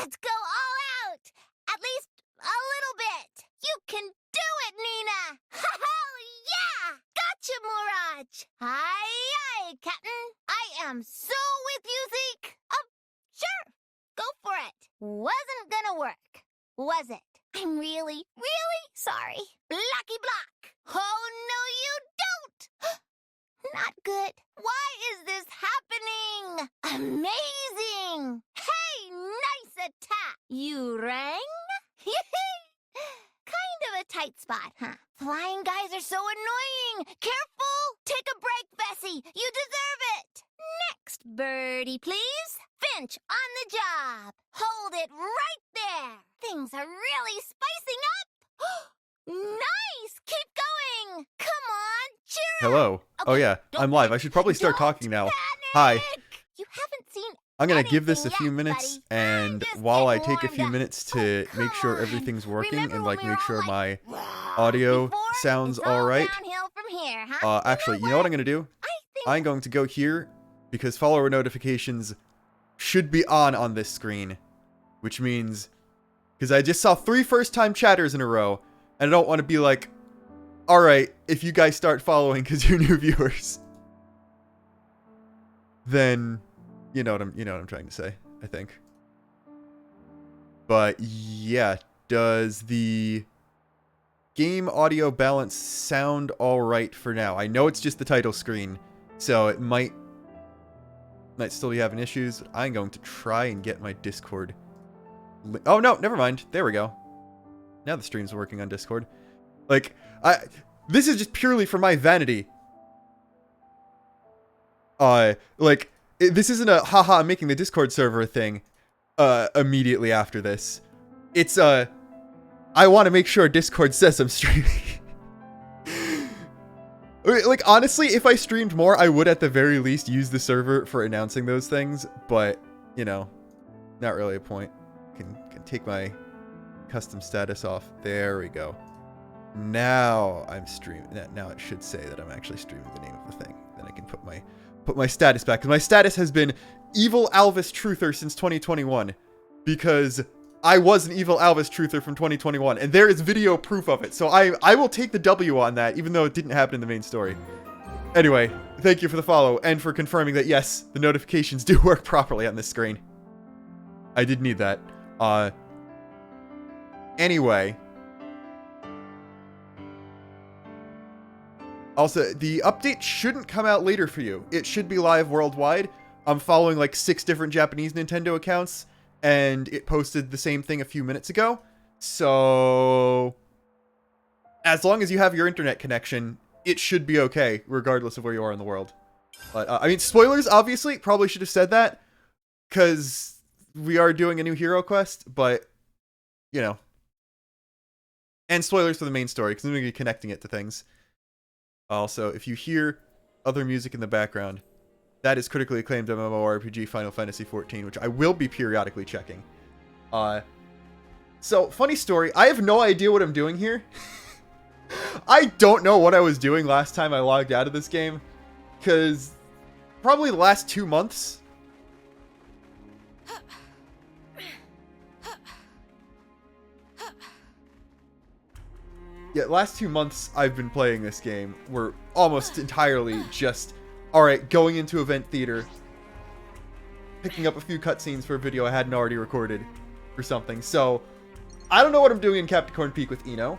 Let's go all out. At least a little bit. You can do it, Nina. Hell yeah! Gotcha, Mirage. Aye, aye, Captain. I am so with you, Zeke. Sure. Go for it. Wasn't gonna work, was it? I'm really, really sorry. Blocky block. Oh, no, you don't. Not good. Why is this happening? Amazing. Hey, nice attack. You rang? Kind of a tight spot, huh? Flying guys are so annoying. Careful. Take a break, Bessie. You deserve it. Next, birdie, please. Finch on the job. Hold it right there. Things are really spicing up. Nice. Keep going. Come on. Cheer up. Hello. Okay, Oh yeah, don't I'm live. panic. I should probably start Don't talking now. panic. Hi. You haven't seen I'm gonna give this a anything few yet, minutes, buddy. and I'm just while I getting take a few warmed up. minutes to Oh, make sure come on. everything's working Remember and when like we make were sure all my like, audio before? sounds It's all right. downhill from here, huh? Actually, you know what I'm gonna do? I think I'm going to go here because follower notifications should be on this screen, which means because I just saw 3 first-time chatters in a row, and I don't want to be like, all right, if you guys start following because you're new viewers, then you know what I'm trying to say, I think. But yeah, does the game audio balance sound all right for now? I know it's just the title screen, so it might still be having issues. I'm going to try and get my Discord. Oh no, never mind. There we go. Now the stream's working on Discord. Like, this is just purely for my vanity. This isn't a haha, I'm making the Discord server thing immediately after this. It's I want to make sure Discord says I'm streaming. Like, honestly, if I streamed more, I would at the very least use the server for announcing those things, but, you know, not really a point. Can take my custom status off. There we go. Now I'm streaming. Now it should say that I'm actually streaming the name of the thing. Then I can put my status back, because my status has been Evil Alvis Truther since 2021, because I was an Evil Alvis Truther from 2021, and there is video proof of it, so I will take the W on that, even though it didn't happen in the main story. Anyway, thank you for the follow, and for confirming that, yes, the notifications do work properly on this screen. I did need that. Anyway. Also, the update shouldn't come out later for you. It should be live worldwide. I'm following like 6 different Japanese Nintendo accounts, and it posted the same thing a few minutes ago. So, as long as you have your internet connection, it should be okay, regardless of where you are in the world. But, I mean, spoilers, obviously, probably should have said that, because we are doing a new hero quest, but, you know. And spoilers for the main story, because I'm going to be connecting it to things. Also, if you hear other music in the background, that is critically acclaimed MMORPG Final Fantasy XIV, which I will be periodically checking. So, funny story, I have no idea what I'm doing here. I don't know what I was doing last time I logged out of this game, because probably the last 2 months. Yeah, last 2 months I've been playing this game were almost entirely just, alright, going into event theater, picking up a few cutscenes for a video I hadn't already recorded or something. So, I don't know what I'm doing in Capricorn Peak with Eno.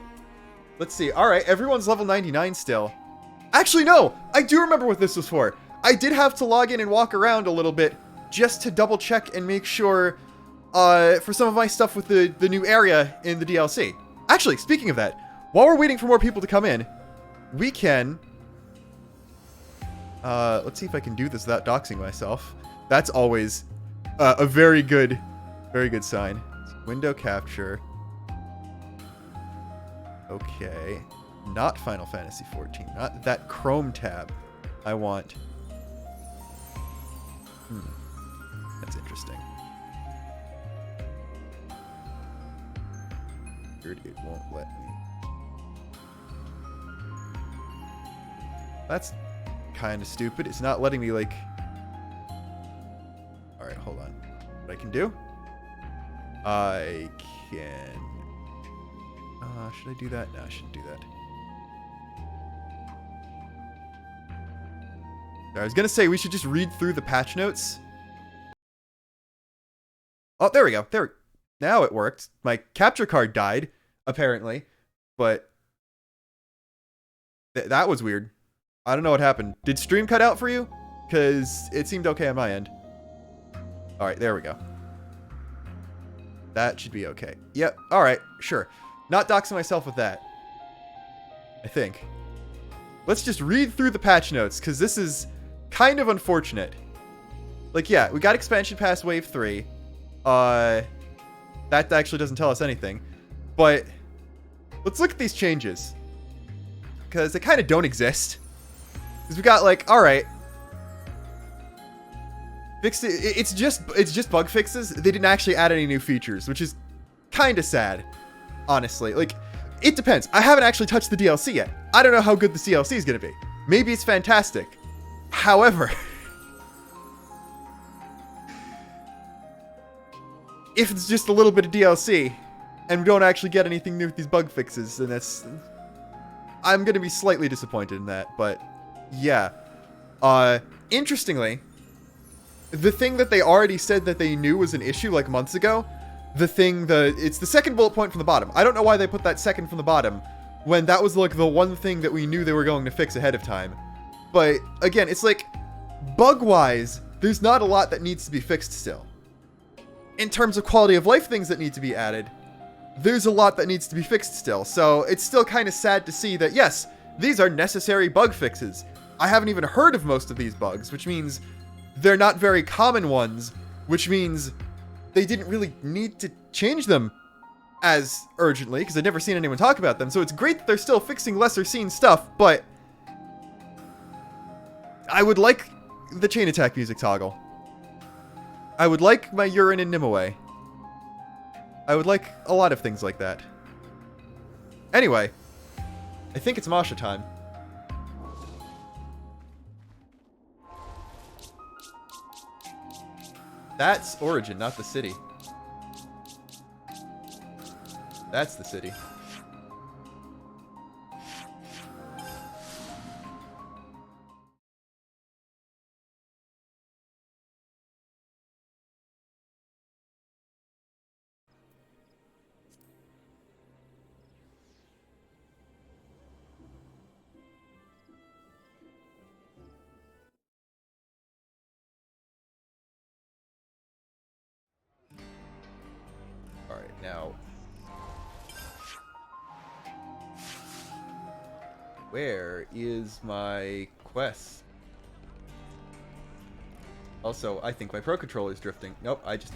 Let's see. Alright, everyone's level 99 still. Actually, no! I do remember what this was for. I did have to log in and walk around a little bit just to double check and make sure for some of my stuff with the new area in the DLC. Actually, speaking of that, while we're waiting for more people to come in, we can... let's see if I can do this without doxing myself. That's always a very good sign. Window capture. Okay. Not Final Fantasy XIV. Not that Chrome tab. I want... That's interesting. Weird, it won't let me. That's kind of stupid. It's not letting me, like... Alright, hold on. What I can do? I can... should I do that? No, I shouldn't do that. I was going to say we should just read through the patch notes. Oh, there we go. There. Now it worked. My capture card died, apparently. But that was weird. I don't know what happened. Did stream cut out for you? Because it seemed okay on my end. Alright, there we go. That should be okay. Yep, alright, sure. Not doxing myself with that. I think. Let's just read through the patch notes, because this is kind of unfortunate. Like, yeah, we got Expansion Pass Wave 3. That actually doesn't tell us anything. But let's look at these changes. Because they kind of don't exist. Because we got, like, alright. Fixed it. It's just bug fixes. They didn't actually add any new features, which is kind of sad, honestly. Like, it depends. I haven't actually touched the DLC yet. I don't know how good the DLC is going to be. Maybe it's fantastic. However, if it's just a little bit of DLC and we don't actually get anything new with these bug fixes, then that's... I'm going to be slightly disappointed in that, but yeah. Interestingly, the thing that they already said that they knew was an issue like months ago, it's the second bullet point from the bottom. I don't know why they put that second from the bottom when that was like the one thing that we knew they were going to fix ahead of time. But again, it's like bug-wise, there's not a lot that needs to be fixed still. In terms of quality of life things that need to be added, there's a lot that needs to be fixed still. So it's still kind of sad to see that, yes, these are necessary bug fixes. I haven't even heard of most of these bugs, which means they're not very common ones, which means they didn't really need to change them as urgently, because I've never seen anyone talk about them. So it's great that they're still fixing lesser seen stuff, but I would like the chain attack music toggle. I would like my urine and Nimue. I would like a lot of things like that. Anyway, I think it's Masha time. That's Origin, not the city. That's the city. Alright, now... where is my quest? Also, I think my Pro Controller is drifting. Nope, I just...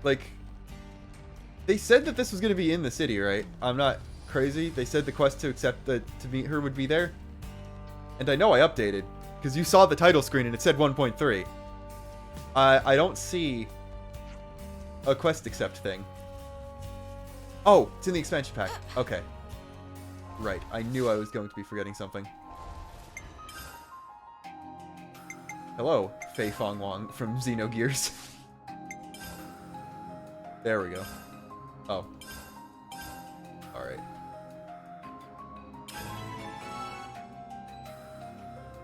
Like, they said that this was going to be in the city, right? I'm not crazy. They said the quest to accept to meet her would be there. And I know I updated, because you saw the title screen and it said 1.3. I don't see a quest accept thing. Oh, it's in the expansion pack. Okay. Right, I knew I was going to be forgetting something. Hello, Fei Fong Wong from Xenogears. There we go. Oh. Alright.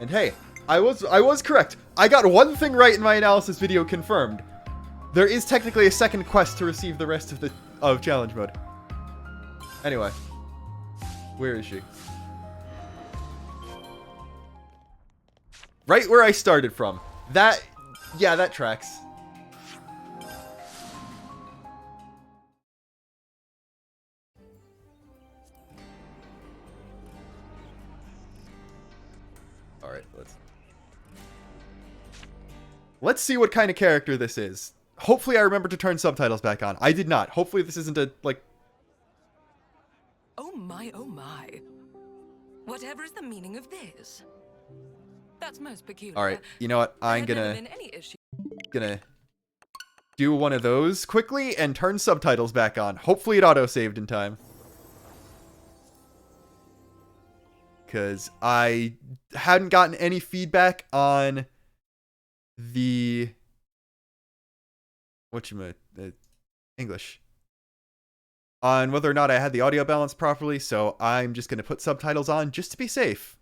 And hey, I was correct. I got one thing right in my analysis video confirmed. There is technically a second quest to receive the rest of challenge mode. Anyway. Where is she? Right where I started from. Yeah, that tracks. Alright, let's see what kind of character this is. Hopefully I remember to turn subtitles back on. I did not. Hopefully this isn't a, like... Oh my, oh my. Whatever is the meaning of this? That's most peculiar. Alright, you know what? I'm gonna do one of those quickly and turn subtitles back on. Hopefully it auto-saved in time. Because I hadn't gotten any feedback on the English on whether or not I had the audio balanced properly, so I'm just going to put subtitles on just to be safe.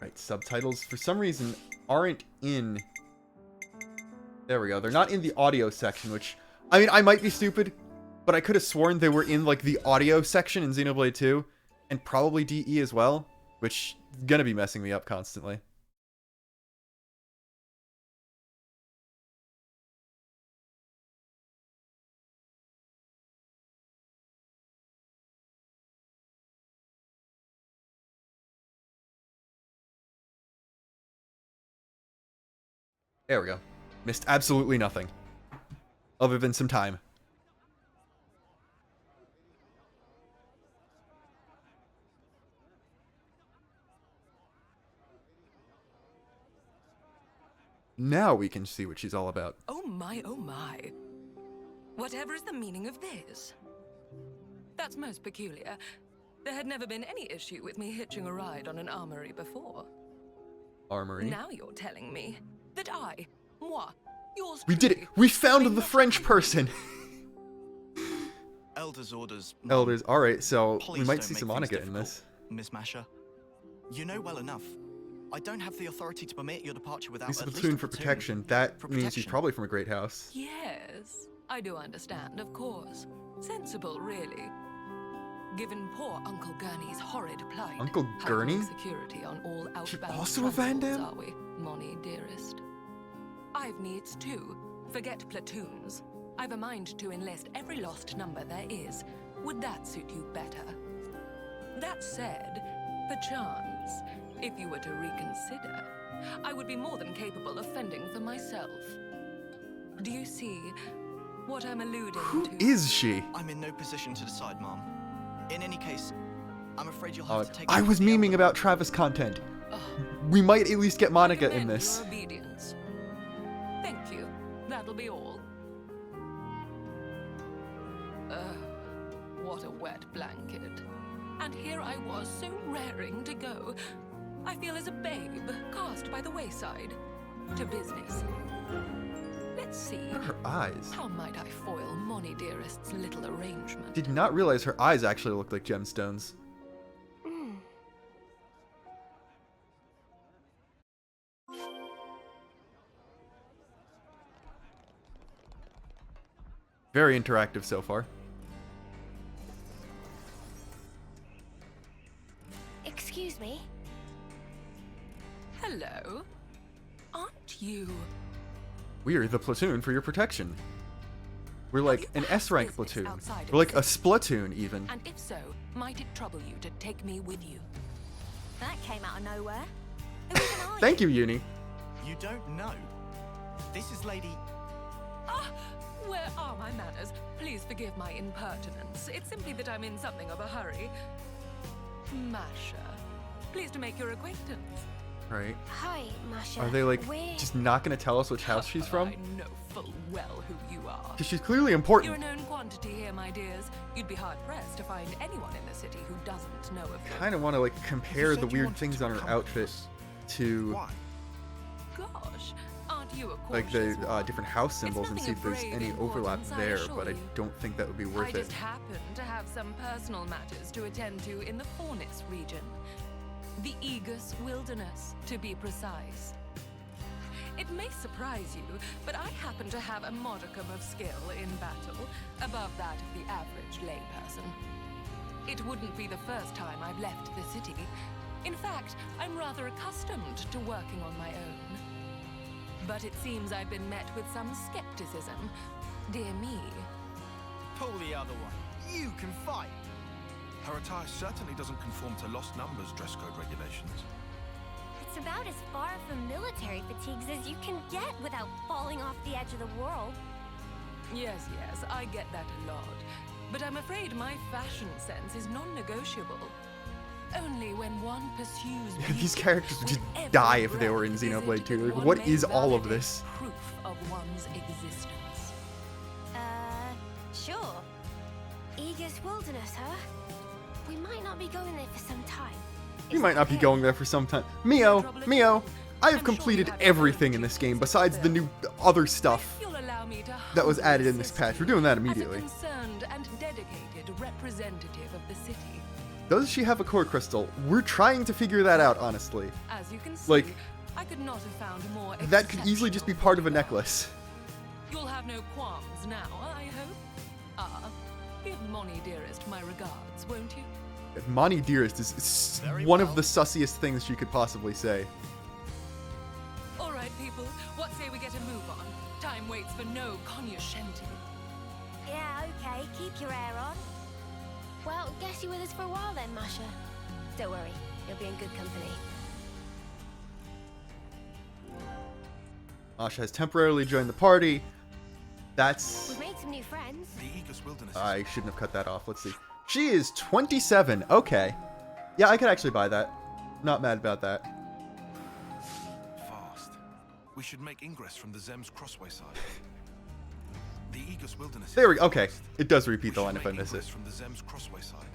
Right, subtitles for some reason aren't in... There we go. They're not in the audio section, which... I mean, I might be stupid, but I could have sworn they were in, like, the audio section in Xenoblade 2, and probably DE as well, which is gonna be messing me up constantly. There we go. Missed absolutely nothing. Other than some time. Now we can see what she's all about. Oh my, oh my. Whatever is the meaning of this? That's most peculiar. There had never been any issue with me hitching a ride on an armory before. Armory? Now you're telling me that moi, yours We did it! We found the French person! Elders' orders. Elders, alright, so we Please might don't see make some things Monica in difficult, this. Miss Masha. You know well enough. I don't have the authority to permit your departure without He's a at least platoon a for platoon. protection. That For means he's protection. probably from a great house. Yes, I do understand, of course. Sensible, really. Given poor Uncle Gurney's horrid plight. Uncle how Gurney? good security on all outbound also a Van consoles, Damme? are we, Monty dearest? I've needs too. Forget platoons. I've a mind to enlist every lost number there is. Would that suit you better? That said, perchance, if you were to reconsider, I would be more than capable of fending for myself. Do you see what I'm alluding Who to? is she? I'm in no position to decide, Mom. In any case, I'm afraid you'll have to take... I it was from the memeing elder. about Travis content. Ugh. We might at least get Monica in Commend this. Your obedience. Thank you. That'll be all. What a wet blanket. And here I was, so raring to go. I feel as a babe cast by the wayside. To business. Let's see. Look at her eyes. How might I foil Monty dearest's little arrangement? Did not realize her eyes actually looked like gemstones. Very interactive so far. Excuse me. Hello? Aren't you? We're the platoon for your protection. We're like you an perhaps S-rank business platoon. outside of We're like the a splatoon even. And if so, might it trouble you to take me with you? That came out of nowhere. Who even are Thank you, Uni. You don't know. This is Lady... Ah, where are my manners? Please forgive my impertinence. It's simply that I'm in something of a hurry. Masha, pleased to make your acquaintance. Right. Hi, Masha. Are they like We're... just not gonna tell us which house she's from? I know full well who you are. Because she's clearly You're a important. known quantity here, my dears. You'd be hard-pressed to find anyone in the city who doesn't know of you. Kind of want to like compare said the you weird wanted things to on her become outfit close. to Why? Gosh, aren't you a like cautious the one? different house symbols and nothing see if there's of any grave overlap importance, I there, assure but I you. don't think that would be I worth it. just happen to have some personal matters to attend to in the Fornix region. The Aegis Wilderness, to be precise. It may surprise you, but I happen to have a modicum of skill in battle, above that of the average layperson. It wouldn't be the first time I've left the city. In fact, I'm rather accustomed to working on my own. But it seems I've been met with some skepticism. Dear me. Pull the other one. You can fight. Her attire certainly doesn't conform to Lost Numbers dress code regulations. It's about as far from military fatigues as you can get without falling off the edge of the world. Yes, I get that a lot. but I'm afraid my fashion sense is non-negotiable. Only when one pursues These beauty characters would with just every die if they were in breath is Xenoblade it 2. that Like, one what may is all of validate this? proof of one's existence. Sure. Aegis Wilderness, huh? We might not be going there for some time. We might not be going there for some time. Mio, I have completed everything in this game besides the new other stuff You'll allow me to that was humbly added in this patch. We're doing that immediately. As a concerned and dedicated representative of the city. Does she have a core crystal? We're trying to figure that out, honestly. As you can see, Like, I could not have found a more that could easily just be exceptional part of a woman. necklace. You'll have no qualms now, I hope. Give Moni dearest my regards, won't you? Moni Dearest is Very one well. of the sussiest things she could possibly say. All right, people. What say we get a move on? Time waits for no cognoscenti. Yeah, okay. Keep your hair on. Well, guess you're with us for a while then, Masha. Don't worry. You'll be in good company. Masha has temporarily joined the party. That's... We've made some new friends. The Aegis Wilderness. I shouldn't have cut that off. Let's see. She is 27. Okay. Yeah, I could actually buy that. Not mad about that. Fast. We should make ingress from the Zem's crossway side. The Aegis Wilderness. There we go. Okay. It does repeat We the should line if I make miss it. ingress from the Zem's crossway side.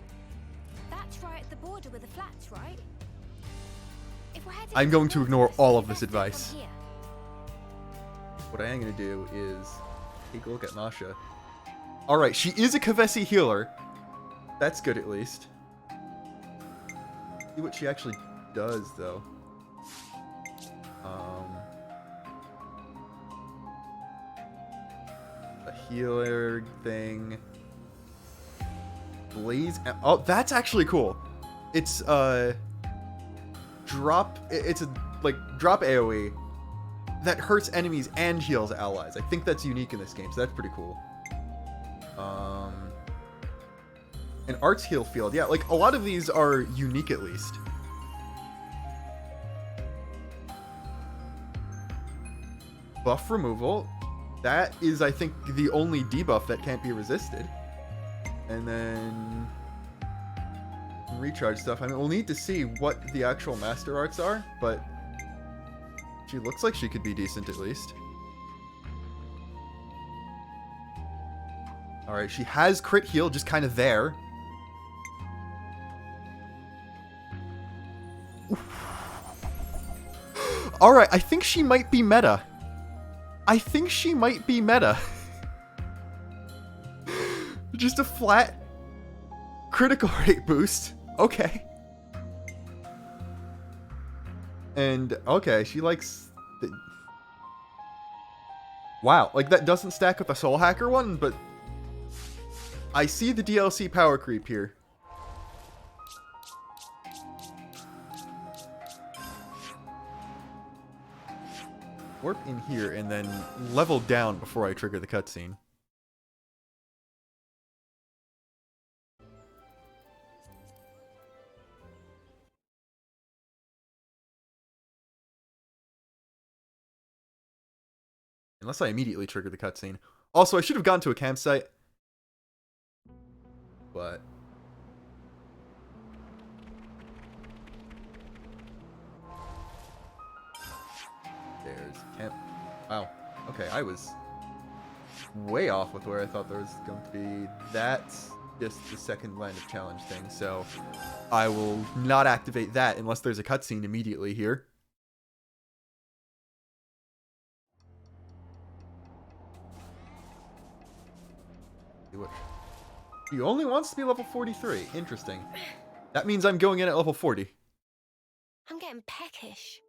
That's right at the border with the flats, right? If we're heading I'm to going the to ignore wilderness, all we of this best go from advice. here. What I am going to do is take a look at Masha. Alright, she is a Kavesi healer. That's good at least. See what she actually does, though. A healer thing. Blaze. Oh, that's actually cool. It's drop. It's a drop AOE that hurts enemies and heals allies. I think that's unique in this game, so that's pretty cool. An arts heal field. Yeah, like a lot of these are unique at least. Buff removal. That is, I think, the only debuff that can't be resisted. And then recharge stuff. I mean, we'll need to see what the actual master arts are, but she looks like she could be decent at least. Alright, she has crit heal, just kind of there. Alright, I think she might be meta. I think she might be meta. Just a flat critical rate boost. Okay. And, okay, she likes... Wow, like that doesn't stack with the Soul Hacker one, but... I see the DLC power creep here. Warp in here and then level down before I trigger the cutscene. Unless I immediately trigger the cutscene. Also, I should have gone to a campsite. But... there's camp. Wow. Okay, I was way off with where I thought there was going to be. That's just the second line of challenge thing, so I will not activate that unless there's a cutscene immediately here. He only wants to be level 43. Interesting. That means I'm going in at level 40. I'm getting peckish.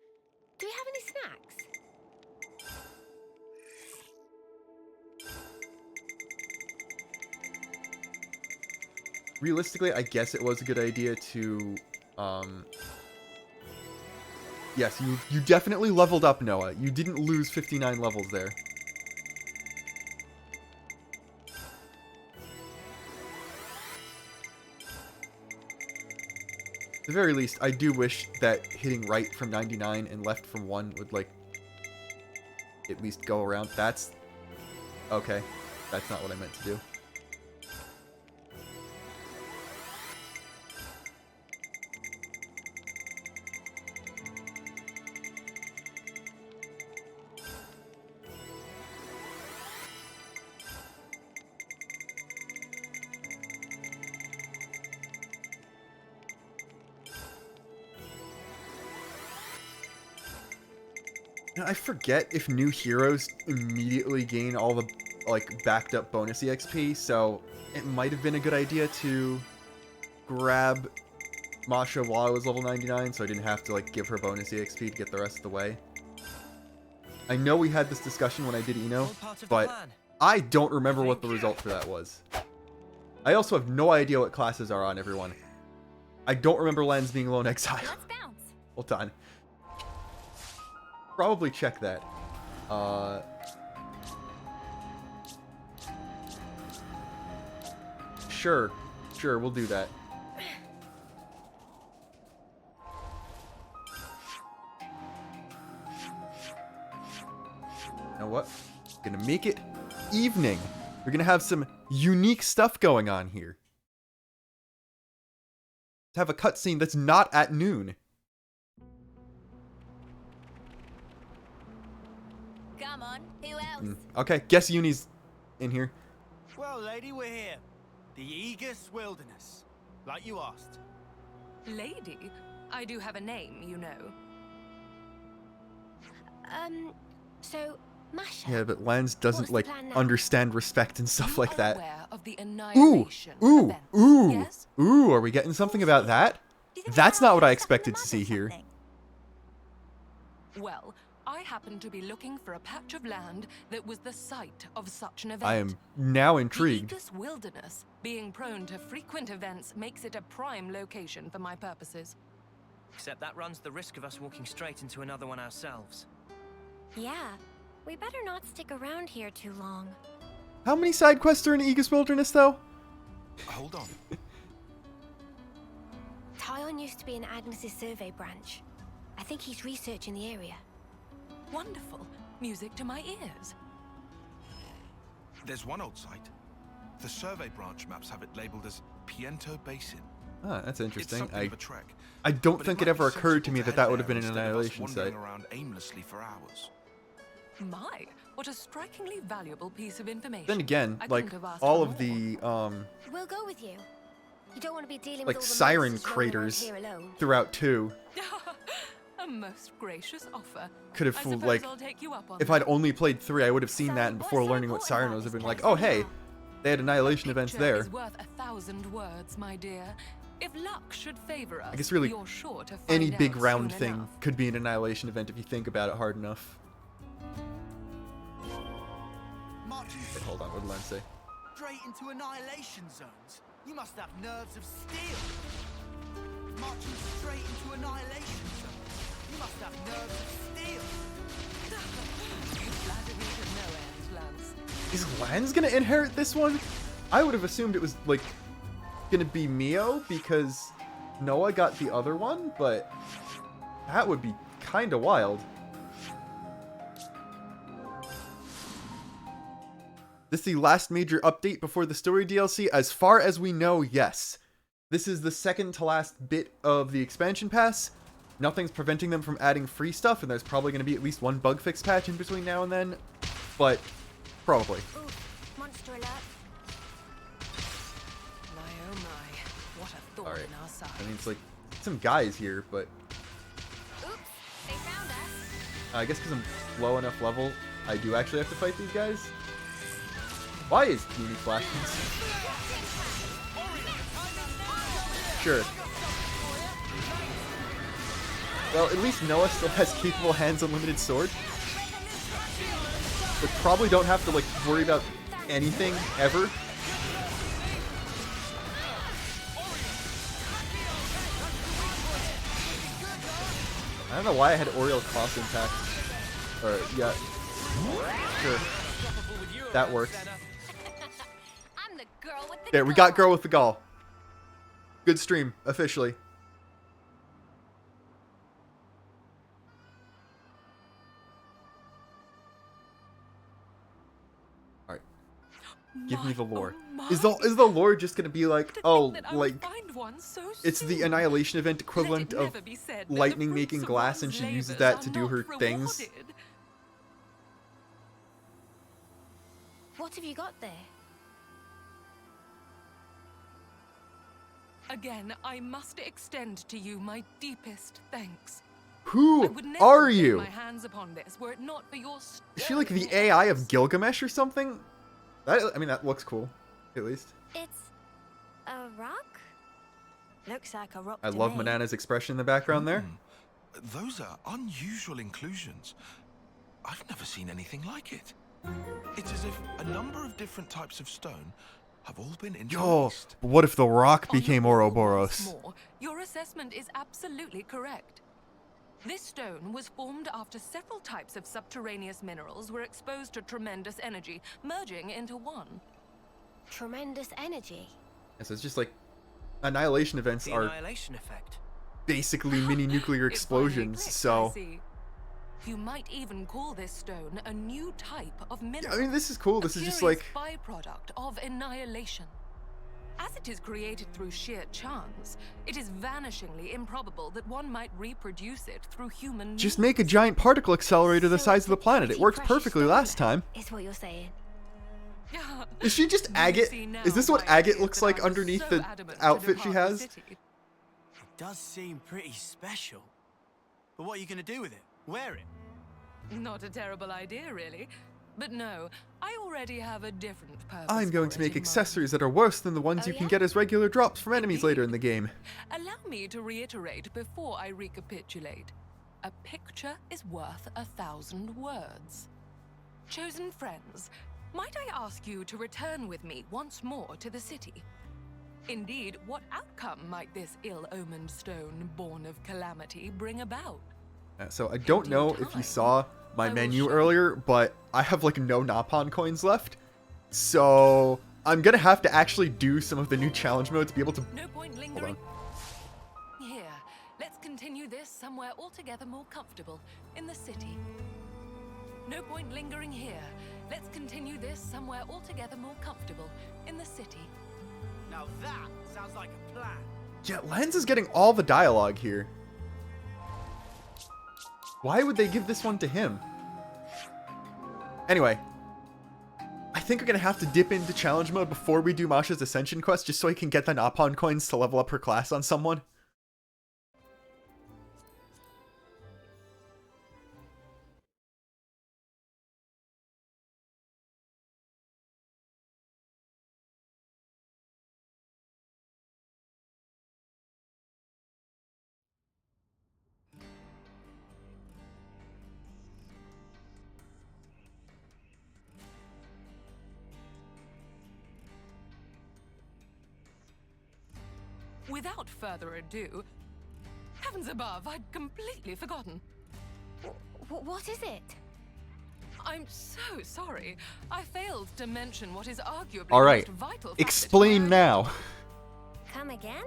Do we have any snacks? Realistically, I guess it was a good idea to, yes, you definitely leveled up, Noah. You didn't lose 59 levels there. At the very least, I do wish that hitting right from 99 and left from 1 would, like, at least go around. That's... okay. That's not what I meant to do. And I forget if new heroes immediately gain all the, like, backed up bonus EXP, so it might have been a good idea to grab Masha while I was level 99, so I didn't have to, like, give her bonus EXP to get the rest of the way. I know we had this discussion when I did Eno, All part of the but plan. I don't remember what the result for that was. I also have no idea what classes are on, everyone. I don't remember Lens being Lone Exile. Let's bounce. Hold on. Probably check that. Sure, we'll do that. You know what? Gonna make it evening. We're gonna have some unique stuff going on here. To have a cutscene that's not at noon. Come on, who else? Okay, guess Uni's in here. Well, lady, we're here. The Aegis Wilderness. Like you asked. Lady, I do have a name, you know. So, Masha. Yeah, but Lens doesn't, What's the like, plan now? understand respect and stuff You like are that. aware of the Ooh, annihilation ooh, events, ooh, yes? ooh, are we getting something about that? That's not what I expected to see here. Well, I happen to be looking for a patch of land that was the site of such an event. I am now intrigued. The Aegis Wilderness, being prone to frequent events, makes it a prime location for my purposes. Except that runs the risk of us walking straight into another one ourselves. Yeah, we better not stick around here too long. How many side quests are in Aegis Wilderness, though? Hold on. Tyon used to be in Agnes's survey branch. I think he's researching the area. Wonderful. Music to my ears. There's one old site. The survey branch maps have it labeled as Piento Basin. Ah, that's It's interesting. something of a trek. I don't but think might it be ever occurred to sensible me that head that would have there been an instead of us annihilation wandering site. around aimlessly for hours. My, what a strikingly valuable piece of information. Then again, I like, couldn't have asked all for of more. the, We'll go with you. You don't want to be dealing like, with all the siren monsters roaming around craters here alone. throughout 2 A most gracious offer. could have I fooled, suppose like, I'll take you up on if that. I'd only played 3, I would have seen So, that, and what's before so learning what important siren about was, I've this been like, place oh, hey, anyhow? they had annihilation events Picture there. is worth 1,000 words, my dear. If luck should favor us, I guess really you're sure to find any out big round soon thing enough. could be an annihilation event if you think about it hard enough. Marching Wait, hold on, what did Len say? straight into annihilation zones. You must have nerves of steel. Marching straight into annihilation zones. You must have nerves of steel. You flatter me to no end, Lance. Is Lens gonna inherit this one? I would have assumed it was, like, gonna be Mio, because Noah got the other one, but that would be kinda wild. This is the last major update before the story DLC. As far as we know, yes. This is the second to last bit of the expansion pass. Nothing's preventing them from adding free stuff, and there's probably going to be at least one bug fix patch in between now and then. But, probably. Ooh, monster alert. My oh my, what a thorn Alright. in our side. I mean, it's like some guys here, but Oops, they found us. I guess because I'm low enough level, I do actually have to fight these guys. Why is Uni flashing? Sure. Well, at least Noah still has capable hands unlimited sword. But probably don't have to, like, worry about anything ever. I don't know why I had Oriel cross impact. Or, yeah. Sure. That works. I'm the girl with the There, we got Girl with the Gall. Good stream, officially. Alright. Give me the lore. Oh Is the lore just gonna be like, To oh, think that I would like, find one so it's the soon. Annihilation event equivalent Let it of never be said that the lightning fruits making of glass, and one's she uses labours that are to do not her things? rewarded. What have you got there? Again, I must extend to you my deepest thanks. I Who would never are lay you? my hands upon this were it not for your Is she like the stern AI orders. of Gilgamesh or something? I mean, that looks cool, at least. It's a rock? Looks like a rock I to love me. Manana's expression in the background there. Those are unusual inclusions. I've never seen anything like it. It's as if a number of different types of stone have all been Yo, interlaced. but what if the rock On the became whole, Ouroboros? once more, your assessment is absolutely correct. This stone was formed after several types of subterraneous minerals were exposed to tremendous energy, merging into one. Tremendous energy. Yeah, so it's just like annihilation events The are annihilation effect. basically mini nuclear It finally explosions. clicked, I So see. You might even call this stone a new type of yeah, mineral. I mean, this is cool. A This is just curious like byproduct of annihilation. As it is created through sheer chance, it is vanishingly improbable that one might reproduce it through human just means. make a giant particle accelerator the So size it's of the a planet. It pretty worked precious perfectly stone last then, time. is what you're saying. Is she just You agate? see now Is this what why it agate is looks that like I was underneath so the adamant to outfit she depart the has? city. It does seem pretty special. But what are you going to do with it? Wear it? Not a terrible idea, really. But no, I already have a different purpose. I'm going for to it make in mind. accessories that are worse than the ones Oh, you can yeah? get as regular drops from enemies later in the game. Allow me to reiterate before I recapitulate. A picture is worth 1,000 words. Chosen friends, might I ask you to return with me once more to the city? Indeed, what outcome might this ill-omened stone born of calamity bring about? So I don't due know if you time, saw my I will menu show earlier, but I have like no Napon coins left. So I'm gonna have to actually do some of the new challenge modes to be able to... No point lingering. Here, let's continue this somewhere altogether more comfortable, in the city. No point lingering here. Let's continue this somewhere altogether more comfortable, in the city. Now that sounds like a plan. Yeah, Lens is getting all the dialogue here. Why would they give this one to him? Anyway, I think we're gonna have to dip into challenge mode before we do Masha's Ascension quest, just so I can get the Napon coins to level up her class on someone. Without further ado, heavens above, I'd completely forgotten. What is it? I'm so sorry. I failed to mention what is arguably All right, the most vital facet explain to my now. Come again?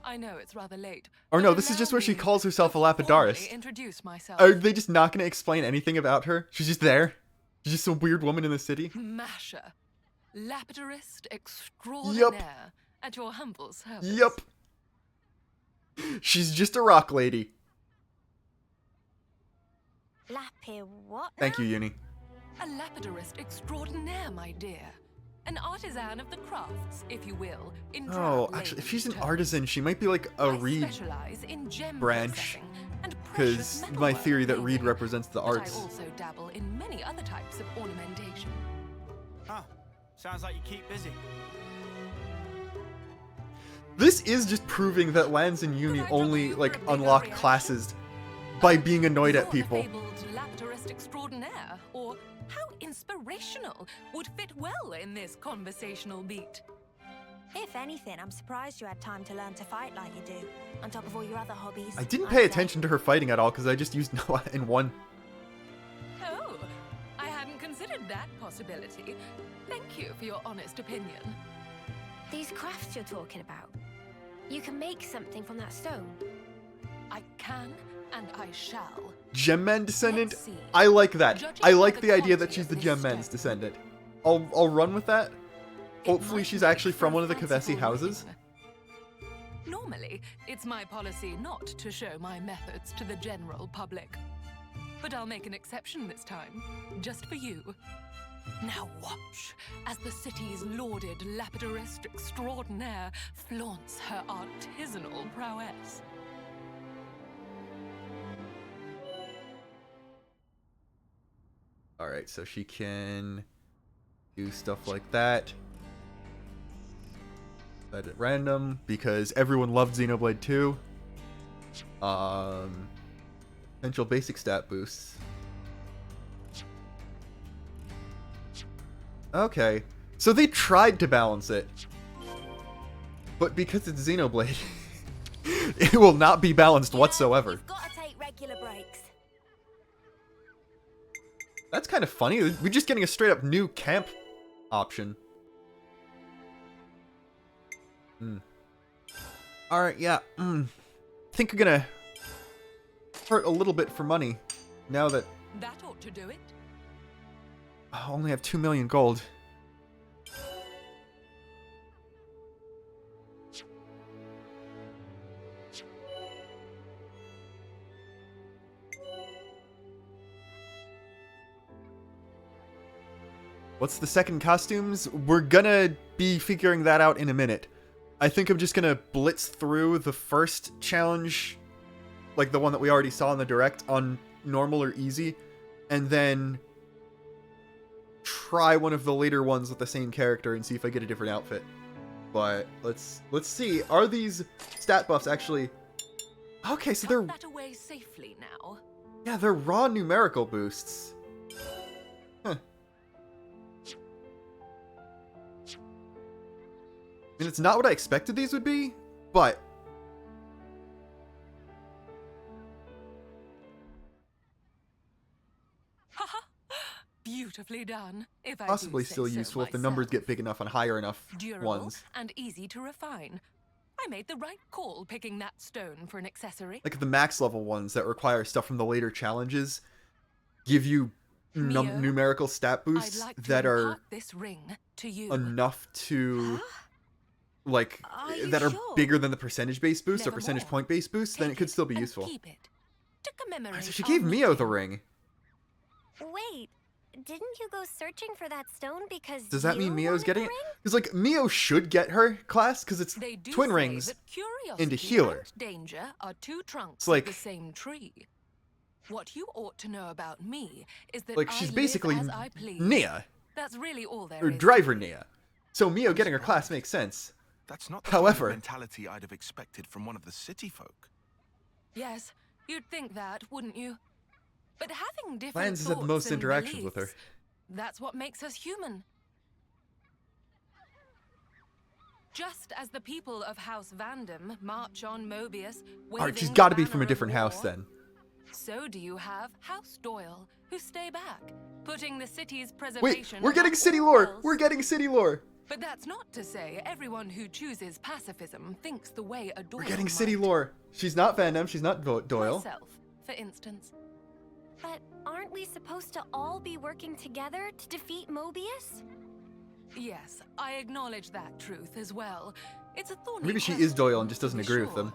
I know it's rather late. Or but no, this is allow just where she me calls herself a to formally Lapidaris. Introduce myself. Are they just not gonna explain anything about her? She's just there? She's just some weird woman in the city? Masha, lapidarist extraordinaire, at your humble service. Yup. She's just a rock lady. Lappy what? Thank now? you, Uni. A lapidarist extraordinaire, my dear. An artisan of the crafts, if you will, in Oh, drab actually, if layman's she's an terms. artisan, she might be like a I Reed, specialize in gem branch, processing and because precious my metalwork theory that Reed mainly. represents the But arts. I also dabble in many other types of ornamentation. Huh. Sounds like you keep busy. This is just proving that Lands and Uni Could I only drop you like for a bigger unlock reaction? classes by being annoyed at You're people. The fabled lapidarist extraordinaire, or how inspirational, would fit well in this conversational beat. If anything, I'm surprised you had time to learn to fight like you do, on top of all your other hobbies. I didn't I'd pay say. attention to her fighting at all because I just used Noah in one. Oh, I hadn't considered that possibility. Thank you for your honest opinion. These crafts you're talking about, you can make something from that stone. I can and I shall. Gem Man descendant? Let's see. I like that. Judging I by like the the idea that quality she's of the this Gem Man's stone. descendant. I'll run with that. It Hopefully might she's make actually for from a one of the fanciful Kavesi houses. ring. Normally, it's my policy not to show my methods to the general public. But I'll make an exception this time, just for you. Now watch as the city's lauded lapidarist extraordinaire flaunts her artisanal prowess. Alright, so she can do stuff like that. Set at random, because everyone loved Xenoblade 2. Potential basic stat boosts. Okay, so they tried to balance it. But because it's Xenoblade, it will not be balanced whatsoever. You've got to take regular breaks. That's kind of funny. We're just getting a straight up new camp option. Alright, yeah. Think we're gonna hurt a little bit for money now that That ought to do it. I only have 2 million gold. What's the second costumes? We're gonna be figuring that out in a minute. I think I'm just gonna blitz through the first challenge, like the one that we already saw in the direct, on normal or easy, and then try one of the later ones with the same character and see if I get a different outfit. But let's see. Are these stat buffs actually? Okay, so they're Tuck that away safely now. yeah, they're raw numerical boosts. Huh. I mean, it's not what I expected these would be, but Haha. Beautifully done. If I possibly do say still so useful if the numbers myself. get big enough on higher enough Durable ones. and easy to refine. I made the right call picking that stone for an accessory. Like the max level ones that require stuff from the later challenges give you Mio, numerical stat I'd boosts like to that are impart this ring to you. enough to like Are you that are sure? bigger than the percentage base boost or Nevermore. percentage point base boost, then Take it could still be and useful. Keep it to commemorate So she our gave Mio the meeting. ring. Wait, didn't you go searching for that stone because Does that you mean Mio's wanted getting the it? ring? Because like Mio should get her class because it's They do twin say rings. that curiosity into healer. and danger are two trunks It's like- of the same tree. What you ought to know about me is that Like I she's live basically as I please. Nia That's really all there or is. driver Nia. So Mio getting her class makes sense. That's not the However- kind of mentality I'd have expected from one of the city folk. Yes, you'd think that, wouldn't you? But having different Lance has had the thoughts most and interactions with her. beliefs, that's what makes us human. Just as the people of House Vandam march on Mobius, Alright, she's waving got to the be from a banner of different house war, then. so do you have House Doyle, who stay back, putting the city's Wait, preservation we're getting above city all lore. else. We're getting city lore. But that's not to say everyone who chooses pacifism thinks the way a Doyle We're getting city might. lore. She's not Vandam. She's not Doyle. Myself, for instance. But aren't we supposed to all be working together to defeat Mobius? Yes, I acknowledge that truth as well. It's a thorny Maybe she question, is Doyle and just to doesn't be agree with sure. them.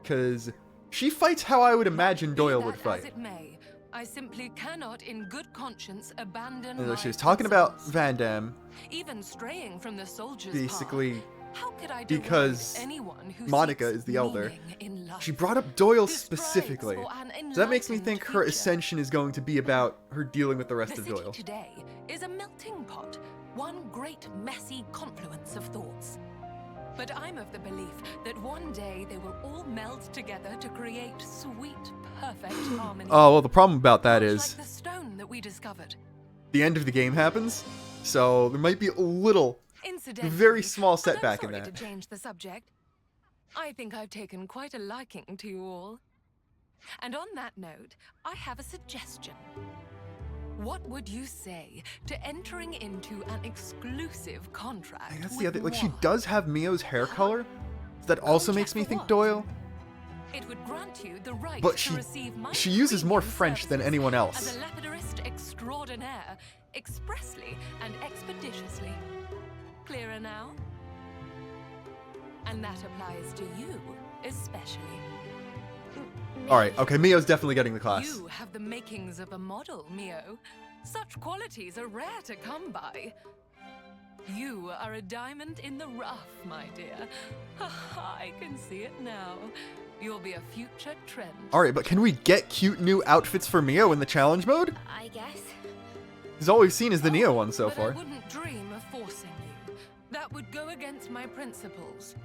Because she fights how I would imagine Be Doyle that would as fight. it may, I simply cannot in good conscience abandon And my she was talking about principles. Vandam Even straying from the soldier's basically path. How could I because deride anyone who Monica seeks is the elder. meaning in life? She brought up Doyle Who strives specifically. for an So that makes me enlightened think her future. ascension is going to be about her dealing with the rest The of city Doyle. today is a melting pot, one great messy confluence of thoughts. But I'm of the belief that one day they will all meld together to create sweet, perfect harmony. Oh, well, the problem about that Much is like the stone that we discovered. the end of the game happens, so there might be a little, Incidentally, very small and I'm setback in sorry that. to change the subject. I think I've taken quite a liking to you all. And on that note, I have a suggestion. What would you say to entering into an exclusive contract? That's the with other. Like, she moi? does have Mio's hair color. That also Oh, makes me just think what? Doyle. It would grant you the right But to she- receive my she uses more premium French than services anyone as else. a lapidarist extraordinaire, expressly and expeditiously. Clearer now? And that applies to you, especially. Alright, okay, Mio's definitely getting the class. You have the makings of a model, Mio. Such qualities are rare to come by. You are a diamond in the rough, my dear. I can see it now. You'll be a future trend. Alright, but can we get cute new outfits for Mio in the challenge mode? I guess. Because all we've seen is the Neo one so But far. I wouldn't dream of forcing you. That would go against my principles.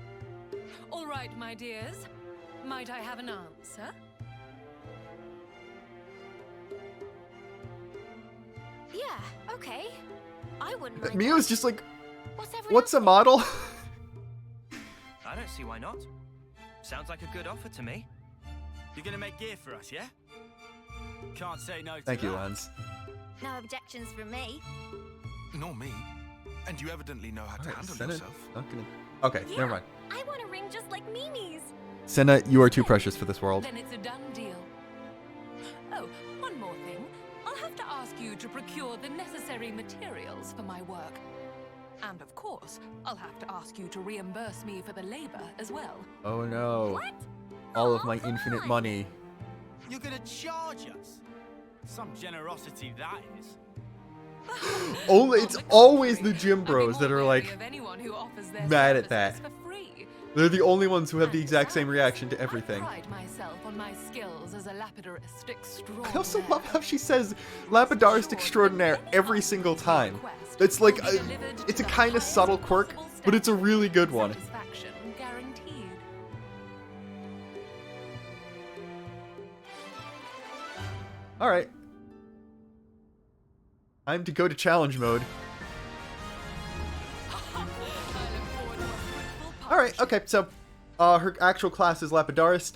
All right, my dears. Might I have an answer? Yeah, okay. I wouldn't mind. Mio's just like, What's everyone what's a model? I don't see why not. Sounds like a good offer to me. You're gonna make gear for us, yeah? Can't say no to Thank you, that. Lance. No objections from me. Nor me. And you evidently know how to Alright, handle Senna, yourself. not gonna... Okay, Yeah. never mind. I want a ring just like Mimi's. Senna, you are too precious for this world. Then it's a done deal. Oh, one more thing. I'll have to ask you to procure the necessary materials for my work. And of course, I'll have to ask you to reimburse me for the labor as well. Oh no. What? All of Aw, my come infinite on. money. You're gonna charge us? Some generosity that is. Only, On it's the always the contrary, gym I'd be bros that more are wary like, of anyone who offers their mad at services that. for free. they're the only ones who have the And exact same besides, reaction to everything. I pride myself on my skills as a lapidarist extraordinaire. I also love how she says Lapidarist extraordinaire every single time. It's like, it's a kind of subtle quirk, but it's a really good one. Satisfaction guaranteed. Alright. Time to go to challenge mode. I look forward to a fruitful Alright, partnership. okay, so her actual class is Lapidarist.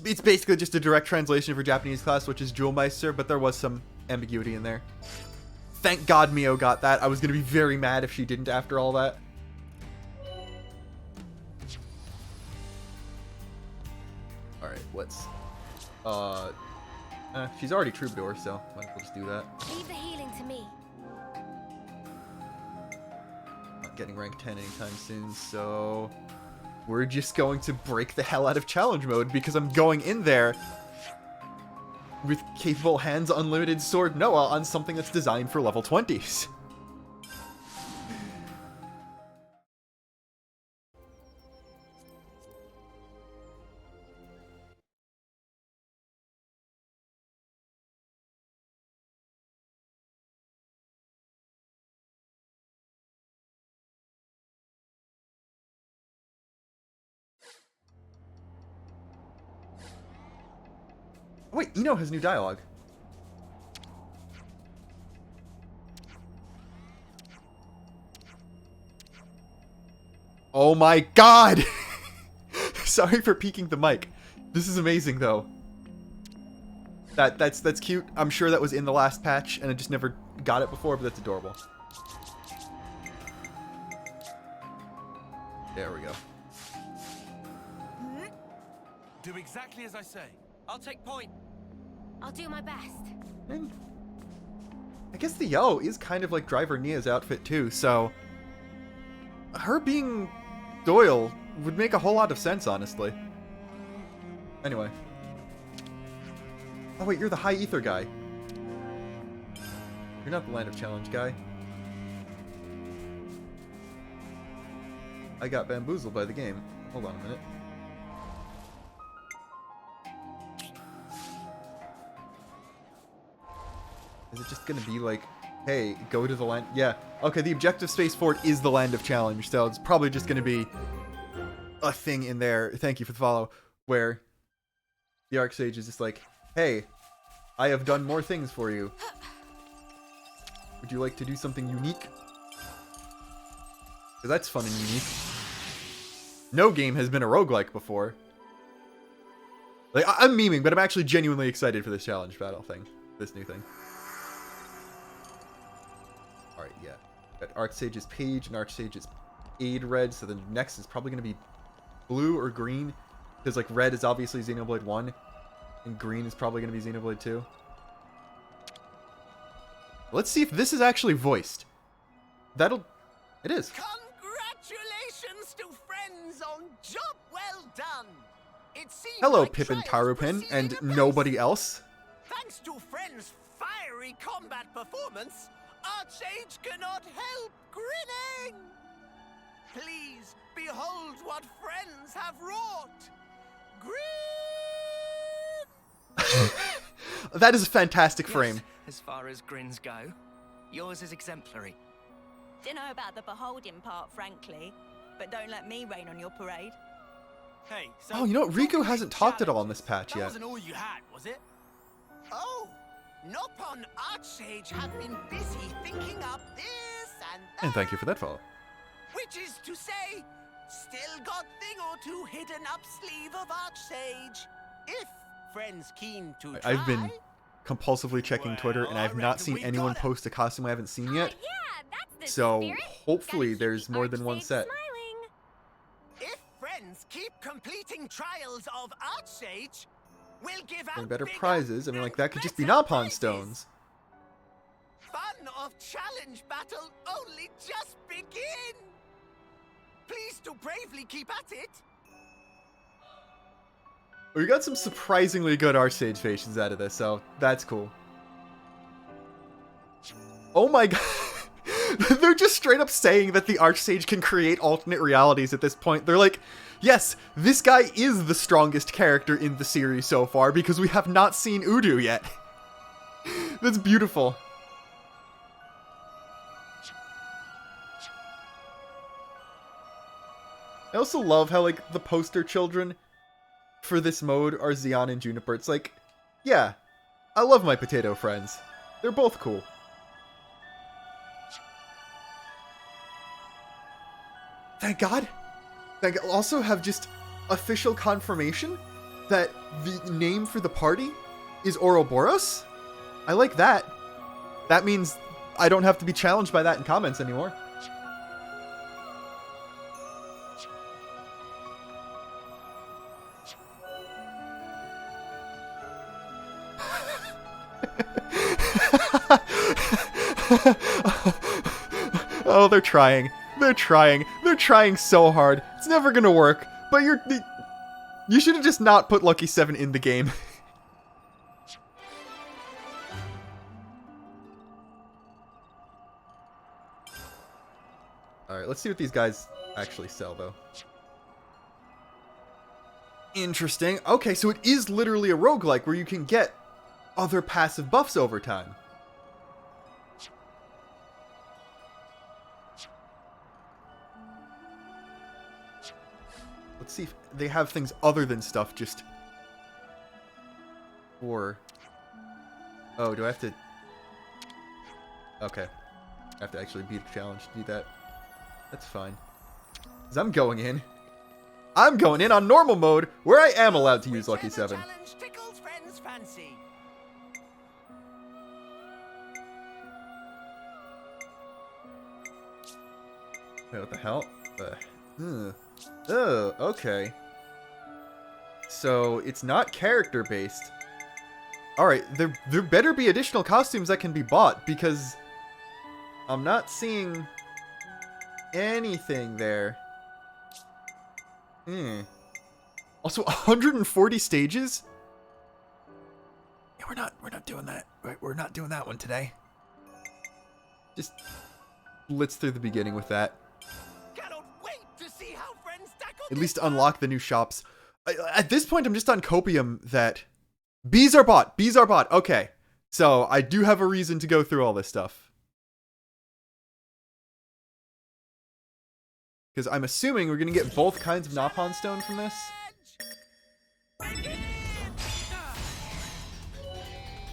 It's basically just a direct translation of her Japanese class, which is Jewelmeister, but there was some ambiguity in there. Thank God Mio got that. I was going to be very mad if she didn't after all that. Alright, let's... she's already Troubadour, so might as well just do that. Leave the healing to me. Not getting rank 10 anytime soon, so... We're just going to break the hell out of challenge mode because I'm going in there with capable hands, unlimited sword Noah on something that's designed for level 20s. Oh, wait, Ino has new dialogue. Oh my god! Sorry for peeking the mic. This is amazing though. That's cute. I'm sure that was in the last patch and I just never got it before, but that's adorable. There we go. Do exactly as I say. I'll take point. I'll do my best. And I guess the yellow is kind of like Driver Nia's outfit too, so her being Doyle would make a whole lot of sense, honestly. Anyway. Oh wait, you're the High Ether guy. You're not the Land of Challenge guy. I got bamboozled by the game. Hold on a minute. Is it just gonna be like, hey, go to the land? Yeah. Okay, the objective space for it is the Land of Challenge, so it's probably just gonna be a thing in there. Thank you for the follow. Where the Archsage is just like, hey, I have done more things for you. Would you like to do something unique? Because that's fun and unique. No game has been a roguelike before. Like, I'm memeing, but I'm actually genuinely excited for this challenge battle thing. This new thing. Alright, yeah. Got Archsage's page and Archsage's aid red, so the next is probably going to be blue or green. Because, like, red is obviously Xenoblade 1. And green is probably going to be Xenoblade 2. Let's see if this is actually voiced. It is. Congratulations to friends on job well done. It seems Hello, like Pippin trials Tarupin, proceeded and apace. nobody else. Thanks to friends' fiery combat performance, Archsage cannot help grinning. Please behold what friends have wrought. grin! That is a fantastic Yes, frame. as far as grins go, yours is exemplary. Dunno about the beholding part, frankly, but don't let me rain on your parade. Hey, so Oh, you know what? Riku talking hasn't big talked at all on this challenges, patch that yet. wasn't all you had, was it? Oh, Nopon Archsage have been busy thinking up this and that. And thank you for that follow. Which is to say, still got thing or two hidden up sleeve of Archsage. If friends keen to try. I've been compulsively checking Twitter, and Well, I've I not reckon seen we anyone got 'em. post a costume I haven't seen yet. Yeah, that's the So spirit. hopefully Gotta keep there's the more than one Archsage set. smiling. If friends keep completing trials of Archsage, we'll give out And better bigger prizes. I mean, like, and that could just be better Napon prizes. stones. Fun of challenge battle only just begin. Please do bravely keep at it. We got some surprisingly good Archsage faces out of this, so that's cool. Oh my god. They're just straight up saying that the Archsage can create alternate realities at this point. They're like, yes, this guy is the strongest character in the series so far because we have not seen Udu yet. That's beautiful. I also love how, like, the poster children for this mode are Xeon and Juniper. It's like, yeah, I love my potato friends. They're both cool. Thank God. Thank God. Also have just official confirmation that the name for the party is Ouroboros. I like that. That means I don't have to be challenged by that in comments anymore. Oh, they're trying. They're trying. They're trying so hard. It's never gonna work. But you should have just not put Lucky 7 in the game. Alright, let's see what these guys actually sell, though. Interesting. Okay, so it is literally a roguelike where you can get other passive buffs over time. Let's see if they have things other than stuff just for... Oh, do I have to... Okay. I have to actually beat the challenge to do that. That's fine. Because I'm going in. I'm going in on normal mode, where I am allowed to use Lucky 7. Challenge tickles friends' fancy. Wait, what the hell? Oh, okay. So, it's not character-based. Alright, there better be additional costumes that can be bought, because I'm not seeing anything there. Also, 140 stages? Yeah, we're not doing that. We're not doing that one today. Just blitz through the beginning with that. Cannot wait to see how friends tackle At least unlock the new shops. At this point, I'm just on copium that bees are bought. Bees are bought. Okay. So I do have a reason to go through all this stuff. Because I'm assuming we're going to get both kinds of Napon Stone from this.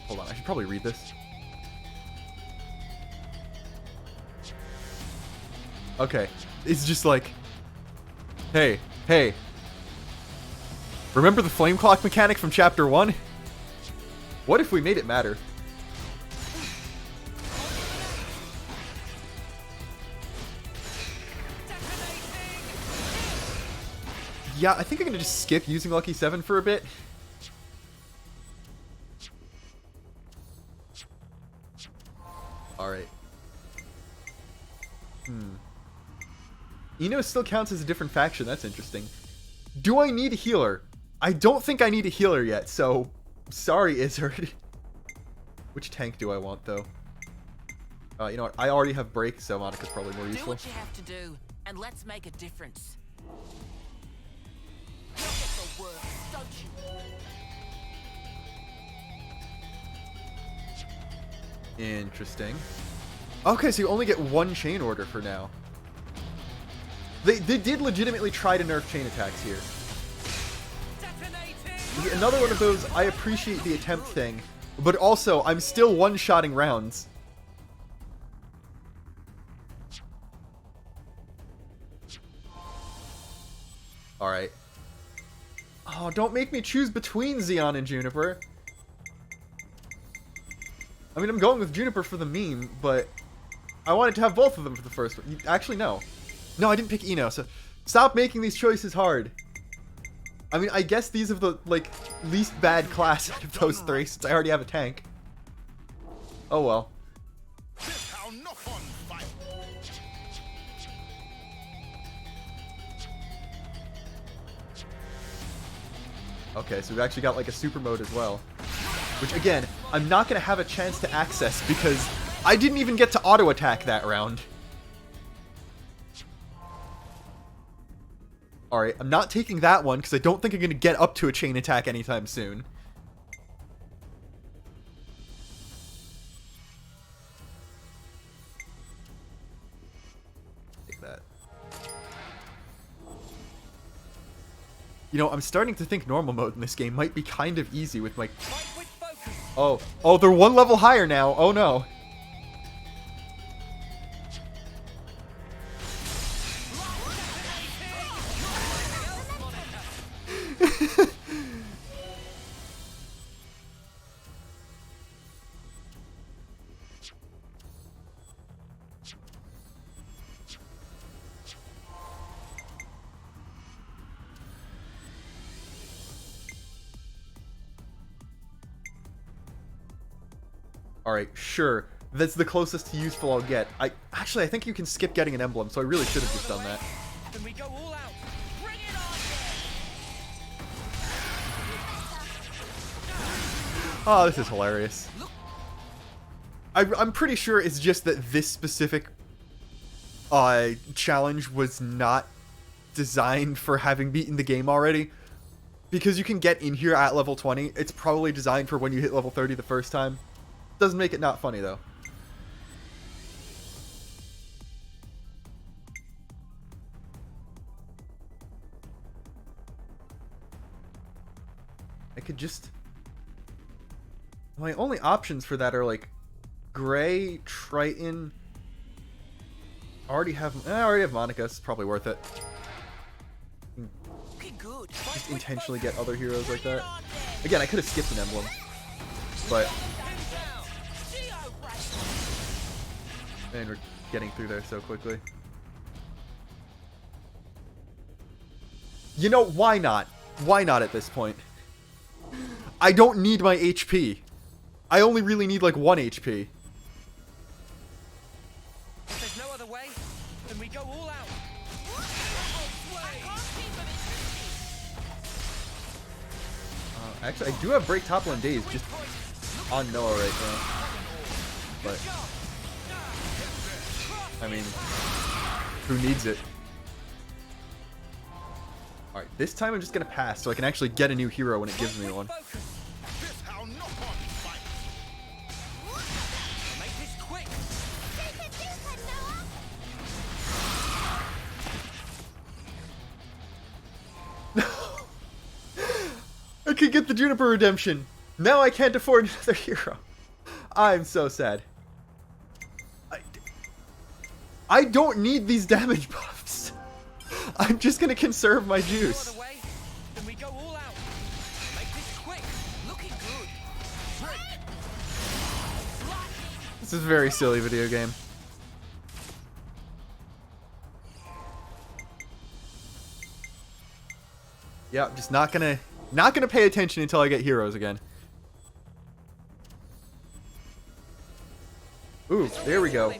Hold on, I should probably read this. Okay, it's just like, hey, remember the flame clock mechanic from chapter 1? What if we made it matter? Yeah, I think I'm gonna just skip using Lucky 7 for a bit. Alright. Ino still counts as a different faction. That's interesting. Do I need a healer? I don't think I need a healer yet, so sorry, Izzard. Which tank do I want, though? You know what? I already have break, so Monica's probably more Do useful. what you have to do, and let's make a difference. Look at the works, don't you? Interesting. Okay, so you only get one chain order for now. They did legitimately try to nerf chain attacks here. Another one of those, I appreciate the attempt thing, but also, I'm still one-shotting rounds. Alright. Oh, don't make me choose between Xeon and Juniper. I mean, I'm going with Juniper for the meme, but I wanted to have both of them for the first one. Actually, no. No, I didn't pick Eno, so stop making these choices hard. I mean, I guess these are the, like, least bad class out of those three, since I already have a tank. Oh well. Okay, so we've actually got, like, a super mode as well. Which, again, I'm not going to have a chance to access because I didn't even get to auto-attack that round. Alright, I'm not taking that one because I don't think I'm going to get up to a chain attack anytime soon. Take that. You know, I'm starting to think normal mode in this game might be kind of easy with my... Oh, they're one level higher now. Oh no. Alright, sure. That's the closest to useful I'll get. Actually, I think you can skip getting an emblem, so I really should have just done that. Then we go all out. Bring it on! Oh, this is hilarious. I'm pretty sure it's just that this specific challenge was not designed for having beaten the game already. Because you can get in here at level 20. It's probably designed for when you hit level 30 the first time. Doesn't make it not funny, though. I could just... My only options for that are, like, Gray, Triton... I already have Monica, it's probably worth it. Just intentionally get other heroes like that. Again, I could have skipped an emblem. But... And we're getting through there so quickly. You know, why not? Why not at this point? I don't need my HP. I only really need like 1 HP. If there's no other way, then we go all out. Actually, I do have break top lane days just on Noah right now. But... I mean, who needs it? Alright, this time I'm just gonna pass so I can actually get a new hero when it gives me one. I could get the Juniper redemption. Now I can't afford another hero. I'm so sad. I don't need these damage buffs. I'm just gonna conserve my juice. This is a very silly video game. Yeah, I'm just not gonna pay attention until I get heroes again. Ooh, there we go.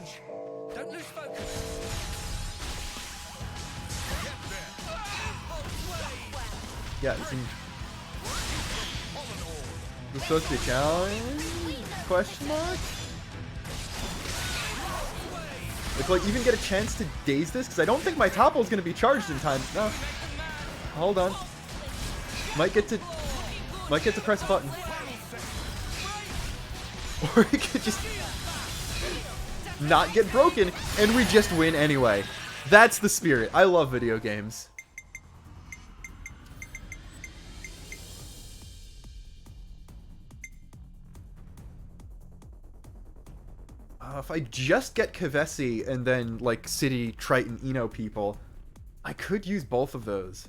Yeah, this is supposed to be a challenge? Question mark? Like, even get a chance to daze this? Because I don't think my topple is going to be charged in time. No. Hold on. Might get to press a button. Or it could just not get broken, and we just win anyway. That's the spirit. I love video games. If I just get Kavesi and then, like, City, Triton, Eno people, I could use both of those.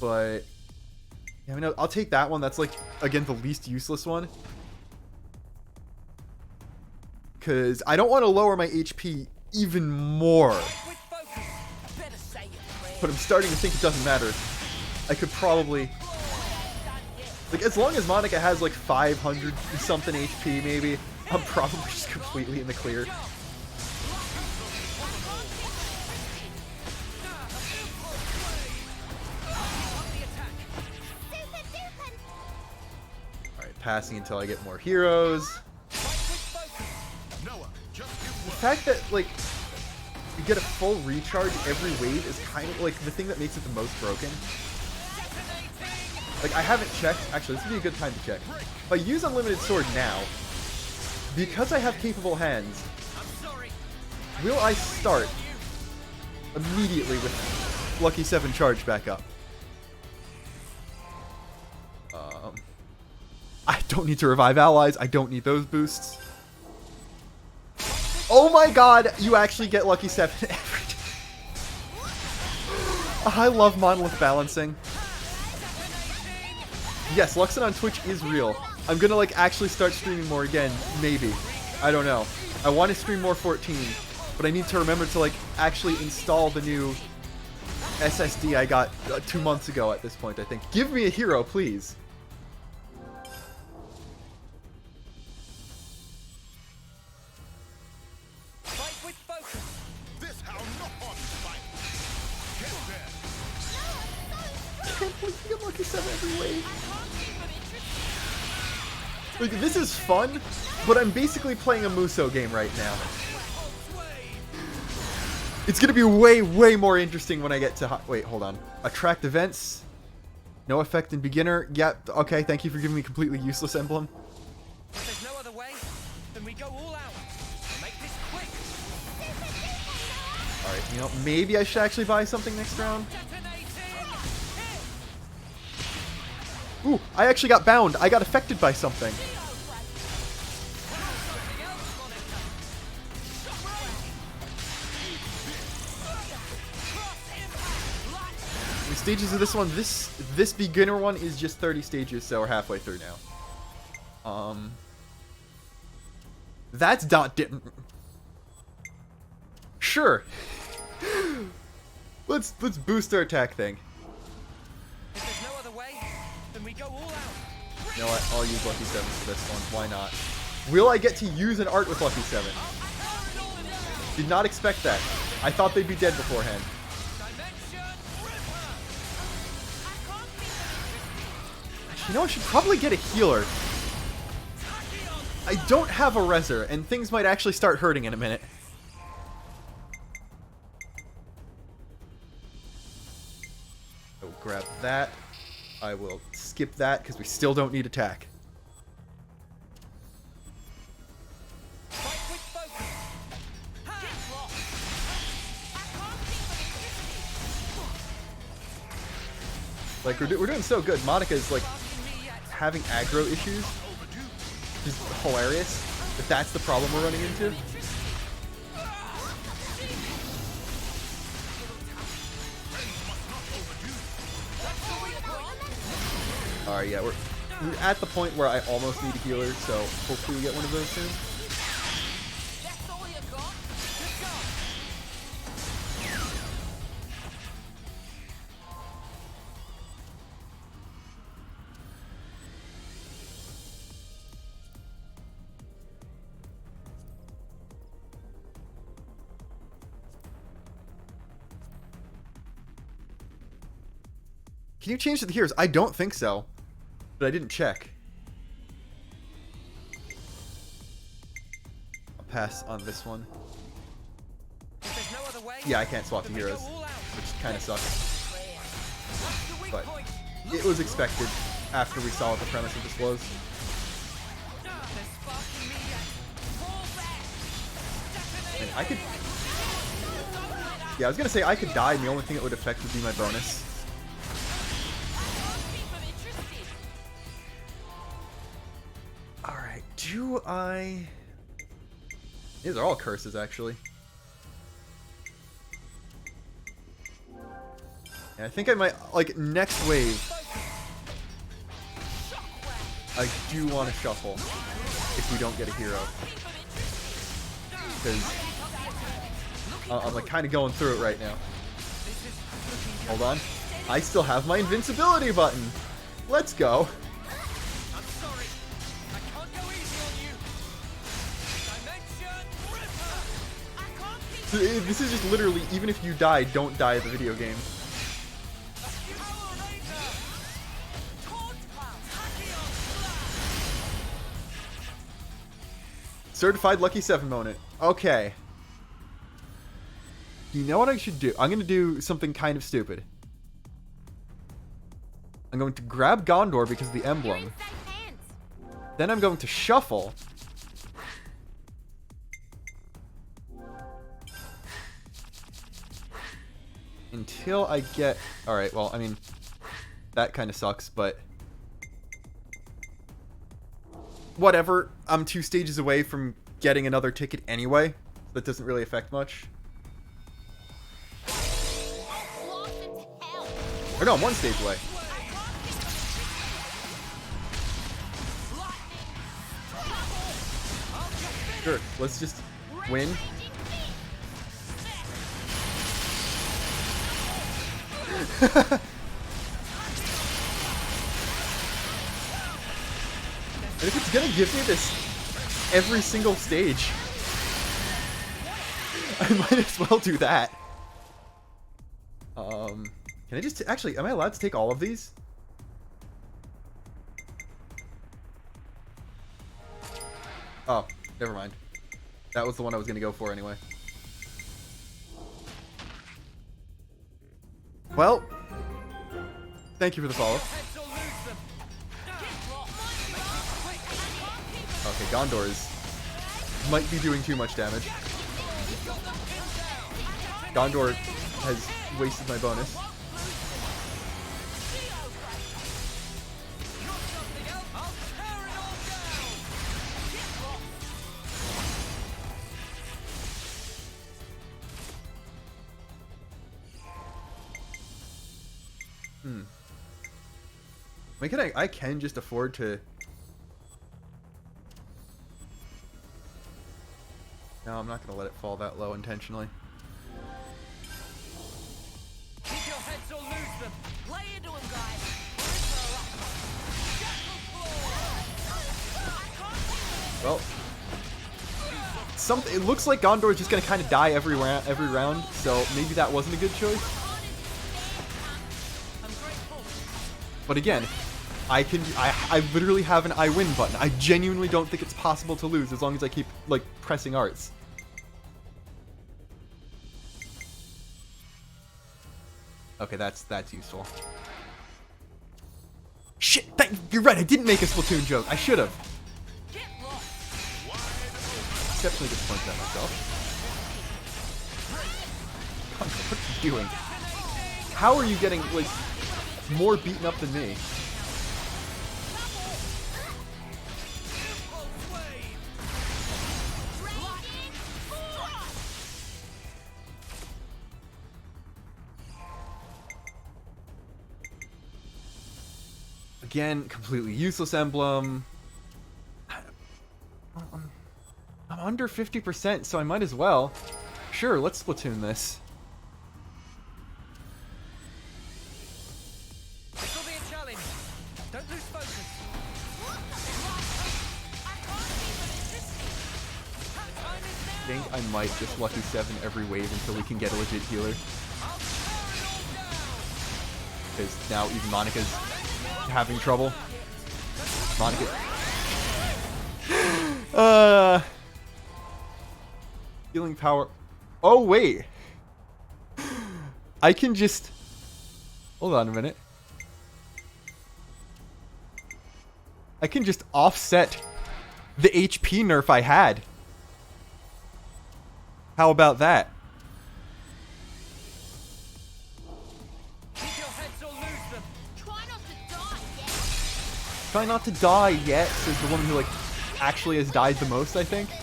But, yeah, I mean, I'll take that one. That's, like, again, the least useless one. Because I don't want to lower my HP even more. But I'm starting to think it doesn't matter. I could probably... Like, as long as Monica has, like, 500 something HP, maybe, I'm probably just completely in the clear. Alright, passing until I get more heroes. The fact that, like, you get a full recharge every wave is kind of, like, the thing that makes it the most broken. Like, I haven't checked. Actually, this would be a good time to check. If I use Unlimited Sword now, because I have capable hands, will I start immediately with Lucky 7 charge back up? I don't need to revive allies. I don't need those boosts. Oh my god, you actually get Lucky 7 every time. I love Monolith balancing. Yes, Luxon on Twitch is real. I'm gonna, like, actually start streaming more again. Maybe. I don't know. I want to stream more 14, but I need to remember to, like, actually install the new SSD I got 2 months ago at this point, I think. Give me a hero, please. I can't believe you get Lucky 7 every wave. Like, this is fun, but I'm basically playing a Muso game right now. It's gonna be way, way more interesting when I get to... Wait, hold on. Attract events. No effect in beginner. Yep, okay, thank you for giving me completely useless emblem. If there's no other way, then we go all out. Make this quick. Alright, you know, maybe I should actually buy something next round. Ooh, I actually got bound. I got affected by something. The stages of this one, this beginner one is just 30 stages, so we're halfway through now. That's sure. Let's boost our attack thing. If there's no other way, then we go all out. You know what? I'll use Lucky 7 for this one. Why not? Will I get to use an art with Lucky 7? Did not expect that. I thought they'd be dead beforehand. You know, I should probably get a healer. I don't have a Reser, and things might actually start hurting in a minute. So grab that. I will skip that, because we still don't need attack. Like, we're doing so good. Monica's, like, having aggro issues. Which is hilarious. But that's the problem we're running into. Alright, yeah, we're at the point where I almost need a healer, so hopefully we get one of those soon. Can you change the heroes? I don't think so. But I didn't check. I'll pass on this one. If there's no other way, Yeah, I can't swap the then we go heroes. all out. which kind of sucks. But it was expected after we saw what the premise of this was. And I could... Yeah, I was gonna say I could die, and the only thing that would affect would be my bonus. Alright, do I... These are all curses, actually. And I think I might... Like, next wave... I do want to shuffle if we don't get a hero. Because I'm like kind of going through it right now. Hold on. I still have my invincibility button. Let's go. I'm sorry. I can't go easy on you. Dimension Ripper. This is just literally, even if you die, don't die at the video game. Certified Lucky 7 moment. Okay. You know what I should do? I'm going to do something kind of stupid. I'm going to grab Gondor because of the emblem. Then I'm going to shuffle. Until I get... Alright, well, I mean... That kind of sucks, but... Whatever. I'm 2 stages away from getting another ticket anyway. That doesn't really affect much. Or no, I'm 1 stage away. Sure, let's just win. And if it's gonna give me this every single stage, I might as well do that. Can I just... Actually, am I allowed to take all of these? Oh, never mind. That was the one I was gonna go for anyway. Well, thank you for the follow. Okay, Gondor might be doing too much damage. Gondor has wasted my bonus. I mean, I can just afford to... No, I'm not going to let it fall that low intentionally. Keep your heads or lose them. Lay into them, guys. Well, it looks like Gondor is just going to kind of die every round, so maybe that wasn't a good choice. But again, I literally have an I win button. I genuinely don't think it's possible to lose as long as I keep, like, pressing arts. Okay, that's useful. Shit! You're right, I didn't make a Splatoon joke. I should have. Exceptionally disappointed at myself. God, what are you doing? How are you getting, like, more beaten up than me? Again, completely useless emblem. I'm under 50%, so I might as well. Sure, let's Splatoon this. This will be a challenge. Don't lose focus. I think I might just Lucky 7 every wave until we can get a legit healer. Because now even Monica's having trouble. Monica. Healing power. Oh, wait. I can just... Hold on a minute. I can just offset the HP nerf I had. How about that? Keep your heads or lose them. Try not to die yet. Try not to die yet, says the woman who, like, actually has died the most, I think. I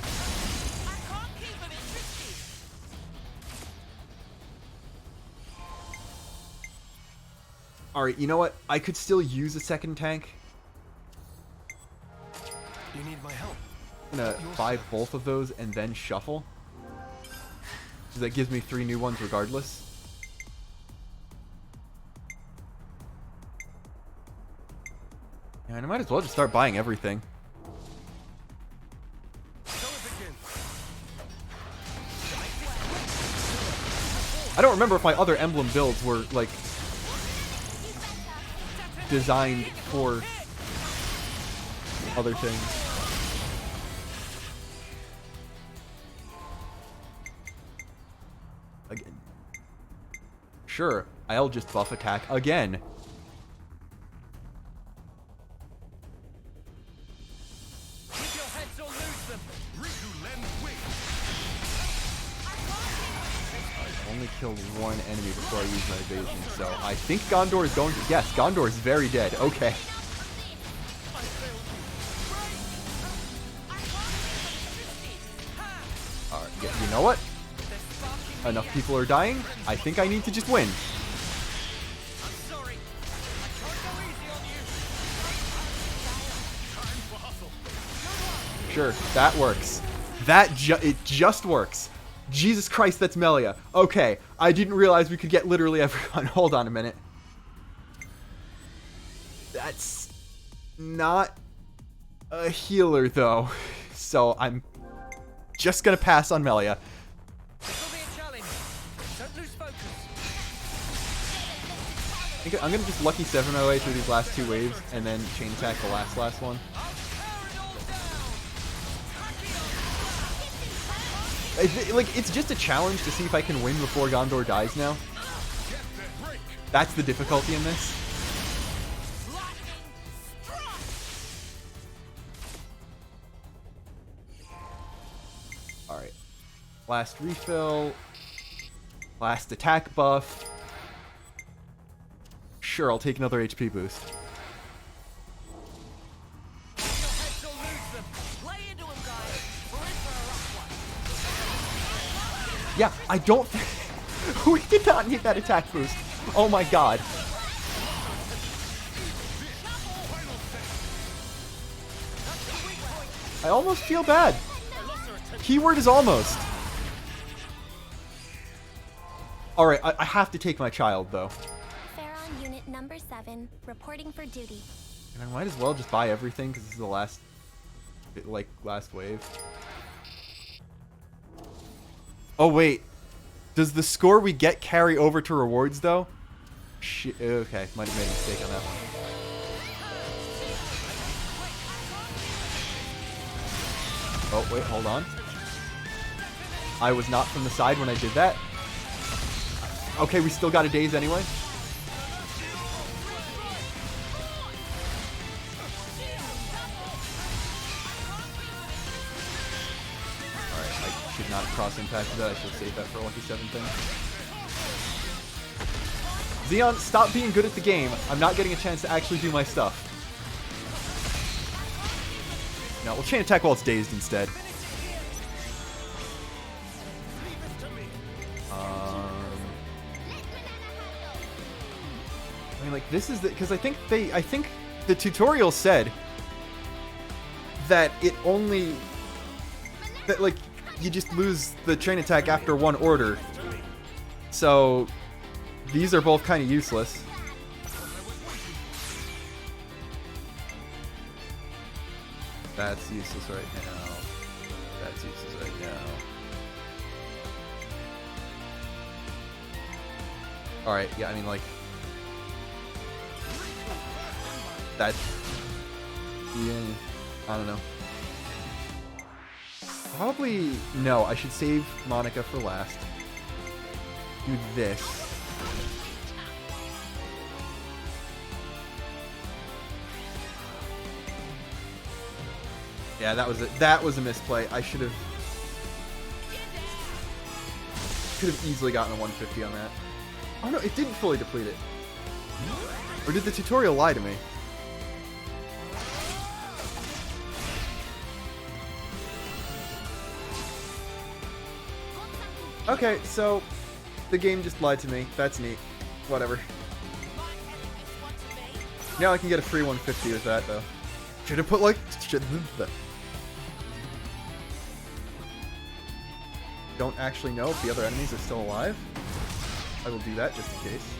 can't keep them interested. Alright, you know what? I could still use a second tank. You need my help. I'm gonna buy both of those and then shuffle. So that gives me 3 new ones regardless. Yeah, and I might as well just start buying everything. I don't remember if my other emblem builds were, like, designed for other things. Again. Sure, I'll just buff attack again. Keep your heads or lose them. I only killed one enemy before I used my evasion, so I think Gondor is going to... Yes, Gondor is very dead. Okay. Alright, you know what? Enough people are dying. I think I need to just win. Sorry. I can't go easy on you. Sure, that works. It just works. Jesus Christ, that's Melia. Okay, I didn't realize we could get literally everyone. Hold on a minute. That's not a healer, though. So I'm just gonna pass on Melia. This will be a challenge. Don't lose focus. I think I'm gonna just lucky 7 my way through these last 2 waves and then chain attack the last one. Like, it's just a challenge to see if I can win before Gondor dies now. That's the difficulty in this. Alright. Last refill. Last attack buff. Sure, I'll take another HP boost. Yeah, I don't think... We did not need that attack boost. Oh my god. I almost feel bad. Keyword is almost. Alright, I have to take my child, though. Pharaon unit number 7, reporting for duty. And I might as well just buy everything, because this is the last... last wave. Oh, wait. Does the score we get carry over to rewards, though? Shit. Okay, might have made a mistake on that one. Oh, wait, hold on. I was not from the side when I did that. Okay, we still got a daze anyway. Should not have cross impacted that. I should save that for a lucky 7 thing. Xeon, stop being good at the game. I'm not getting a chance to actually do my stuff. No, we'll chain attack while it's dazed instead. I mean, like, this is the... Because I think the tutorial said that it only... That, like... You just lose the chain attack after 1 order. So, these are both kind of useless. That's useless right now. That's useless right now. Alright, yeah, I mean, like... That... Yeah, I don't know. Probably... No, I should save Monica for last. Do this. Yeah, that was a misplay. I should have could have easily gotten a 150 on that. Oh no, it didn't fully deplete it. Or did the tutorial lie to me? Okay, so the game just lied to me. That's neat. Whatever. Now I can get a free 150 with that, though. Should have put, like... Don't actually know if the other enemies are still alive. I will do that just in case.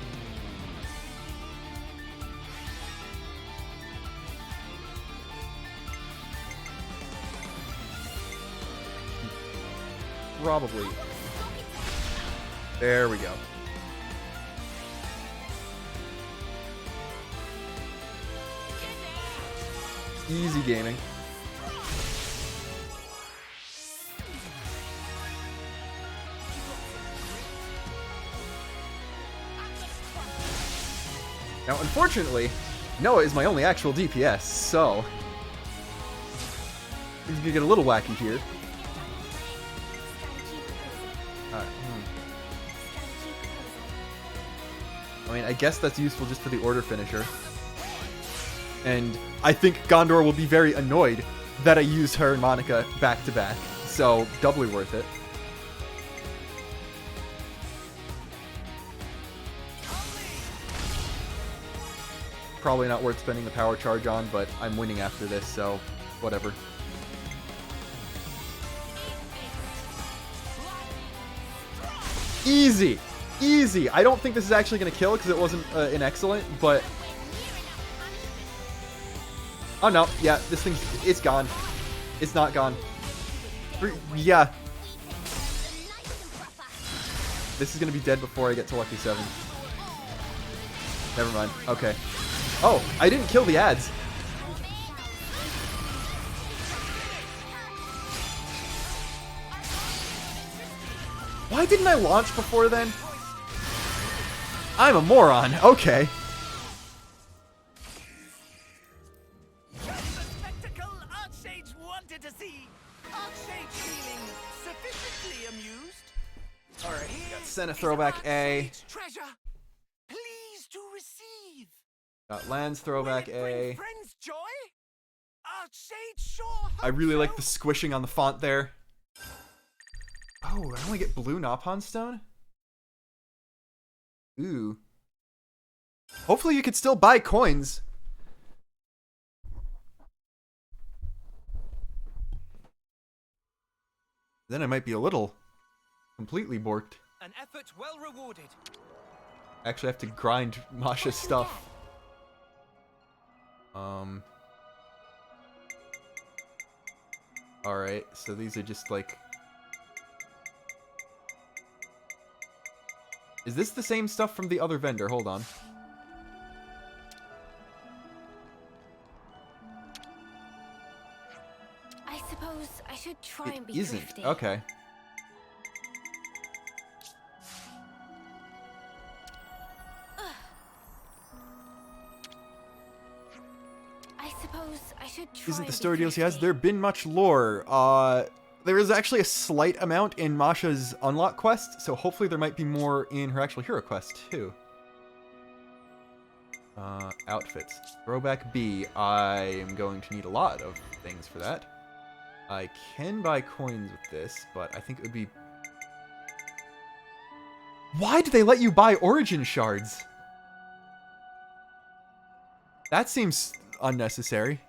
Probably. There we go. Easy gaming. Now, unfortunately, Noah is my only actual DPS, so he's gonna get a little wacky here. I mean, I guess that's useful just for the order finisher. And I think Gondor will be very annoyed that I use her and Monica back to back, so doubly worth it. Probably not worth spending the power charge on, but I'm winning after this, so whatever. Easy! Easy! I don't think this is actually going to kill because it wasn't an excellent, but... Oh no, yeah, this thing's... It's gone. It's not gone. Yeah. This is going to be dead before I get to Lucky 7. Never mind. Okay. Oh, I didn't kill the ads. Why didn't I launch before then? I'm a moron. Okay. Just the spectacle Archsage wanted to see. Archsage feeling sufficiently amused. Alright, we got Senna throwback A. Treasure, please to receive. Got Lands throwback A. Friends joy? Archsage sure. I really like the squishing on the font there. Oh, I only get blue Nopon stone? Ooh. Hopefully you could still buy coins. Then I might be a little completely borked. An effort well rewarded. Actually, I have to grind Masha's stuff. Alright, so these are just like... Is this the same stuff from the other vendor? Hold on. I suppose I should try and be Isn't. thrifty. Okay. I suppose I should try Isn't and the be story DLC has thrifty. there been much lore? There is actually a slight amount in Masha's unlock quest, so hopefully there might be more in her actual hero quest too. Outfits. Throwback B. I am going to need a lot of things for that. I can buy coins with this, but I think it would be... Why do they let you buy origin shards? That seems unnecessary.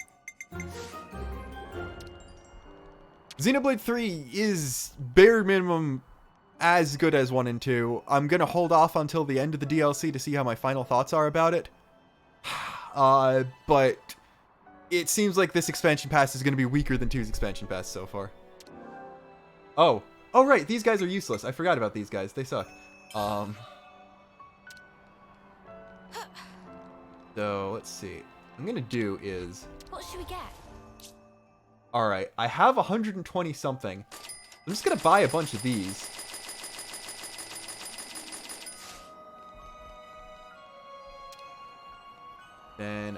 Xenoblade 3 is bare minimum as good as 1 and 2. I'm going to hold off until the end of the DLC to see how my final thoughts are about it. But it seems like this expansion pass is going to be weaker than 2's expansion pass so far. Oh. Oh, right. These guys are useless. I forgot about these guys. They suck. So, let's see. What I'm going to do is... What should we get? Alright, I have 120 something. I'm just gonna buy a bunch of these.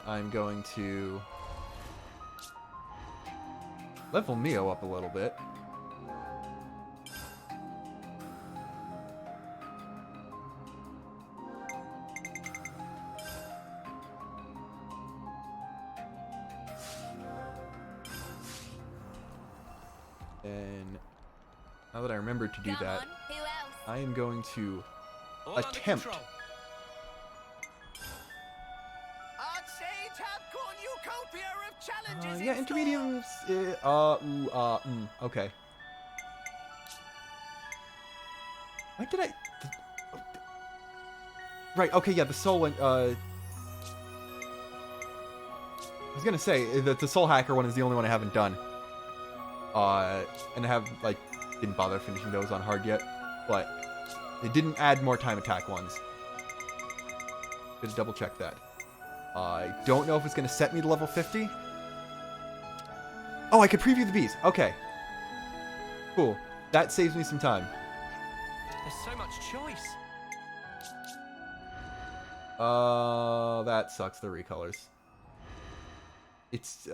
I'm going to level Mio up a little bit. And now that I remember to do that, Who else? I am going to All under attempt. control. Archsage have cornucopia of challenges Yeah, in intermediums. Okay. Why did I? Right. Okay. Yeah, the soul one. I was gonna say that the soul hacker one is the only one I haven't done. And I have like didn't bother finishing those on hard yet, but they didn't add more time attack ones. Gotta double check that. I don't know if it's gonna set me to level 50. Oh, I could preview the bees. Okay. Cool. That saves me some time. There's so much choice. That sucks. The recolors. It's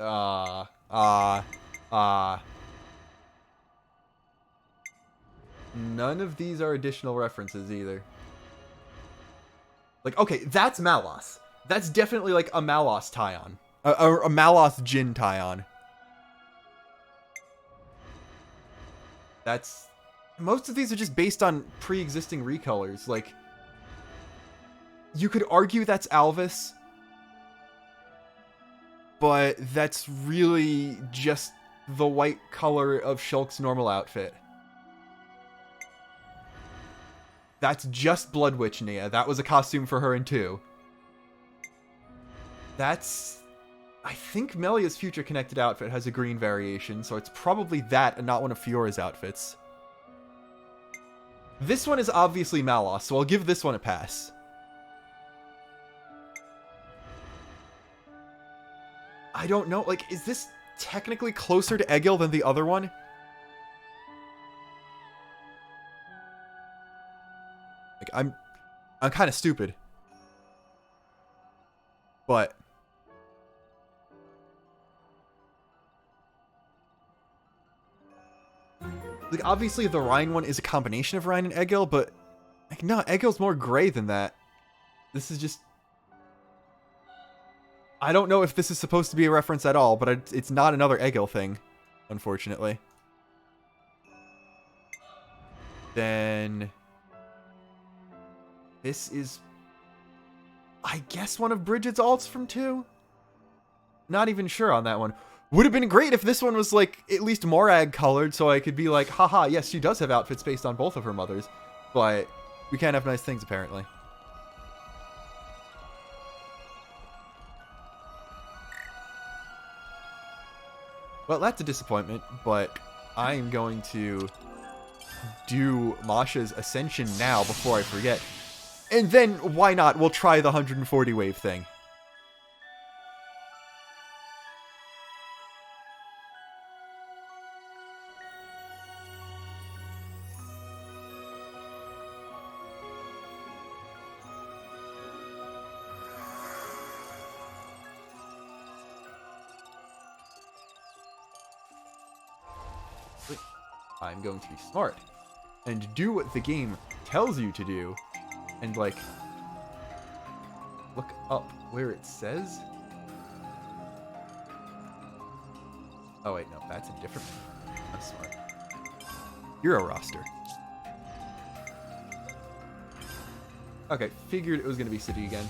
none of these are additional references either. Like, okay, that's Malos. That's definitely like a Malos tie-on. A Malos Jin tie-on. That's... Most of these are just based on pre-existing recolors. Like, you could argue that's Alvis, but that's really just the white color of Shulk's normal outfit. That's just Blood Witch Nia. That was a costume for her in 2. That's... I think Melia's future connected outfit has a green variation, so it's probably that and not one of Fiora's outfits. This one is obviously Malos, so I'll give this one a pass. I don't know, like, is this technically closer to Egil than the other one? Like, I'm kind of stupid. But... like, obviously the Rhine one is a combination of Rhine and Egil, but... like, no, Egil's more gray than that. This is just... I don't know if this is supposed to be a reference at all, but it's not another Egil thing, unfortunately. Then... this is... I guess one of Bridget's alts from 2? Not even sure on that one. Would have been great if this one was, like, at least Morag colored, so I could be like, haha, yes, she does have outfits based on both of her mothers. But we can't have nice things, apparently. Well, that's a disappointment, but I am going to do Masha's Ascension now before I forget. And then, why not? We'll try the 140 wave thing. I'm going to be smart and do what the game tells you to do and, like, look up where it says. Oh, wait, no, that's a different one. I'm smart. You're a roster. Okay, figured it was going to be City again.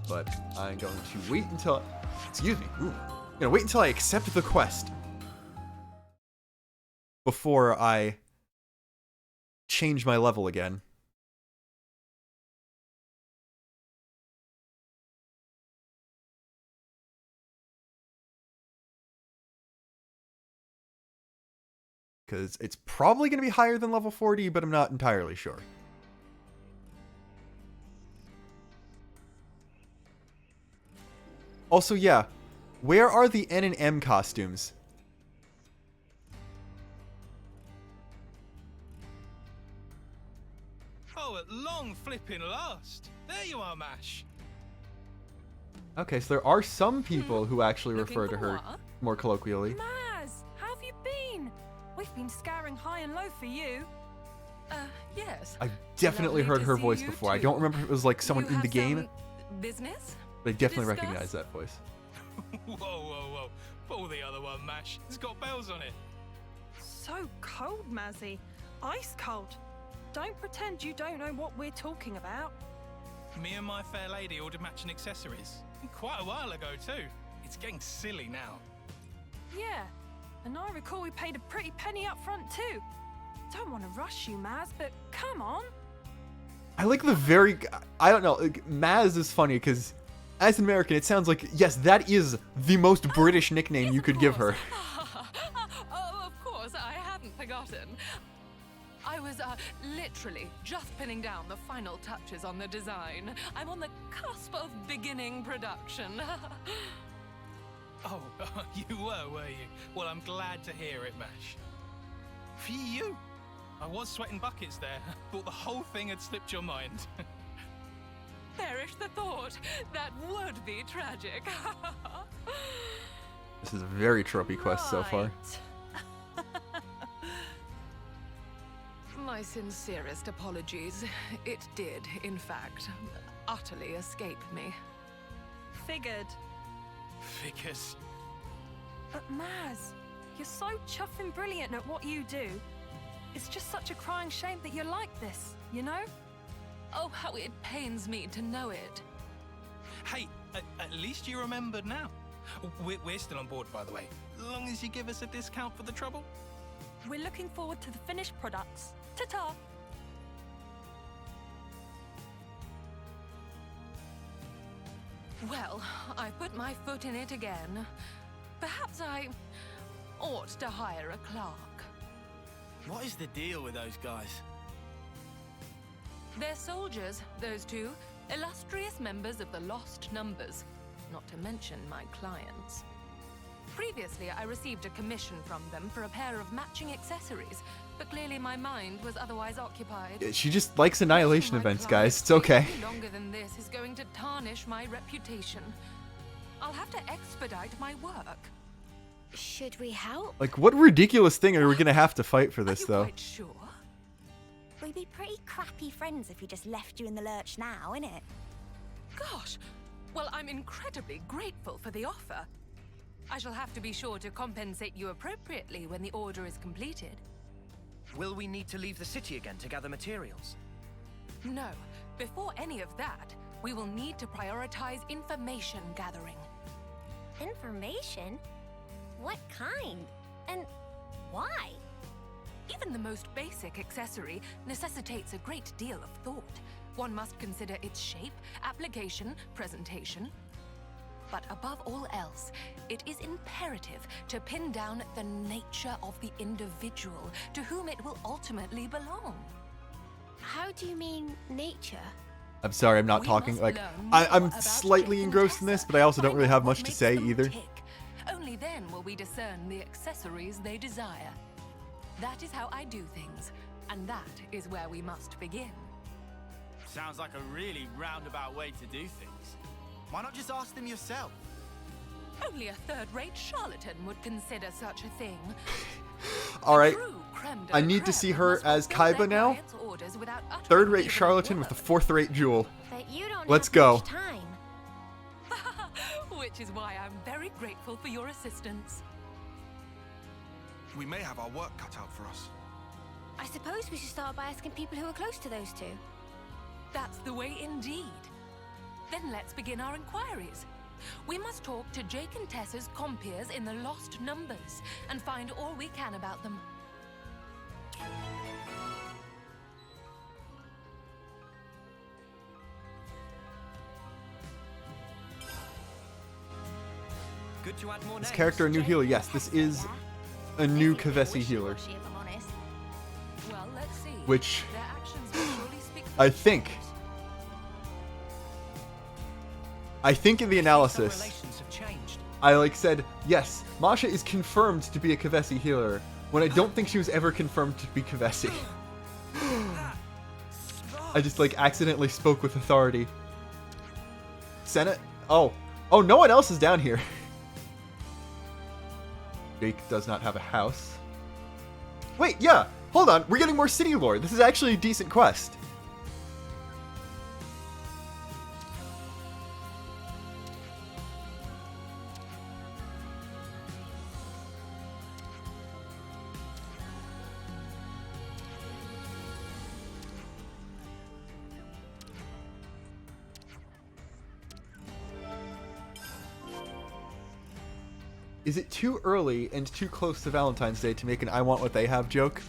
But I'm going to wait until... excuse me. Ooh. I'm gonna wait until I accept the quest before I change my level again. Because it's probably going to be higher than level 40, but I'm not entirely sure. Also, yeah. Where are the N and M costumes? Oh, at long flipping last. There you are, Mash. Okay, so there are some people who actually Looking refer to for her what? more colloquially. Maz, how have you been? We've been scouring high and low for you. Yes. I've definitely Lovely heard to her see voice you before. I too. don't remember if it was like someone You in the have game, some business? but I definitely discuss? recognize that voice. Whoa, whoa, whoa. Pull the other one, Mash. It's got bells on it. So cold, Mazzy. Ice cold. Don't pretend you don't know what we're talking about. Me and my fair lady ordered matching accessories. Quite a while ago, too. It's getting silly now. Yeah, and I recall we paid a pretty penny up front too. Don't want to rush you, Maz, but come on. I like the very, I don't know, like, Maz is funny because as an American, it sounds like, yes, that is the most British nickname Yes, you of could give her. course. Oh, of course, I hadn't forgotten. I was literally just pinning down the final touches on the design. I'm on the cusp of beginning production. Oh, you were you? Well, I'm glad to hear it, Mash. For you. I was sweating buckets there. Thought the whole thing had slipped your mind. Perish the thought. That would be tragic. This is a very tropey quest so far. My sincerest apologies. It did, in fact, utterly escape me. Figured. Figures. But Maz, you're so chuffing brilliant at what you do. It's just such a crying shame that you're like this, you know? Oh, how it pains me to know it. Hey, at least you remembered now. We're still on board, by the way. Long as you give us a discount for the trouble. We're looking forward to the finished products. Ta-ta! Well, I put my foot in it again. Perhaps I ought to hire a clerk. What is the deal with those guys? They're soldiers, those two. Illustrious members of the Lost Numbers. Not to mention my clients. Previously, I received a commission from them for a pair of matching accessories, but clearly my mind was otherwise occupied. She just likes annihilation My events, clients guys. It's okay. any longer than this is going to tarnish my reputation. I'll have to expedite my work. Should we help? Like, what ridiculous thing are we gonna have to fight for this, Are you though? quite sure? We'd be pretty crappy friends if we just left you in the lurch now, innit? Gosh, well, I'm incredibly grateful for the offer. I shall have to be sure to compensate you appropriately when the order is completed. Will we need to leave the city again to gather materials? No, before any of that, we will need to prioritize information gathering. Information? What kind? And why? Even the most basic accessory necessitates a great deal of thought. One must consider its shape, application, presentation. But above all else, it is imperative to pin down the nature of the individual to whom it will ultimately belong. How do you mean nature? I'm sorry, I'm not We talking. must Like, learn I'm more about slightly Jake and engrossed in this, Tessa, but I also don't find really out have what much to makes say them either. tick. Only then will we discern the accessories they desire. That is how I do things, and that is where we must begin. Sounds like a really roundabout way to do things. Why not just ask them yourself? Only a third-rate charlatan would consider such a thing. All right, True creme de I la need to creme see her must as fulfill their Kaiba now. clients' orders without uttering Third-rate even a charlatan with a word. fourth-rate jewel. But you don't Let's have go. much time. Which is why I'm very grateful for your assistance. We may have our work cut out for us. I suppose we should start by asking people who are close to those two. That's the way indeed. Then let's begin our inquiries. We must talk to Jake and Tessa's compeers in the Lost Numbers and find all we can about them. Good to add more This names. character a new healer. Yes, this is a new Kavesi healer, Wishy-washy, if I'm honest. Well, let's see. which Their actions will surely speak for I think in the Some analysis, relations have changed. I said, yes, Masha is confirmed to be a Kavesi healer, when I don't think she was ever confirmed to be Kavesi. Smart. I just, like, accidentally spoke with authority. Senate? Oh. Oh, no one else is down here. Jake does not have a house. Wait, yeah. Hold on. We're getting more city lore. This is actually a decent quest. Is it too early and too close to Valentine's Day to make an I want what they have joke?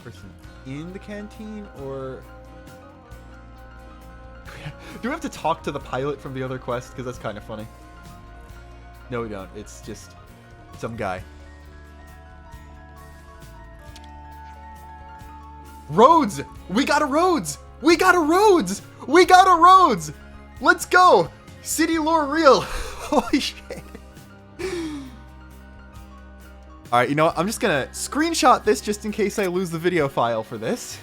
Person in the canteen, or do we have to talk to the pilot from the other quest? Because that's kind of funny. No, we don't. It's just some guy. Roads! We got a roads! We got a roads! We got a roads! Let's go! City lore real! Holy shit. Alright, you know what? I'm just gonna screenshot this just in case I lose the video file for this.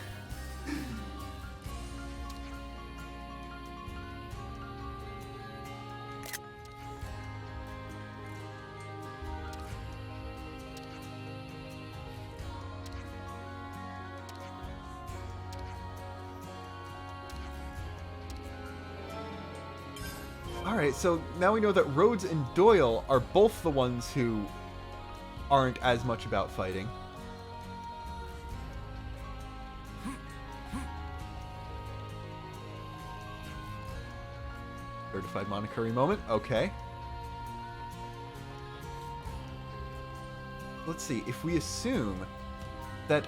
Alright, so now we know that Rhodes and Doyle are both the ones who aren't as much about fighting. Certified Monokuri moment. Okay. Let's see. If we assume that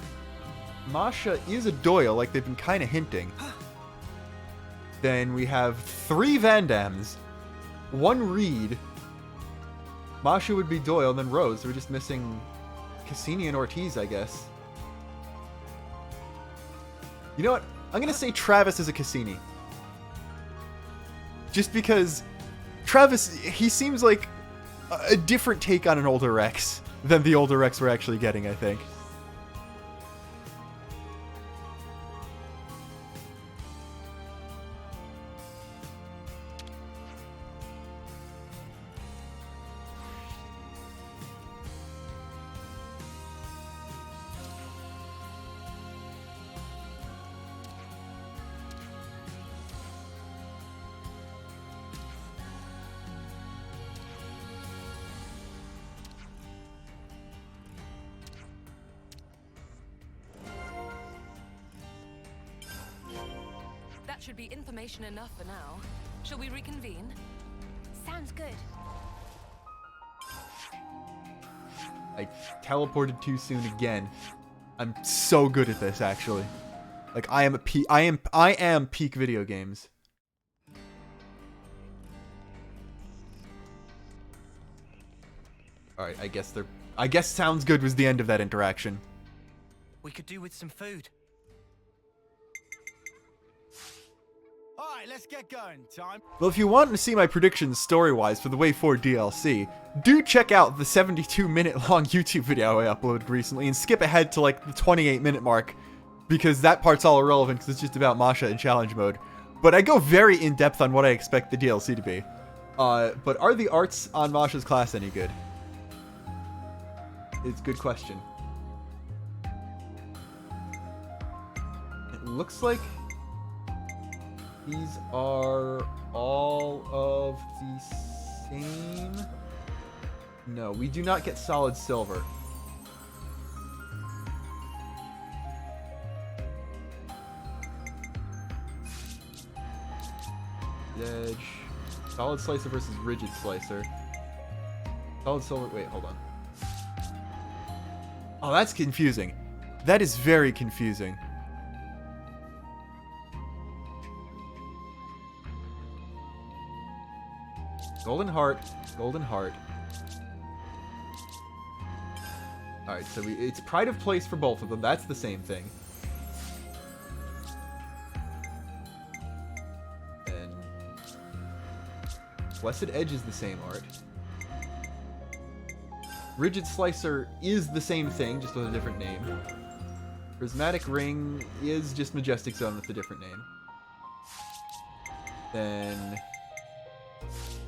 Masha is a Doyle, like they've been kind of hinting, then we have 3 Van Dams, 1 Reed. Masha would be Doyle, and then Rose. We're just missing Cassini and Ortiz, I guess. You know what? I'm going to say Travis is a Cassini. Just because Travis, he seems like a different take on an older Rex than the older Rex we're actually getting, I think. That should be information enough for now. Shall we reconvene? Sounds good. I teleported too soon again. I'm so good at this, actually. Like, I am peak video games. Alright, I guess sounds good was the end of that interaction. We could do with some food. Alright, let's get going. Time. Well, if you want to see my predictions story-wise for the Way Forward DLC, do check out the 72-minute long YouTube video I uploaded recently and skip ahead to like the 28-minute mark, because that part's all irrelevant because it's just about Masha in challenge mode. But I go very in-depth on what I expect the DLC to be. But are the arts on Masha's class any good? It's a good question. It looks like these are all of the same. No, we do not get solid silver. Edge. Solid slicer versus rigid slicer. Solid silver. Wait, hold on. Oh, that's confusing. That is very confusing. Golden heart. Golden heart. Alright, so it's pride of place for both of them. That's the same thing. And Blessed Edge is the same art. Rigid Slicer is the same thing, just with a different name. Prismatic Ring is just Majestic Zone with a different name. Then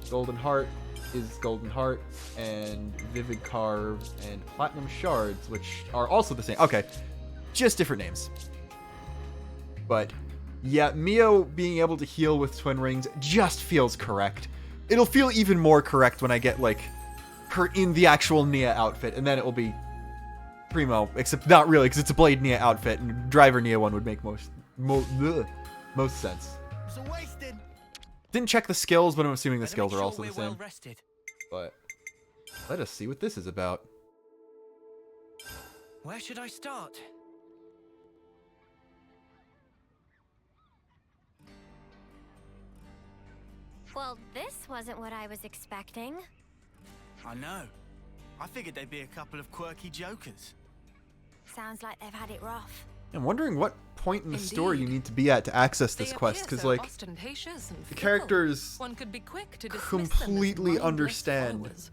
Golden Heart is Golden Heart, and Vivid Carve and Platinum Shards, which are also the same. Okay, just different names. But yeah, Mio being able to heal with Twin Rings just feels correct. It'll feel even more correct when I get, like, her in the actual Nia outfit, and then it will be primo, except not really, because it's a Blade Nia outfit, and Driver Nia one would make most sense. So wasted. Didn't check the skills, but I'm assuming the Better skills make are sure also we're the same. well rested. But let us see what this is about. Where should I start? Well, this wasn't what I was expecting. I know. I figured they'd be a couple of quirky jokers. Sounds like they've had it rough. I'm wondering what point in the story you Indeed. need to be at to access They this quest, appear because, so like, ostentatious and the fickle. characters One could be quick to dismiss them as completely mindless understand, followers.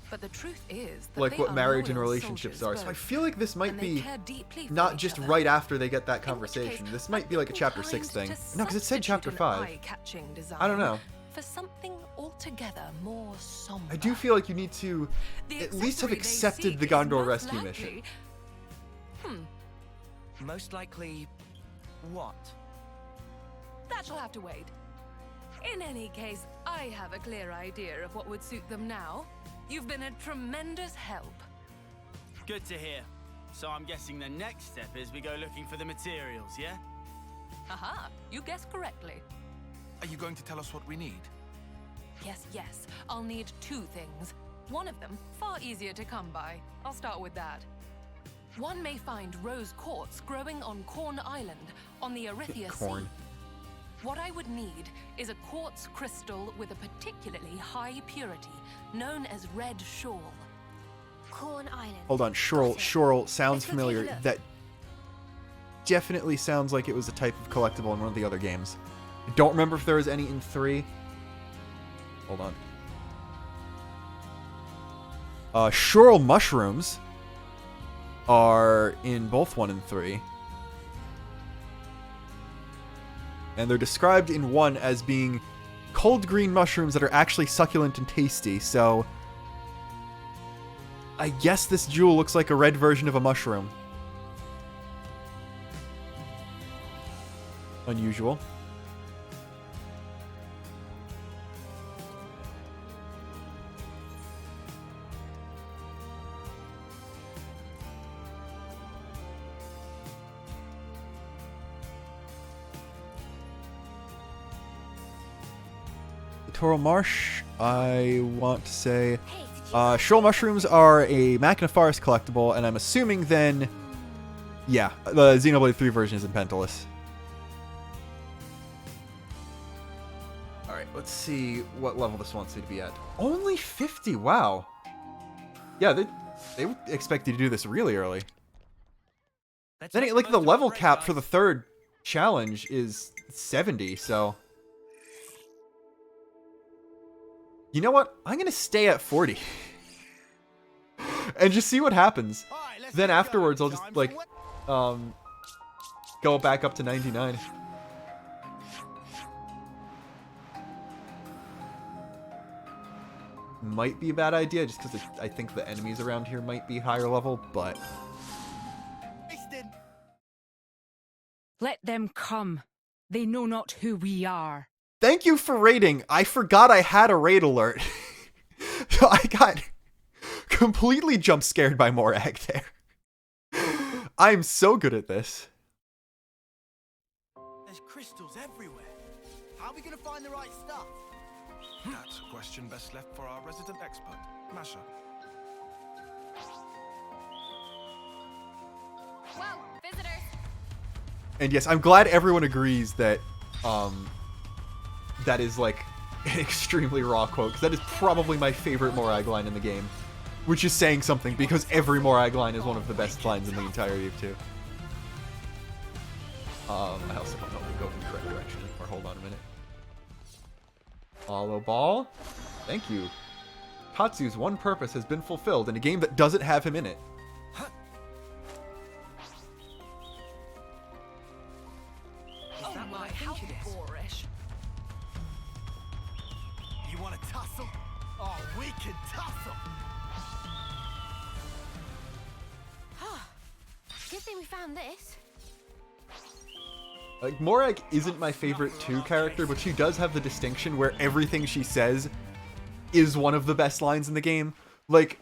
But the truth is that like, they what are marriage and loyal relationships are. soldiers So I both, feel like this might and they be care deeply for not each just other. right after they get that In which conversation. case, This I'm might be like a chapter 6 inclined thing. to No, because it said chapter substitute an 5. eye-catching design I don't know. For something altogether more somber. I do feel like you need to The at least have accessory they accepted seek the is Gondor most rescue likely- mission. Most likely, what? That shall have to wait. In any case, I have a clear idea of what would suit them now. You've been a tremendous help. Good to hear. So I'm guessing the next step is we go looking for the materials, yeah? Aha, you guessed correctly. Are you going to tell us what we need? Yes, I'll need 2 things. One of them, far easier to come by. I'll start with that. One may find rose quartz growing on Corn Island on the Arithia Corn. Sea. What I would need is a quartz crystal with a particularly high purity, known as Red Shoal. Corn Island. Hold on, Got it. Shorl sounds Let's go take a familiar. look. That definitely sounds like it was a type of collectible in one of the other games. I don't remember if there was any in 3. Hold on. Shorl mushrooms are in both 1 and 3. And they're described in 1 as being cold green mushrooms that are actually succulent and tasty, so I guess this jewel looks like a red version of a mushroom. Unusual. Littoral Marsh, I want to say... Hey, did you Shoal mushrooms are a Machina Forest collectible, and I'm assuming then... Yeah, the Xenoblade 3 version is in Pentalus. Alright, let's see what level this wants me to be at. Only 50, wow. Yeah, they would expect you to do this really early. Let's Then, make like, most the of our level break, cap for guys. the 3rd challenge is 70, so... You know what? I'm gonna stay at 40. And just see what happens. All right, let's Then get afterwards, going. I'll just, Time like, for go back up to 99. Might be a bad idea, just because I think the enemies around here might be higher level, but... wasted. Let them come. They know not who we are. Thank you for raiding. I forgot I had a raid alert. So I got completely jump scared by Morag there. I'm so good at this. There's crystals everywhere. How are we gonna find the right stuff? That's a question best left for our resident expert, Masha. Whoa, visitors. And yes, I'm glad everyone agrees that that is like an extremely raw quote, because that is probably my favorite Morag line in the game. Which is saying something, because every Morag line is one of the best lines in the entire Eve 2. I also don't know if we go in the correct direction, or hold on a minute. Hollow ball. Thank you. Katsu's one purpose has been fulfilled in a game that doesn't have him in it. Is that what I think it is? Boorish. You want to tussle? Oh, we can tussle! Good thing we found this. Like, Morag isn't my favorite 2 character, but she does have the distinction where everything she says is one of the best lines in the game. Like,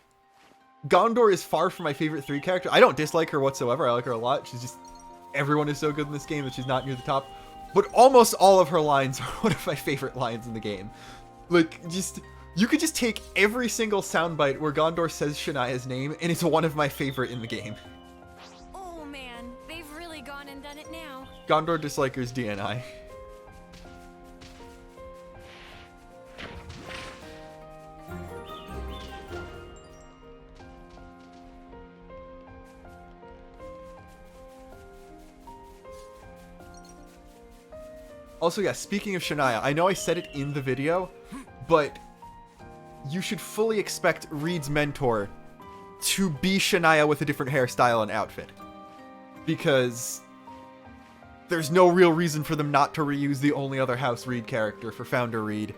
Gondor is far from my favorite 3 character. I don't dislike her whatsoever. I like her a lot. She's just... Everyone is so good in this game that she's not near the top. But almost all of her lines are one of my favorite lines in the game. Like, just... You could just take every single soundbite where Gondor says Shania's name, and it's one of my favorite in the game. Oh man, they've really gone and done it now. Gondor dislikers DNI. Also, yeah, speaking of Shania, I know I said it in the video, but you should fully expect Reed's mentor to be Shania with a different hairstyle and outfit. Because there's no real reason for them not to reuse the only other House Reed character for Founder Reed,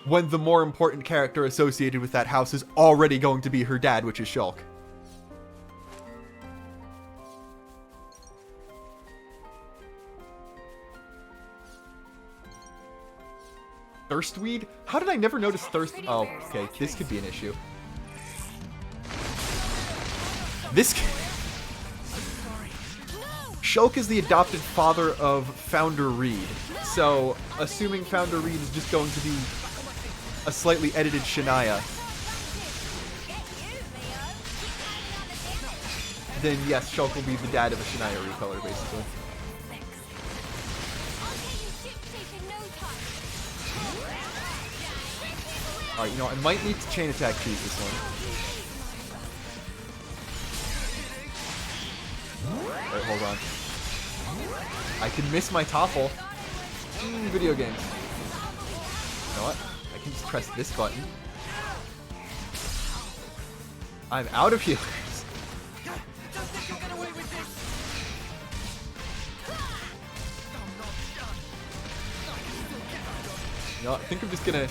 when the more important character associated with that house is already going to be her dad, which is Shulk. Thirstweed? How did I never notice thirst? Oh, okay. This could be an issue. Shulk is the adopted father of Founder Reed. So, assuming Founder Reed is just going to be a slightly edited Shania, then yes, Shulk will be the dad of a Shania recolor, basically. Alright, you know, I might need to chain attack cheese this one. Alright, hold on. I can miss my topple. Video games. You know what? I can just press this button. I'm out of healers. You know what? I think I'm just gonna...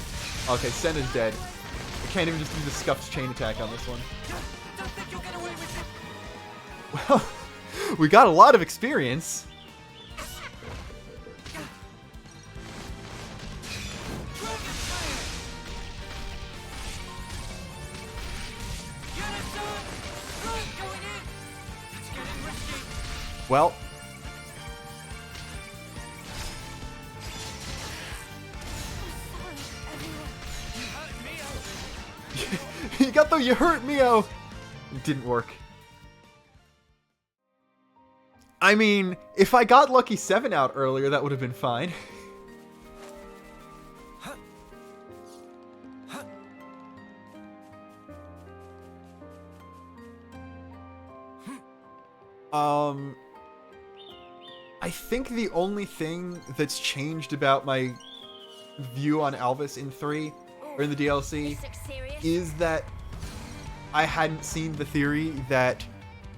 Okay, Sen is dead. I can't even just do the scuffed chain attack on this one. Well, we got a lot of experience. Well, you got though, you hurt Mio. It didn't work. I mean, if I got Lucky 7 out earlier, that would have been fine. I think the only thing that's changed about my view on Alvis in 3, or in the DLC, is that I hadn't seen the theory that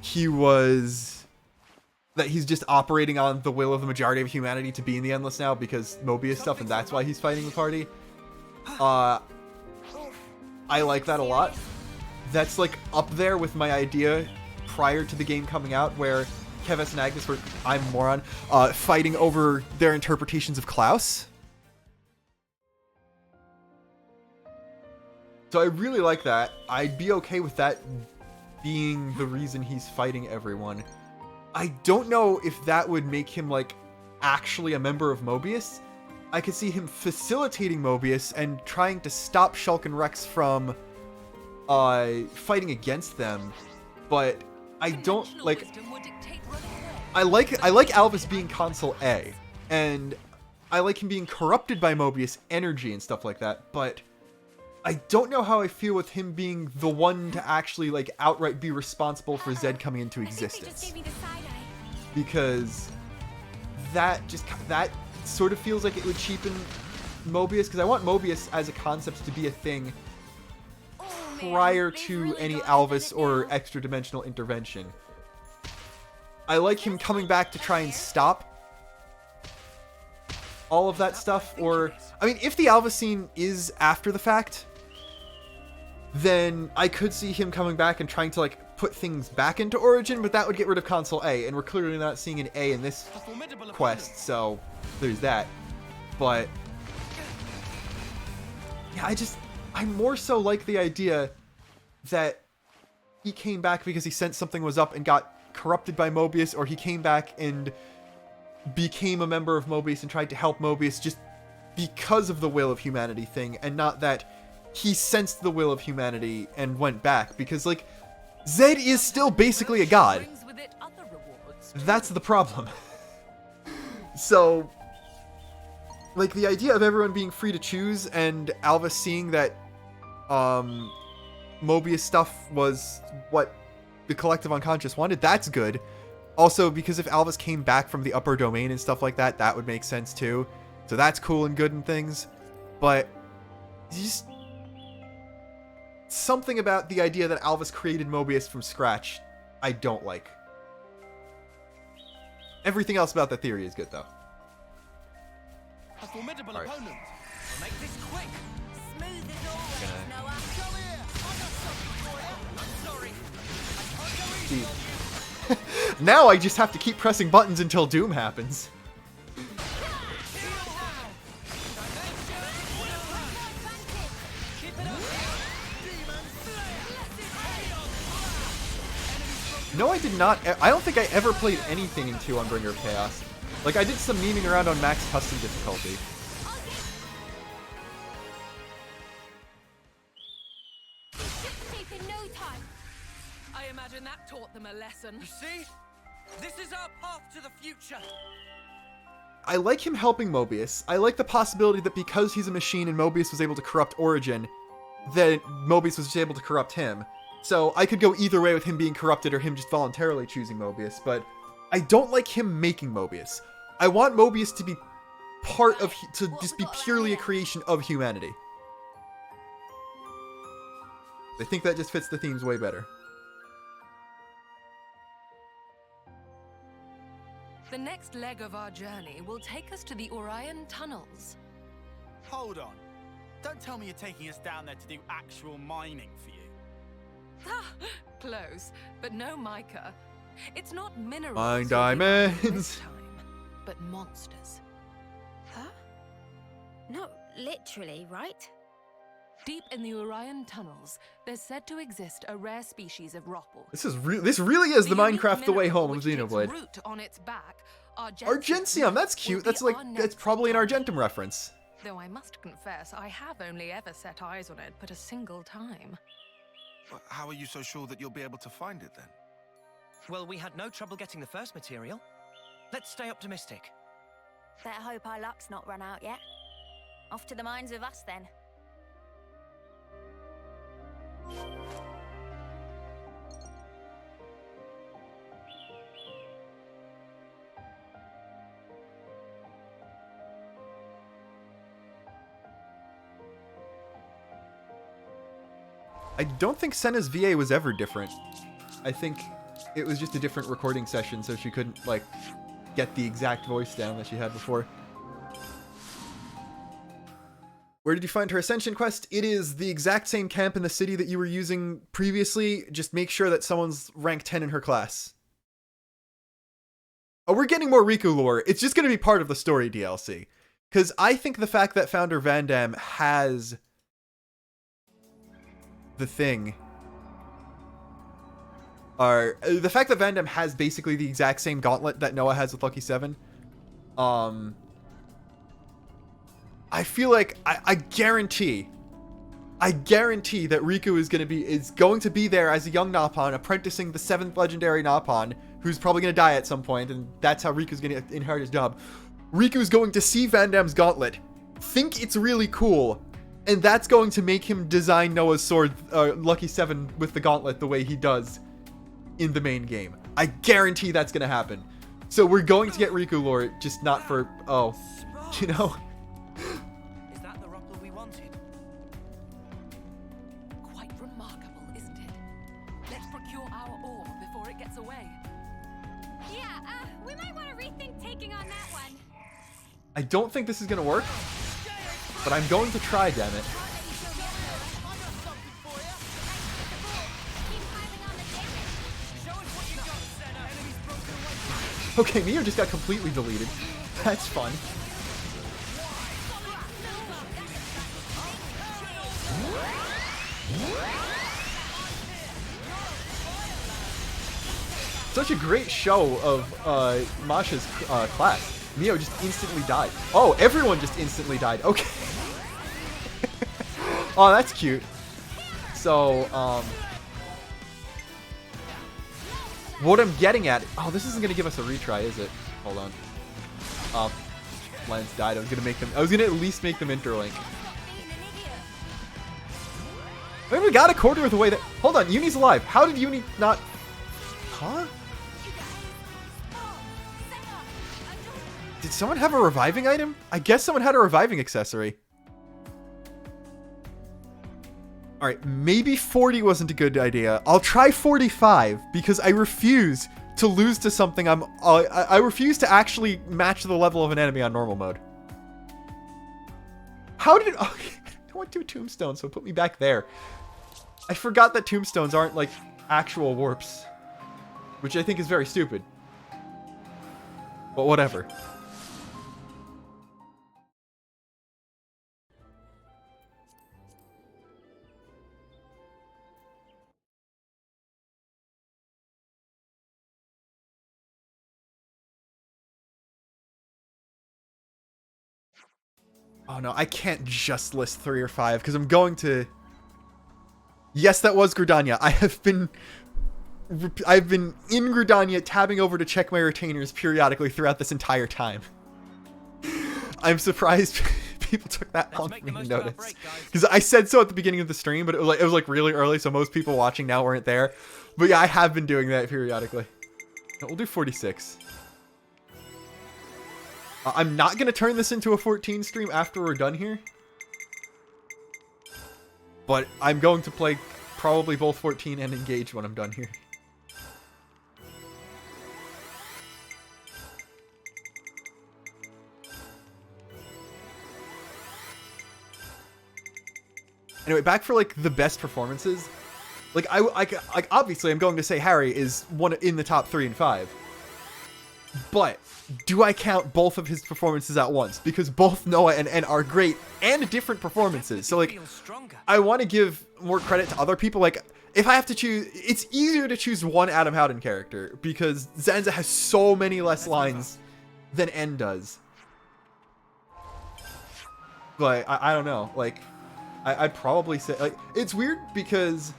he's just operating on the will of the majority of humanity to be in the Endless now because Mobius stuff, and that's why he's fighting the party. I like that a lot. That's like up there with my idea prior to the game coming out where Keves and Agnes were, I'm a moron, fighting over their interpretations of Klaus. So I really like that. I'd be okay with that being the reason he's fighting everyone. I don't know if that would make him, like, actually a member of Mobius. I could see him facilitating Mobius and trying to stop Shulk and Rex from fighting against them, but I don't, like... I like Alvis being Consul A, and I like him being corrupted by Mobius energy and stuff like that, but I don't know how I feel with him being the one to actually, like, outright be responsible for Zed coming into existence. Because that sort of feels like it would cheapen Mobius, because I want Mobius as a concept to be a thing prior to any Alvis or extra-dimensional intervention. I like him coming back to try and stop all of that stuff, or... I mean, if the Alvis scene is after the fact, then I could see him coming back and trying to, like, put things back into Origin, but that would get rid of Console A, and we're clearly not seeing an A in this quest, so there's that. But... yeah, I more so like the idea that he came back because he sensed something was up and got corrupted by Mobius, or he came back and became a member of Mobius and tried to help Mobius just because of the will of humanity thing, and not that he sensed the will of humanity and went back, because, like, Zed is still basically a god. That's the problem. So, like, the idea of everyone being free to choose and Alvis seeing that Mobius stuff was what the collective unconscious wanted, that's good. Also, because if Alvis came back from the upper domain and stuff like that, that would make sense too. So that's cool and good and things. But just something about the idea that Alvis created Mobius from scratch, I don't like. Everything else about the theory is good, though. A formidable All right. opponent. Make this quick. Smooth as always, Noah. Come here. I got something for you. I'm sorry. I can't go easy See. on you. Now I just have to keep pressing buttons until Doom happens. No, I did not. I don't think I ever played anything in 2 on Bringer of Chaos. Like, I did some memeing around on max custom difficulty. I imagine that taught them a lesson. You see? This is our path to the future. I like him helping Mobius. I like the possibility that because he's a machine and Mobius was able to corrupt Origin, that Mobius was just able to corrupt him. So I could go either way with him being corrupted or him just voluntarily choosing Mobius, but I don't like him making Mobius. I want Mobius to be part of, to just be purely a creation of humanity. I think that just fits the themes way better. The next leg of our journey will take us to the Orion tunnels. Hold on. Don't tell me you're taking us down there to do actual mining for you. Close, but no mica. It's not minerals. Mine you'll be diamonds. mining this time, but monsters. Huh? No, literally, right? Deep in the Orion tunnels, there's said to exist a rare species of roppel. This really is the unique Minecraft The Way mineral Home of which takes Xenoblade. root on its back, Argentium, that's cute. That's like, that's probably an Argentum reference. Though I must confess, I have only ever set eyes on it but a single time. But how are you so sure that you'll be able to find it then? Well, we had no trouble getting the first material. Let's stay optimistic. Better hope our luck's not run out yet. Off to the mines with us, then. I don't think Senna's VA was ever different. I think it was just a different recording session, so she couldn't, like, get the exact voice down that she had before. Where did you find her Ascension quest? It is the exact same camp in the city that you were using previously. Just make sure that someone's rank 10 in her class. Oh, we're getting more Riku lore. It's just going to be part of the story DLC. Because I think the fact that Founder Van Damme has the thing, or the fact that Van Damme has basically the exact same gauntlet that Noah has with Lucky 7, I feel like I guarantee that Riku is going to be there as a young Napon, apprenticing the 7th legendary Napon, who's probably going to die at some point, and that's how Riku's going to inherit his job. Riku's going to see Van Damme's gauntlet, think it's really cool, and that's going to make him design Noah's sword, Lucky 7, with the gauntlet the way he does in the main game. I guarantee that's going to happen. So we're going to get Riku lore, just not for, you know? Is that the Ruppler we wanted? Quite remarkable, isn't it? Let's procure our ore before it gets away. Yeah, we might want to rethink taking on that one. I don't think this is going to work, but I'm going to try, damn it. Okay, Mio just got completely deleted. That's fun. Such a great show of Masha's class. Mio just instantly died. Oh, everyone just instantly died. Okay. Oh, that's cute. So, what I'm getting at... Oh, this isn't going to give us a retry, is it? Hold on. Lance died. I was going to at least make them interlink. I mean, we got a quarter of the way that... Hold on, Uni's alive. How did Uni not... Huh? Did someone have a reviving item? I guess someone had a reviving accessory. Alright, maybe 40 wasn't a good idea. I'll try 45 because I refuse to lose to something I refuse to actually match the level of an enemy on normal mode. How did... Okay, I went to a tombstone, so put me back there. I forgot that tombstones aren't like actual warps, which I think is very stupid. But whatever. Oh no, I can't just list 3 or 5 because I'm going to... Yes, that was Gridania. I've been in Gridania tabbing over to check my retainers periodically throughout this entire time. I'm surprised people took that long for me to notice. Because I said so at the beginning of the stream, but it was like really early, so most people watching now weren't there. But yeah, I have been doing that periodically. We'll do 46. I'm not going to turn this into a 14 stream after we're done here. But I'm going to play probably both 14 and Engage when I'm done here. Anyway, back for like the best performances. Like like obviously I'm going to say Harry is one in the top 3 and 5. But do I count both of his performances at once? Because both Noah and N are great and different performances. So like, I want to give more credit to other people. Like, if I have to choose, it's easier to choose one Adam Howden character because Zanza has so many less lines than N does. But I don't know. Like, I'd probably say, like, it's weird because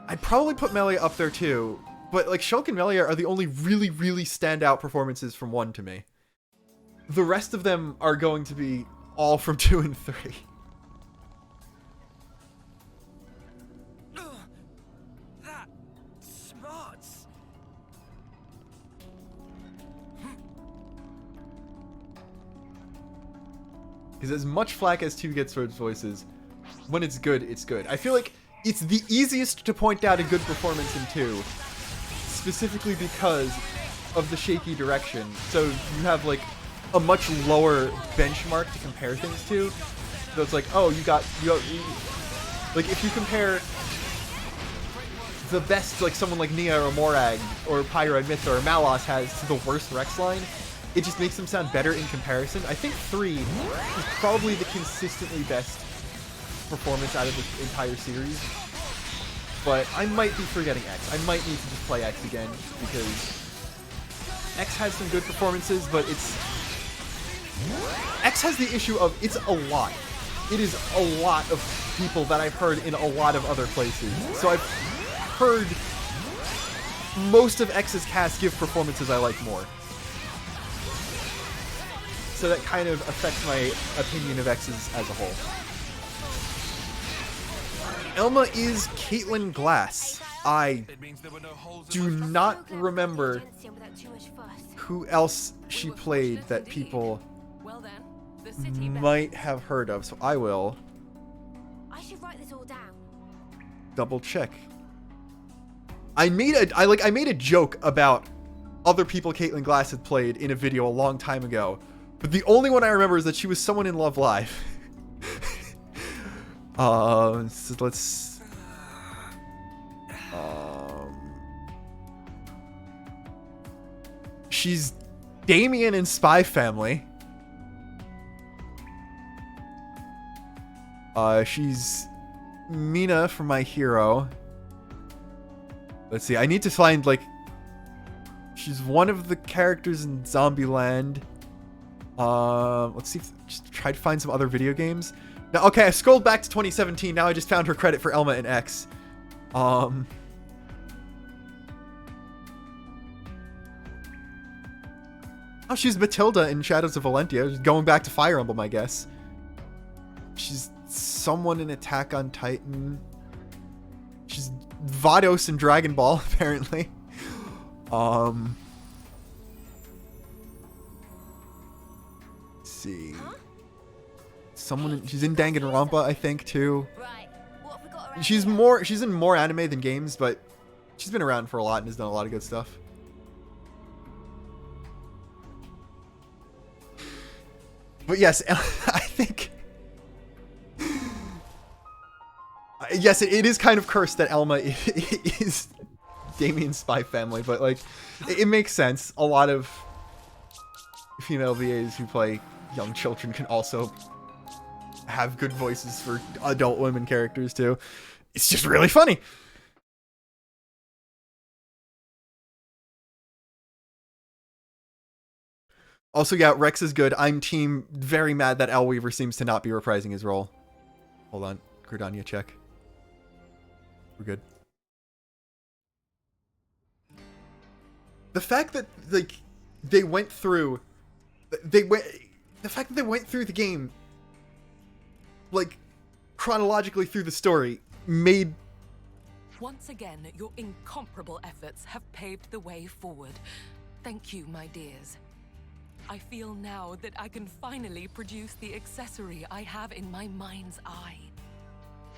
I'd probably put Melia up there too. But like Shulk and Melia are the only really, really standout performances from 1 to me. The rest of them are going to be all from 2 and 3. That smarts. Because as much flack as 2 gets for its voices, when it's good, it's good. I feel like it's the easiest to point out a good performance in 2. Specifically because of the shaky direction. So you have like a much lower benchmark to compare things to. So it's like, oh, you like if you compare the best like someone like Nia or Morag or Pyra and Mytha or Malos has to the worst Rex line, it just makes them sound better in comparison. I think 3 is probably the consistently best performance out of the entire series. But I might be forgetting X. I might need to just play X again because X has some good performances, but X has the issue of it's a lot. It is a lot of people that I've heard in a lot of other places. So I've heard most of X's cast give performances I like more. so that kind of affects my opinion of X's as a whole. Elma is Caitlin Glass. I do not remember who else she played that people might have heard of, so I will write this all down. double check. I made a joke about other people Caitlin Glass had played in a video a long time ago, but the only one I remember is that she was someone in Love Live. So let's she's Damien in Spy Family. She's Mina from My Hero. Let's see. I need to find, like, she's one of the characters in Zombieland. Let's see. Just try to find some other video games. Now, okay, I scrolled back to 2017. Now I just found her credit for Elma and X. Oh, she's Matilda in Shadows of Valentia. Just going back to Fire Emblem, I guess. She's someone in Attack on Titan. She's Vados in Dragon Ball, apparently. Let's see. She's in Danganronpa, I think, too. She's in more anime than games, but she's been around for a lot and has done a lot of good stuff. But yes, I think... Yes, it is kind of cursed that Elma is Damien's Spy Family, but, like, it makes sense. A lot of female VAs who play young children can also have good voices for adult women characters, too. It's just really funny. Also, yeah, Rex is good. I'm team very mad that Al Weaver seems to not be reprising his role. Hold on. Gridania, check. We're good. The fact that, like, the fact that they went through the game, like, chronologically through the story, made... Once again, your incomparable efforts have paved the way forward. Thank you, my dears. I feel now that I can finally produce the accessory I have in my mind's eye.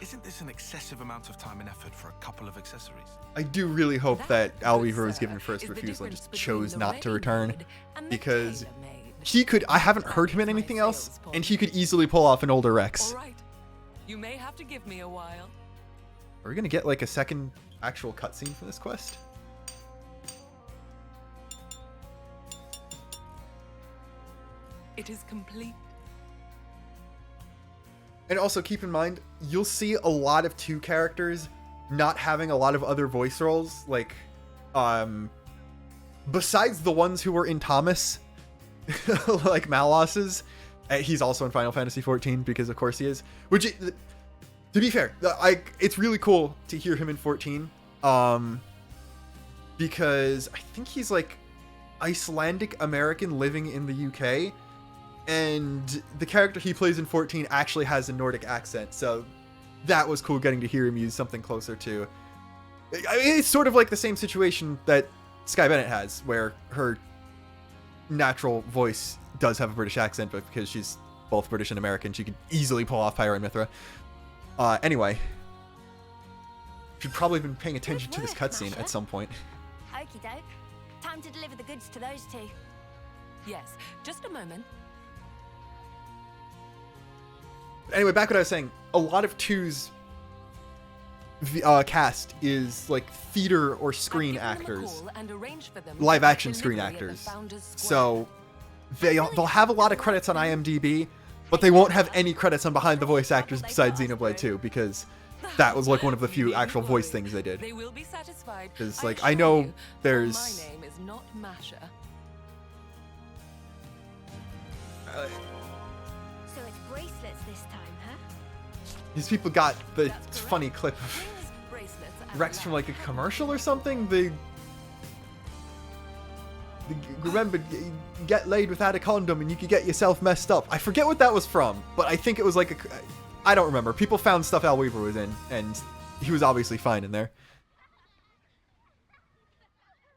Isn't this an excessive amount of time and effort for a couple of accessories? I do really hope that Al Weaver was given first refusal and just chose not to return, because he could... I haven't heard him in anything else, and he could easily pull off an older Rex. All right. You may have to give me a while. Are we gonna get, like, a second actual cutscene for this quest? It is complete. And also keep in mind, you'll see a lot of 2 characters not having a lot of other voice roles, like, besides the ones who were in Thomas, like Malos's. He's also in Final Fantasy XIV, because of course he is. Which, to be fair, it's really cool to hear him in 14, because I think he's, like, Icelandic American living in the UK. And the character he plays in 14 actually has a Nordic accent, so that was cool getting to hear him use something closer to... I mean, it's sort of like the same situation that Sky Bennett has, where her natural voice does have a British accent, but because she's both British and American, she could easily pull off Pyro and Mithra. Anyway. Should probably have been paying attention to this cutscene at some point. Okie doke. Time to deliver the goods to those 2. Yes, just a moment. Anyway, back what I was saying. A lot of 2's cast is, like, theater or screen actors. Live action screen actors. So they'll have a lot of credits on IMDb, but they won't have any credits on behind the voice actors besides Xenoblade 2, because that was, like, one of the few actual voice things they did. Because, like, I know there's... My name is not Masha. So it's bracelets this time, huh? These people got the funny clip of Rex from, like, a commercial or something. remember, get laid without a condom and you could get yourself messed up. I forget what that was from, but I think it was like I don't remember. People found stuff Al Weaver was in, and he was obviously fine in there.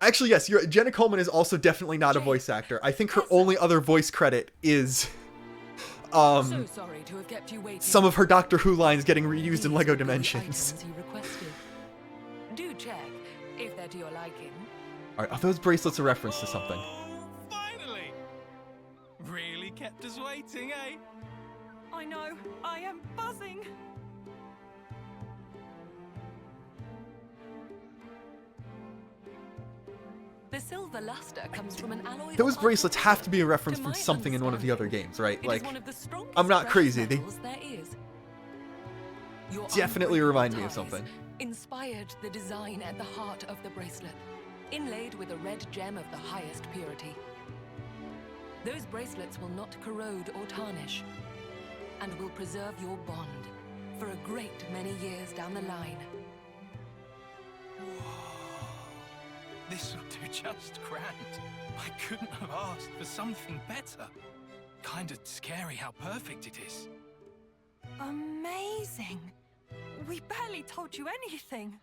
Actually, yes, Jenna Coleman is also definitely not a voice actor. I think her only other voice credit is So sorry to have kept you waiting. some of her Doctor Who lines getting reused in LEGO Dimensions. You requested. Do check if they're to your liking. Alright, are those bracelets a reference to something? Oh, finally! Really kept us waiting, eh? I know. I am buzzing. The silver luster comes from an alloy. Those of bracelets iron. have to be a reference To from my something in one of the other understanding, games, right? it is Like, one of the strongest I'm not precious crazy. They metals there is. Your definitely unbreakable remind me of ties something. Inspired the design at the heart of the bracelet, inlaid with a red gem of the highest purity. Those bracelets will not corrode or tarnish, and will preserve your bond for a great many years down the line. This will do just grand. I couldn't have asked for something better. Kinda scary how perfect it is. Amazing. We barely told you anything.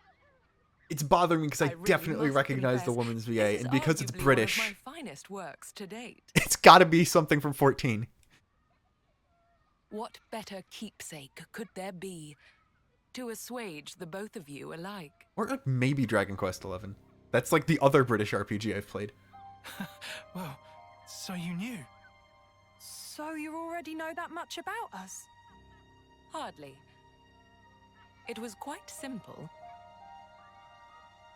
it's bothering me because I really definitely must recognize the confess, woman's this VA, is and because it's arguably one of British, my finest works to date. it's gotta be something from 14. What better keepsake could there be to assuage the both of you alike? Or like maybe Dragon Quest 11. That's like the other British RPG I've played. Well, so you knew. So you already know that much about us? Hardly. It was quite simple.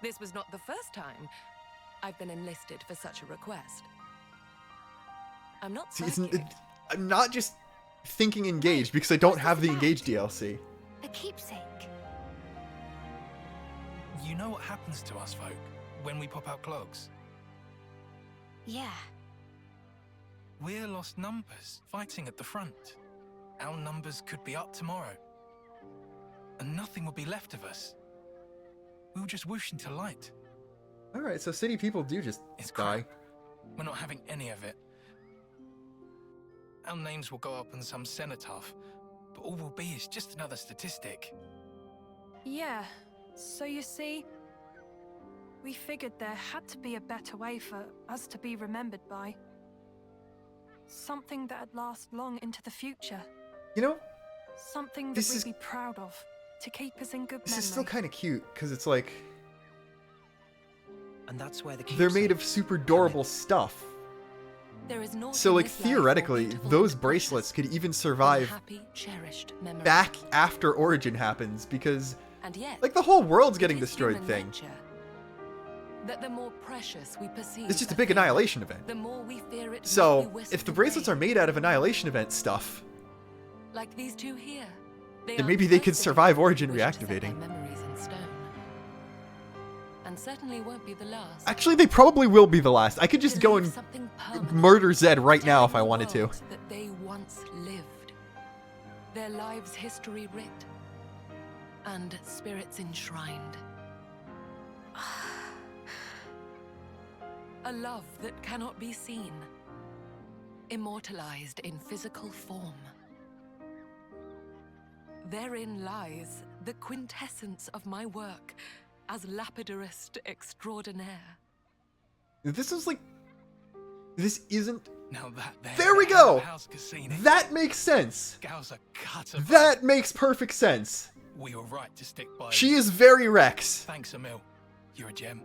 This was not the first time I've been enlisted for such a request. I'm not See, psychic. I'm not just thinking engaged because I don't have the engaged DLC. A keepsake. You know what happens to us folk when we pop out clogs? Yeah. We're lost numbers fighting at the front. Our numbers could be up tomorrow. And nothing will be left of us. We'll just whoosh into light. Alright, so city people do just It's die. crap. We're not having any of it. Our names will go up on some cenotaph, but all we'll be is just another statistic. Yeah. So you see, we figured there had to be a better way for us to be remembered by. Something that'd last long into the future. You know, Something that This we'd is- be proud of, to keep us in good this memory. is still kind of cute because it's like And that's where the they're made keepsake of super durable stuff. There is naught So in like this life more theoretically, beautiful those and bracelets precious could even than survive happy, cherished memories. back after Origin happens because And yet, like the whole world's getting it is destroyed human thing. nature that the more precious we perceive It's just a a big thing, Annihilation event. the more we fear it So might be whisked if the bracelets away. are made out of Annihilation event stuff, Like these two here. then maybe they could survive Origin wish to set their reactivating. memories in stone. And certainly won't be the last. Actually, they probably will be the last. I could just To go leave and something permanent, murder Zed right now if telling I the wanted to. world That they once lived. Their lives' history writ. And spirits enshrined. A love that cannot be seen. Immortalized in physical form. Therein lies the quintessence of my work as lapidarist extraordinaire. This is like... This isn't... Now that There we go! House Cassini. That makes sense! Gal's a cutter. That makes perfect sense. We were right to stick by She you. is very Rex. Thanks, Emil. You're a gem.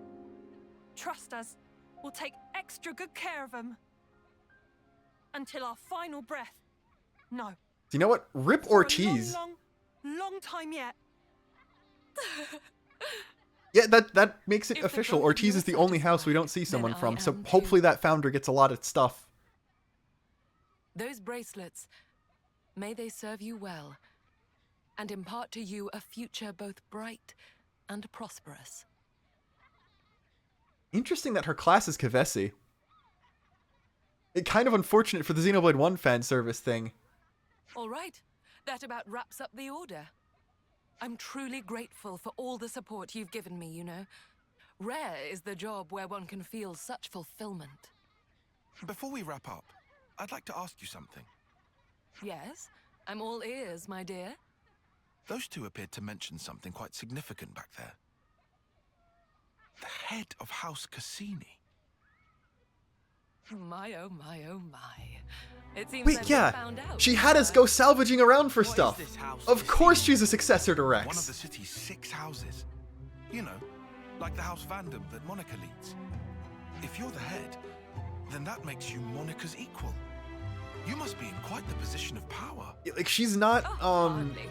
Trust us, we'll take extra good care of them. Until our final breath. No. You know what? Rip For a Ortiz. long time yet. Yeah, that makes it If the official. both of Ortiz you is are the only house we satisfied, don't see then someone I from, so am too. hopefully that founder gets a lot of stuff. Those bracelets, may they serve you well, and impart to you a future both bright and prosperous. Interesting that her class is Kavesi. It kind of unfortunate for the Xenoblade 1 fan service thing. All right, that about wraps up the order. I'm truly grateful for all the support you've given me, you know. Rare is the job where one can feel such fulfillment. Before we wrap up, I'd like to ask you something. Yes, I'm all ears, my dear. Those two appeared to mention something quite significant back there. The head of House Cassini. My, oh my, oh my. It seems Wait, I've yeah. found out. She had us go salvaging around for What is stuff. this house Of course Cassini? she's a successor to One of the Rex. city's 6 houses. You know, like the House Vandam that Monica leads. If you're the head, then that makes you Monica's equal. You must be in quite the position of power. Like, she's not, Hardly.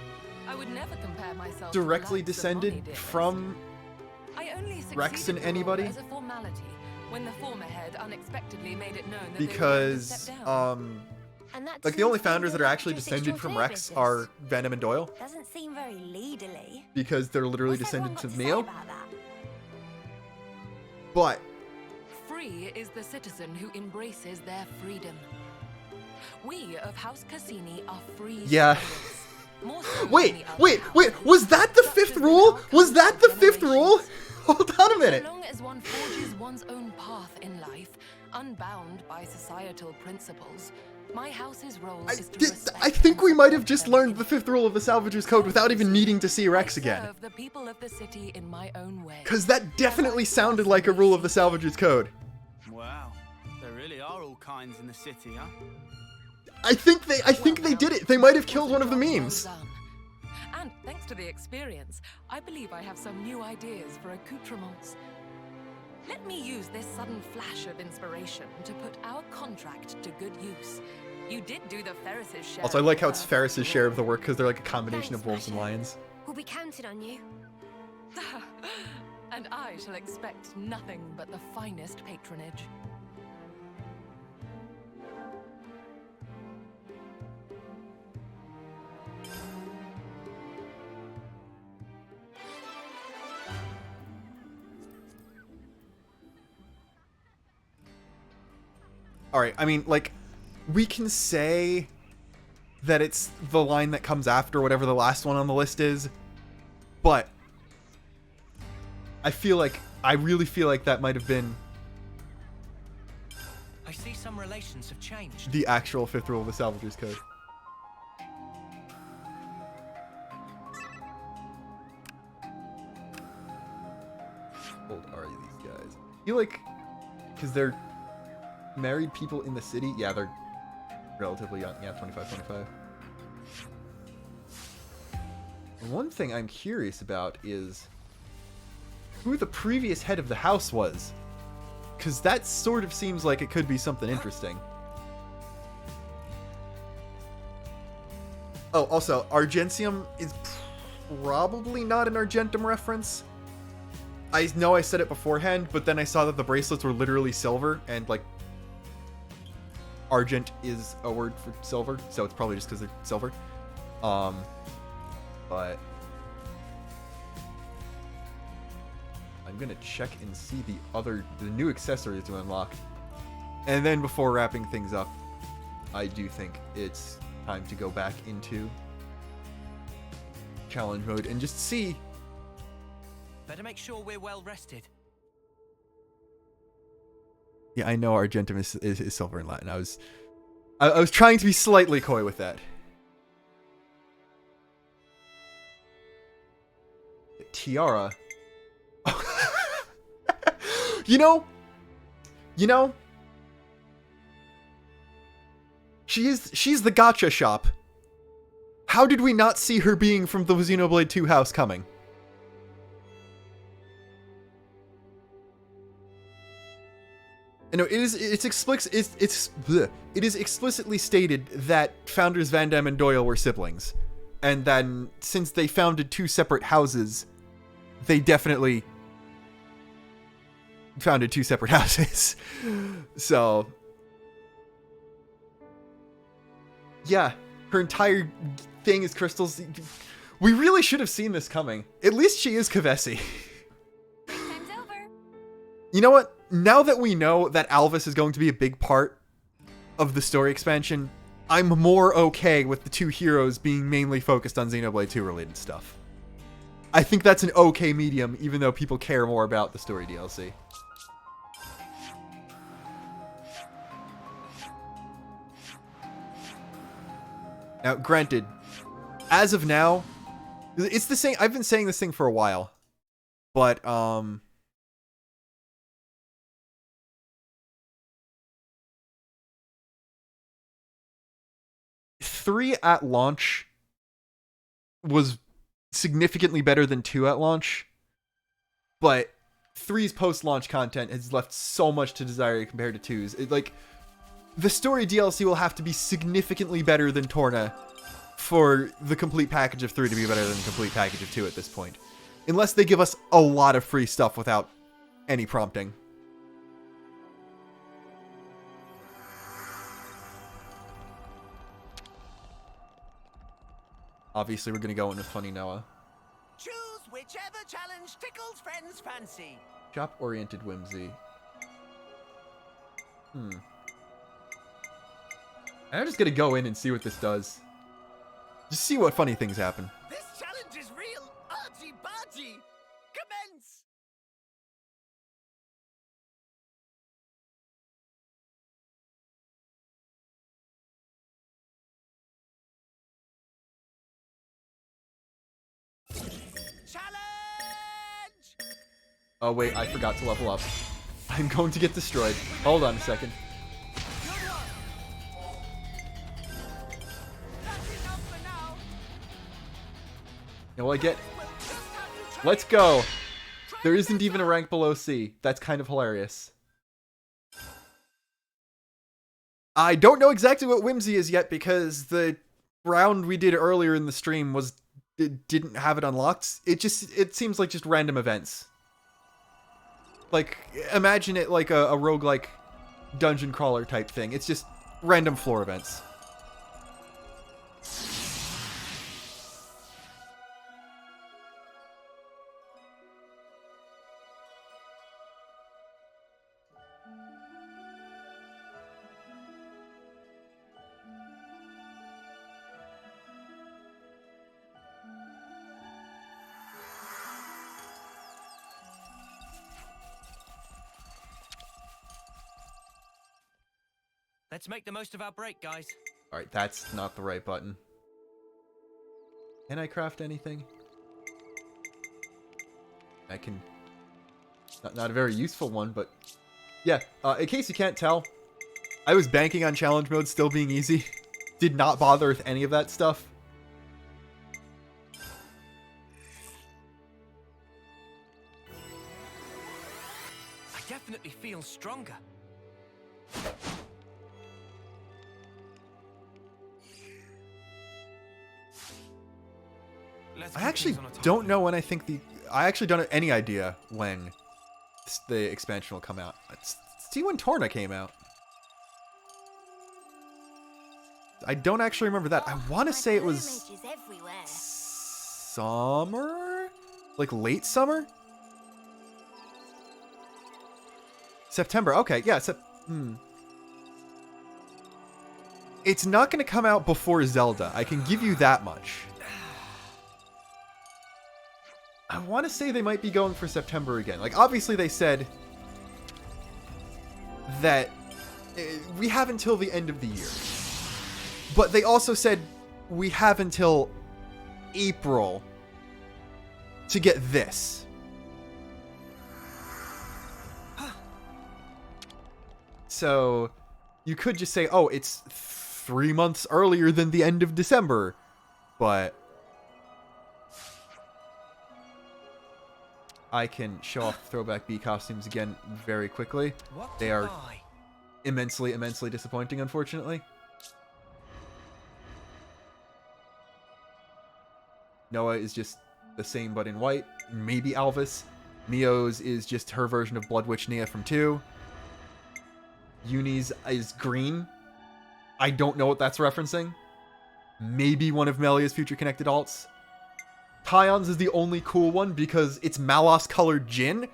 I would never compare myself to the directly likes of Bonnie, descended dearest. from I only succeeded Rex and the role anybody? as a formality when the former head unexpectedly made it known that because, they were going to step down. And that like, the only seems to be founders that are the actually jurisdictional descended from clear Rex business. are Venom and Doyle, Doesn't seem very leaderly. because they're literally What's everyone descended got to say Neo. about that? But Free is the citizen who embraces their freedom. We of House Cassini are free Yeah. spirits. More so than wait, the other wait, houses, wait, was that the such fifth as the rule? dark Was that the council fifth rule? generations. Hold on a minute. So long as one forges one's own path in life, unbound by societal principles, my house's role is to respect I think and we might have support just them learned in the fifth rule of the Salvagers Code without even needing to see Rex I again. serve the people of the city in my own way. Because that definitely sounded like a rule of the Salvagers Code. Wow. There really are all kinds in the city, huh? I think they did it. They might have killed one of the memes. And thanks to the experience, I believe I have some new ideas for accoutrements. Let me use this sudden flash of inspiration to put our contract to good use. You did do the Ferris's share. Also, I of like the how it's work Ferris's after share all. of the work because they're like a combination Thanks, of wolves and Masha. lions. We'll be counting on you. And I shall expect nothing but the finest patronage. Alright, I mean, like, we can say that it's the line that comes after whatever the last one on the list is, but I really feel like that might have been I see some relations have changed. the actual fifth rule of the Salvagers Code. How old are these guys? I feel like, because they're married people in the city, yeah, they're relatively young. Yeah, 25, 25. One thing I'm curious about is who the previous head of the house was. Because that sort of seems like it could be something interesting. Oh, also, Argentium is probably not an Argentum reference. I know I said it beforehand, but then I saw that the bracelets were literally silver, and, like, Argent is a word for silver, so it's probably just because they're silver. But I'm gonna check and see the new accessories to unlock. And then before wrapping things up, I do think it's time to go back into challenge mode and just see. Better make sure we're well rested. Yeah, I know Argentum is silver in Latin. I was trying to be slightly coy with that. Tiara. You know, she's the gotcha shop. How did we not see her being from the Xenoblade 2 house coming? No, it is explicitly stated that founders Van Damme and Doyle were siblings. And then since they founded two separate houses, they definitely founded two separate houses. So yeah, her entire thing is crystals. We really should have seen this coming. At least she is Kavesi. Time's over. You know what? Now that we know that Alvis is going to be a big part of the story expansion, I'm more okay with the two heroes being mainly focused on Xenoblade 2 related stuff. I think that's an okay medium, even though people care more about the story DLC. Now, granted, as of now, it's the same. I've been saying this thing for a while, but 3 at launch was significantly better than 2 at launch, but 3's post-launch content has left so much to desire compared to 2's. Like, the story DLC will have to be significantly better than Torna for the complete package of 3 to be better than the complete package of 2 at this point. Unless they give us a lot of free stuff without any prompting. Obviously, we're going to go in with Funny Noah. Choose whichever challenge tickles friends' fancy. Shop-oriented whimsy. I'm just going to go in and see what this does. Just see what funny things happen. This challenge is real arty-barty. Commence. Challenge! Oh wait, I forgot to level up. I'm going to get destroyed. Hold on a second. You know what I get? Let's go! There isn't even a rank below C. That's kind of hilarious. I don't know exactly what Whimsy is yet because the round we did earlier in the stream didn't have it unlocked. It seems like just random events. Like, imagine it like a roguelike dungeon crawler type thing. It's just random floor events. Let's make the most of our break, guys. Alright, that's not the right button. Can I craft anything? I can... Not a very useful one, but... Yeah, in case you can't tell, I was banking on challenge mode still being easy. Did not bother with any of that stuff. I definitely feel stronger. I actually don't know when I think I actually don't have any idea when the expansion will come out. Let's see when Torna came out. I don't actually remember that. I want to say it was summer? Like late summer? September. Okay, yeah. It's not going to come out before Zelda. I can give you that much. I want to say they might be going for September again. Like, obviously they said that we have until the end of the year. But they also said we have until April to get this. So, you could just say, oh, it's 3 months earlier than the end of December. But... I can show off throwback B costumes again very quickly. They are immensely, immensely disappointing, unfortunately. Noah is just the same but in white. Maybe Alvis. Mio's is just her version of Blood Witch Nia from 2. Uni's is green. I don't know what that's referencing. Maybe one of Melia's future connected alts. Tyon's is the only cool one because it's Malos colored Jin,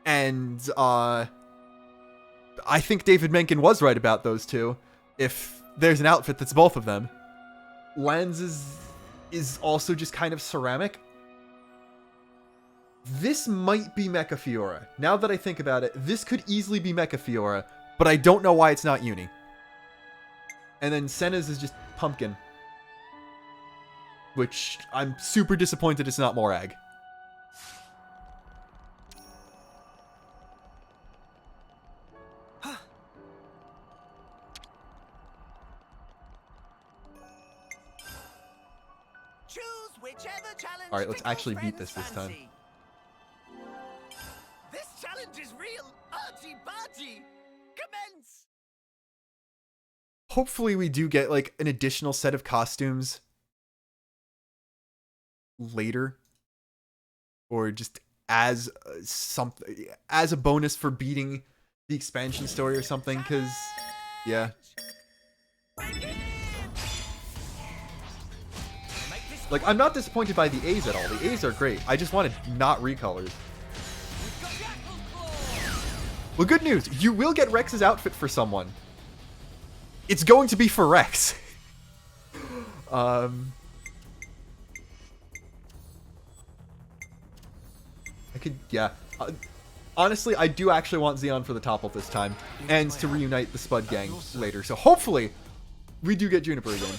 and I think David Mencken was right about those two. If there's an outfit that's both of them. Lan's is also just kind of ceramic. This might be Mecha Fiora. Now that I think about it, this could easily be Mecha Fiora, but I don't know why it's not Uni. And then Senna's is just pumpkin. which I'm super disappointed it's not Morag. Choose whichever challenge. All right, let's tickles actually beat friends' this time. fancy. This challenge is real. Archie-bargy. Commence. Hopefully we do get like an additional set of costumes later, or just as something, as a bonus for beating the expansion story or something, because yeah, like I'm not disappointed by the A's at all. The A's are great. I just wanted not recolors. Well, good news, you will get Rex's outfit for someone. It's going to be for Rex. I could, yeah. Honestly, I do actually want Xeon for the topple this time, and to reunite the Spud gang later. So hopefully, we do get Juniper again.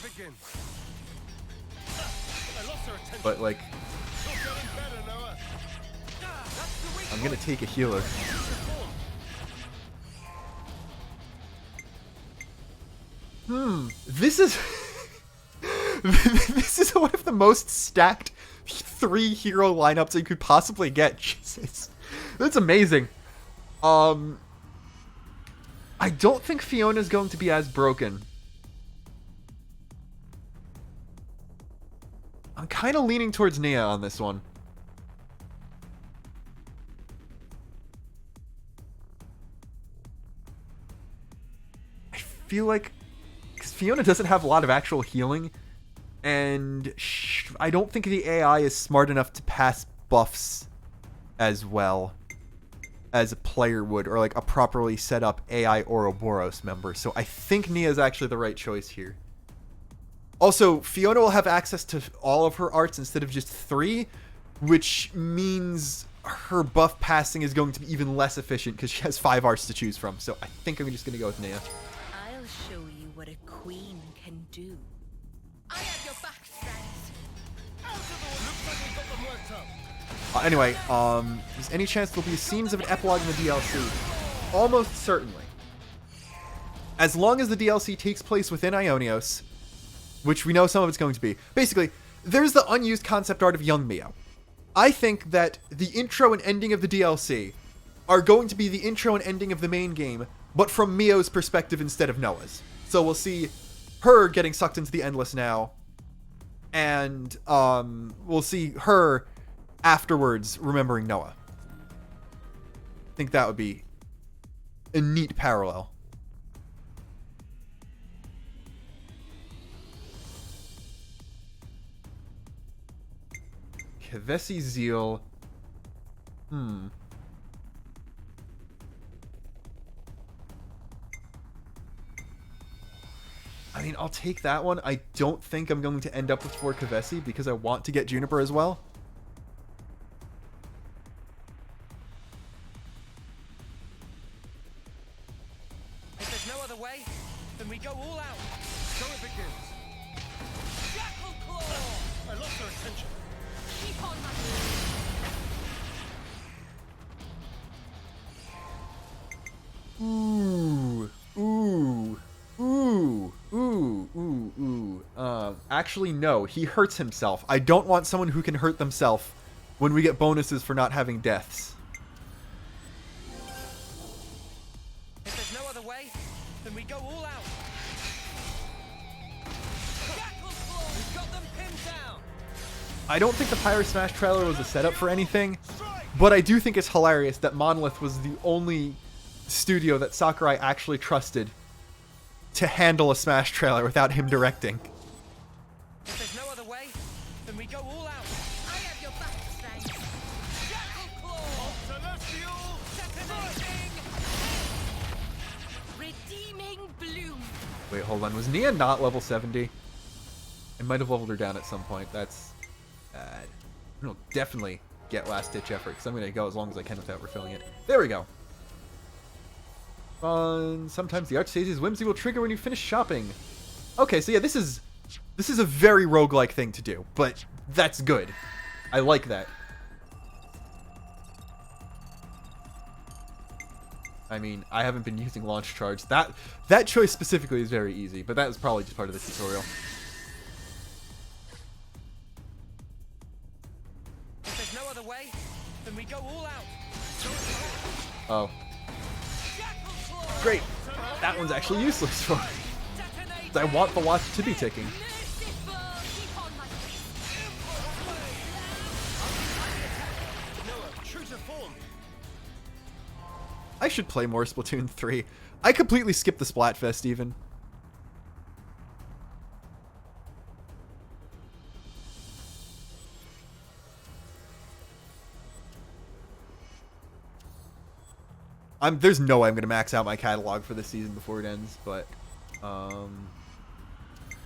But like, I'm gonna take a healer. This is this is one of the most stacked 3 hero lineups you could possibly get. Jesus, that's amazing. I don't think Fiona's going to be as broken. I'm kind of leaning towards Nia on this one. I feel like because Fiona doesn't have a lot of actual healing, and I don't think the AI is smart enough to pass buffs as well as a player would, or like a properly set up AI Ouroboros member. So I think Nia is actually the right choice here. Also, Fiona will have access to all of her arts instead of just 3, which means her buff passing is going to be even less efficient because she has 5 arts to choose from. So I think I'm just going to go with Nia. I'll show you what a queen can do. I have your back, friends. Anyway, there's any chance there'll be scenes of an epilogue in the DLC? Almost certainly. As long as the DLC takes place within Ionios, which we know some of it's going to be. Basically, there's the unused concept art of young Mio. I think that the intro and ending of the DLC are going to be the intro and ending of the main game, but from Mio's perspective instead of Noah's. So we'll see her getting sucked into the Endless now, and we'll see her afterwards remembering Noah. I think that would be a neat parallel. Kavesi Zeal. I mean, I'll take that one. I don't think I'm going to end up with 4 Kavesi because I want to get Juniper as well. If there's no other way, then we go all out. So it begins. Jackal Claw! I lost her attention. Keep on, my Actually, no. He hurts himself. I don't want someone who can hurt themselves when we get bonuses for not having deaths. If there's no other way, then we go all out. Jackal Claw! We've got them pinned down. I don't think the Pyro Smash trailer was a setup for anything, but I do think it's hilarious that Monolith was the only studio that Sakurai actually trusted to handle a Smash trailer without him directing. If there's no other way, then we go all out. I have your back, friends. Jackal Claw! Celestial! Redeeming bloom. Wait, hold on. Was Nia not level 70? I might have leveled her down at some point. That's bad. I'll definitely get last ditch effort because I'm going to go as long as I can without refilling it. There we go. Sometimes the Archsage's whimsy will trigger when you finish shopping. Okay, so yeah, this is This is a very roguelike thing to do, but that's good. I like that. I mean, I haven't been using launch charge. That choice specifically is very easy, but that was probably just part of the tutorial. If there's no other way, then we go all out. Oh. Great. That one's actually useless for me. I want the watch to be ticking. I should play more Splatoon 3. I completely skipped the Splatfest even. There's no way I'm going to max out my catalog for this season before it ends, but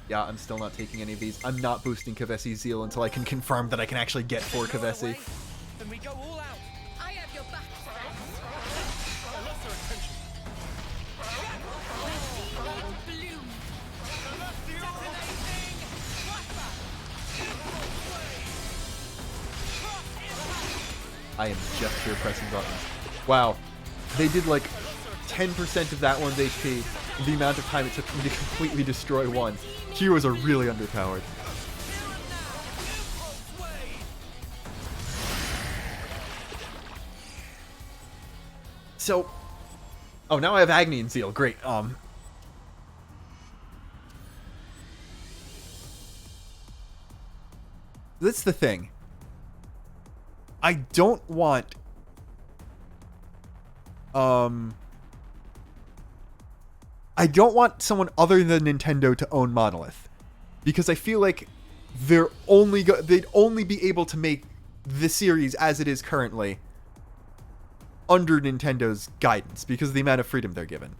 yeah, I'm still not taking any of these. I'm not boosting Kavesi's Zeal until I can confirm that I can actually get 4 Kavesi. Then we go all out. I have your back. I am just here pressing buttons. Wow. They did like 10% of that one's HP, the amount of time it took me to completely destroy one. Heroes are really underpowered. So, oh, now I have Agni and Zeal. Great. That's the thing. I don't want I don't want someone other than Nintendo to own Monolith, because I feel like they'd only be able to make the series as it is currently under Nintendo's guidance because of the amount of freedom they're given.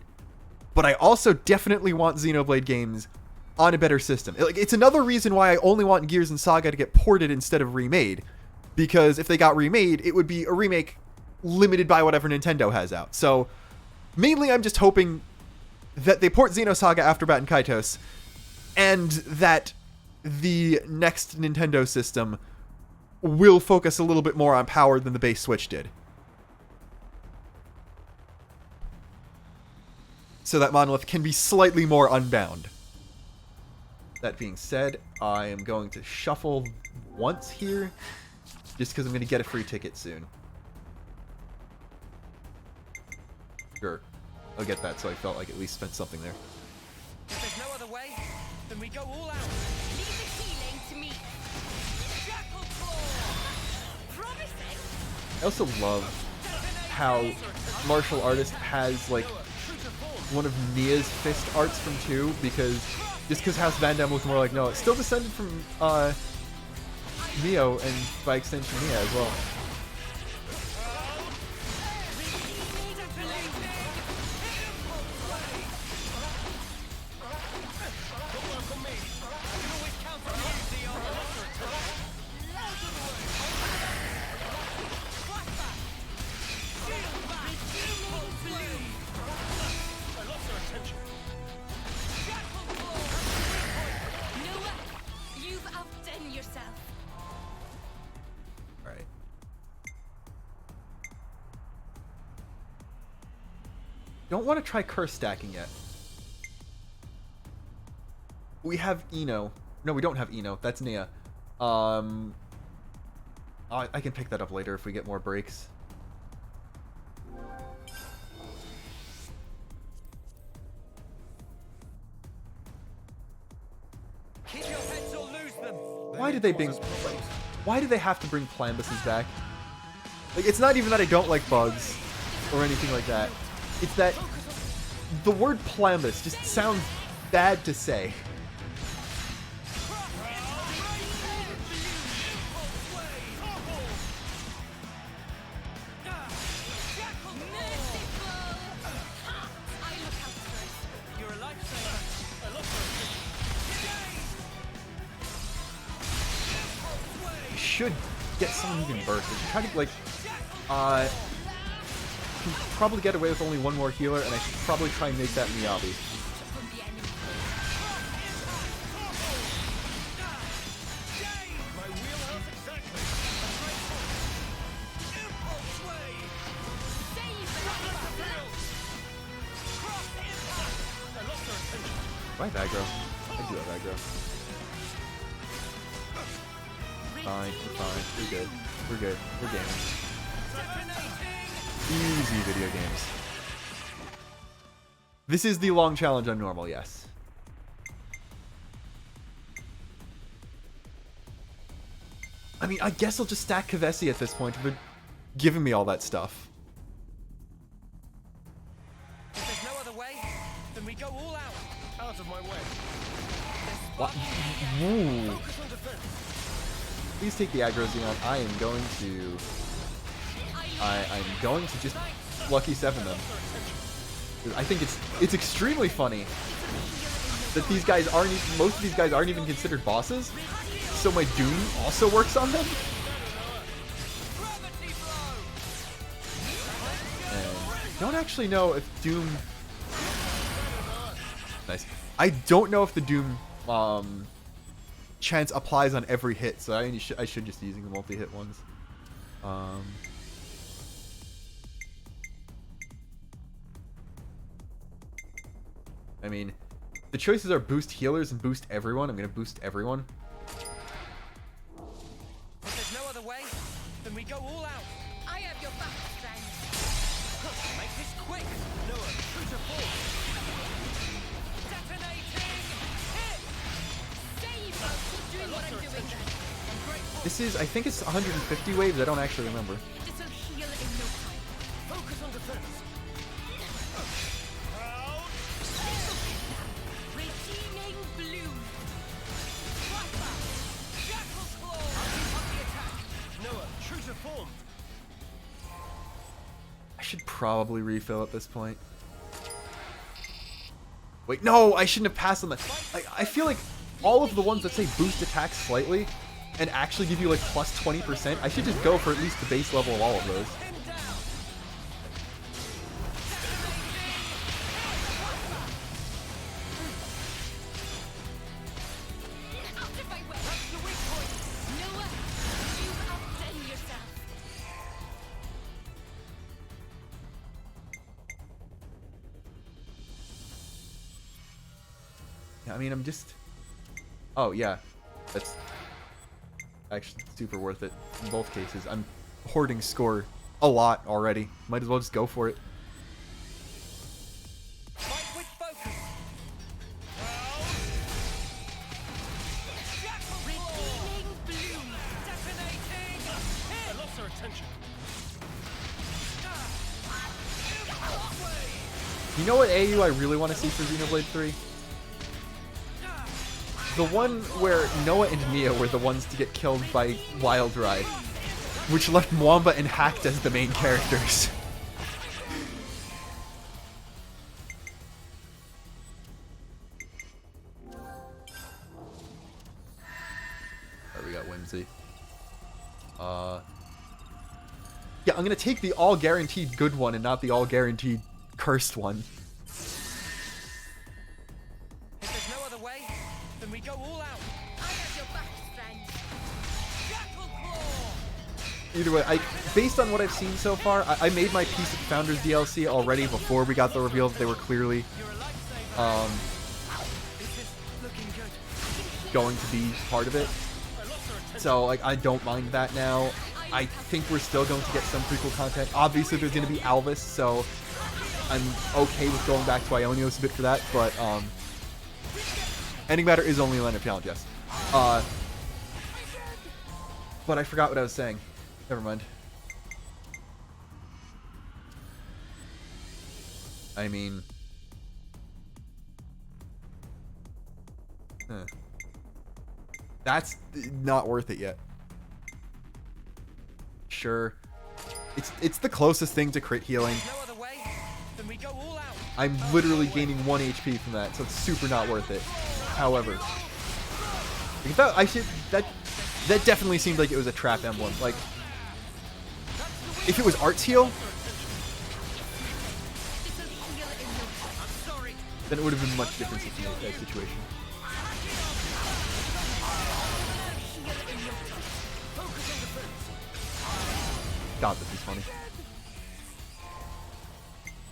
But I also definitely want Xenoblade games on a better system. Like, it's another reason why I only want Gears and Saga to get ported instead of remade, because if they got remade, it would be a remake limited by whatever Nintendo has out. So mainly I'm just hoping that they port Xenosaga Afterbat and Kaitos, and that the next Nintendo system will focus a little bit more on power than the base Switch did. So that Monolith can be slightly more unbound. That being said, I am going to shuffle once here, just because I'm going to get a free ticket soon. Sure. I'll get that, so I felt like at least spent something there. If there's no other way, then we go all out. Leave the healing to me. Jackal Claw. Promising. I also love how Martial Artist has, like, one of Nia's fist arts from 2, because House Van Damme looked more like Noah. It's still descended from Neo, and by extension Nia as well. Don't want to try curse stacking yet. We have Eno. No, we don't have Eno. That's Nia. I can pick that up later if we get more breaks. Keep your heads or lose them. Why do they have to bring Plambuses back? Like, it's not even that I don't like bugs or anything like that. It's that the word Plambus just sounds bad to say. I should get someone who can burst. Try to, like, can probably get away with only one more healer, and I should probably try and make that Miyabi. Do I have aggro? I do have aggro. Fine, we're fine. We're good. We're good. We're gaming. Easy video games. This is the long challenge on normal, yes. I mean, I guess I'll just stack Kavesi at this point. They're giving me all that stuff. If there's no other way, then we go all out. Out of my way. What? Ooh. Please take the aggro, Xeon. I'm going to just lucky 7 them. I think it's extremely funny that these guys aren't even, most of these guys aren't even considered bosses. So my Doom also works on them. And I don't actually know if Doom. Nice. I don't know if the Doom chance applies on every hit, so I should just be using the multi-hit ones. I mean, the choices are boost healers and boost everyone. I'm gonna boost everyone. If there's no other way, then we go all out. I have your back, friend. Make this quick. Noah, true to form. Detonating. Hit. Save us. Doing what I'm doing then. This is, I think it's 150 waves. I don't actually remember. This will heal in no time. Focus on defense. Redeeming bloom. Jackal's claw. Up the attack. Noah, true to form. I should probably refill at this point. Wait, no, I shouldn't have passed on that. I feel like all of the ones that say boost attacks slightly and actually give you like plus 20%, I should just go for at least the base level of all of those. I mean, I'm just... Oh, yeah. That's actually super worth it in both cases. I'm hoarding score a lot already. Might as well just go for it. Fight with focus. Redeeming bloom. Detonating. Hit. I lost her attention. You know what AU I really want to see for Xenoblade 3? The one where Noah and Mia were the ones to get killed by Wild Ride, which left Mwamba and Hacked as the main characters. Alright, we got Whimsy. Yeah, I'm gonna take the all guaranteed good one and not the all guaranteed cursed one. We go all out. I have your back, friend. Jackal claw. Either way, based on what I've seen so far, I made my Peace of Founders DLC already before we got the reveal that they were clearly going to be part of it. So like, I don't mind that now. I think we're still going to get some prequel content. Obviously, there's going to be Alvis, so I'm okay with going back to Ionios a bit for that. But Ending Matter is only a line of challenge, yes. But I forgot what I was saying. Never mind. I mean... That's not worth it yet. Sure. It's the closest thing to crit healing. No other way, then we go all out. I'm literally gaining 1 HP from that, so it's super not worth it. However, that definitely seemed like it was a trap emblem. Like, if it was Arts Heal, then it would have been a much different situation. God, this is funny.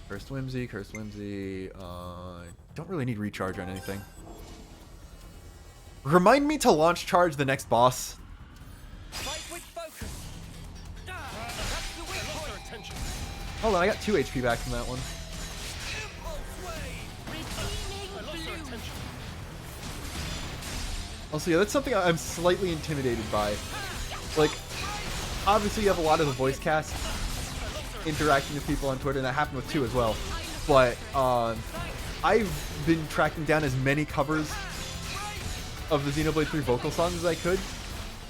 Cursed Whimsy, Cursed Whimsy. Don't really need recharge on anything. Remind me to launch charge the next boss. Fight with focus. That's the weak point. Attention. Hold on, I got 2 HP back from that one. Also, yeah, that's something I'm slightly intimidated by. Like, obviously you have a lot of the voice cast interacting with people on Twitter, and that happened with 2 as well. But I've been tracking down as many covers of the Xenoblade 3 vocal songs as I could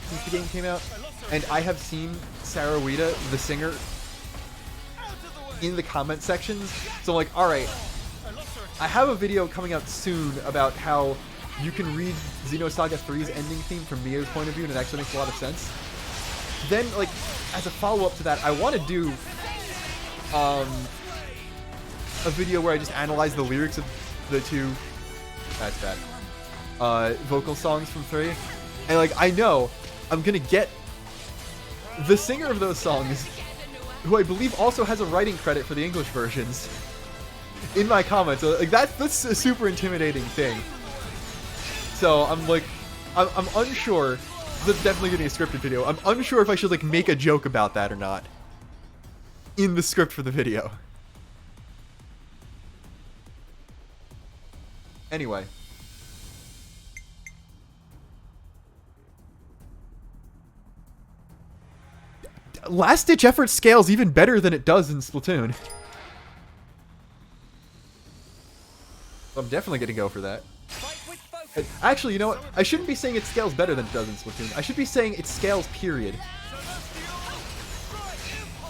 since the game came out, and I have seen Sarah Ueda, the singer, in the comment sections. So I'm like, alright, I have a video coming out soon about how you can read Xenosaga 3's ending theme from Mia's point of view, and it actually makes a lot of sense. Then, like, as a follow-up to that, I want to do a video where I just analyze the lyrics of the 2, that's bad, vocal songs from 3. And, like, I know I'm going to get the singer of those songs, who I believe also has a writing credit for the English versions, in my comments. Like, that's a super intimidating thing. So I'm like, I'm unsure. That's definitely getting a scripted video. I'm unsure if I should like make a joke about that or not in the script for the video. Anyway. Last Ditch Effort scales even better than it does in Splatoon. I'm definitely gonna go for that. Actually, you know what? I shouldn't be saying it scales better than it does in Splatoon. I should be saying it scales, period.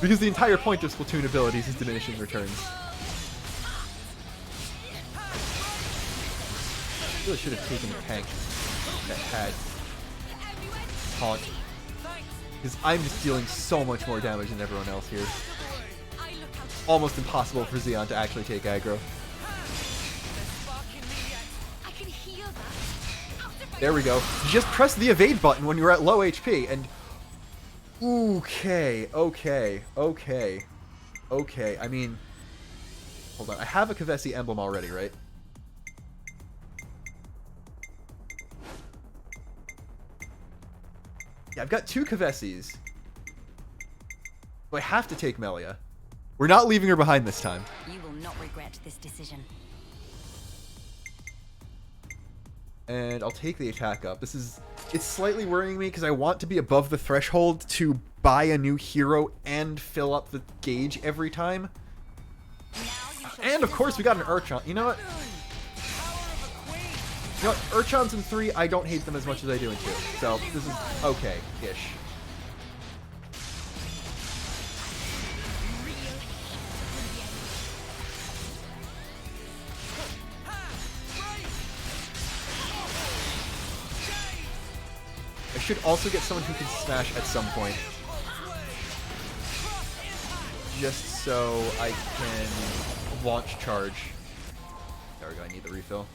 Because the entire point of Splatoon abilities is diminishing returns. I really should have taken a tank that had taunt. Because I'm just dealing so much more damage than everyone else here. Almost impossible for Xeon to actually take aggro. There we go. Just press the evade button when you're at low HP, and... Okay. I mean... Hold on. I have a Kavesi emblem already, right? Yeah, I've got 2 Kavesis. So I have to take Melia. We're not leaving her behind this time. You will not regret this decision. And I'll take the attack up. It's slightly worrying me because I want to be above the threshold to buy a new hero and fill up the gauge every time. And of course we got an Urchan. You know what? You know what? Urchans in 3, I don't hate them as much as I do in 2. So this is okay-ish. I should also get someone who can smash at some point. Just so I can launch charge. There we go, I need the refill.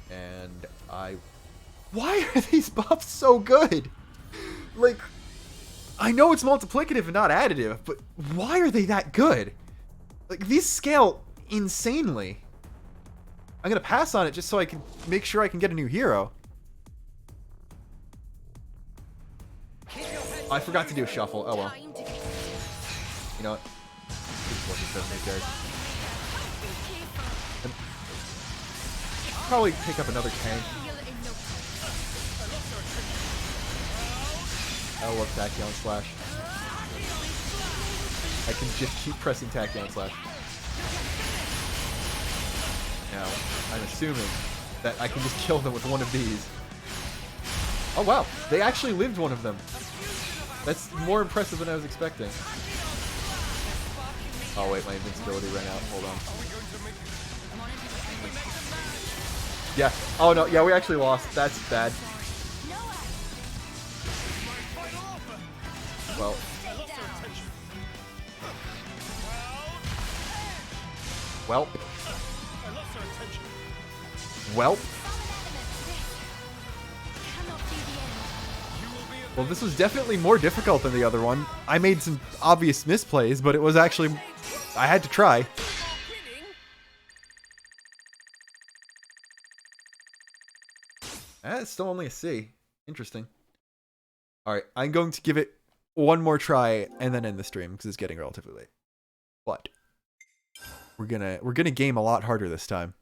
And why are these buffs so good? Like, I know it's multiplicative and not additive, but why are they that good? Like, these scale insanely. I'm gonna pass on it just so I can make sure I can get a new hero. I forgot to do a shuffle. Oh well. You know what? Probably pick up another tank. I love Tachyon Slash. I can just keep pressing Tachyon Slash. Now, I'm assuming that I can just kill them with one of these. Oh wow, they actually lived one of them. That's more impressive than I was expecting. Oh wait, my invincibility ran out. Hold on. Yeah. Oh no, yeah, we actually lost. That's bad. Well. Well, this was definitely more difficult than the other one. I made some obvious misplays, but it was actually... I had to try. It's still only a C. Interesting. Alright, I'm going to give it one more try and then end the stream because it's getting relatively late. But we're gonna game a lot harder this time.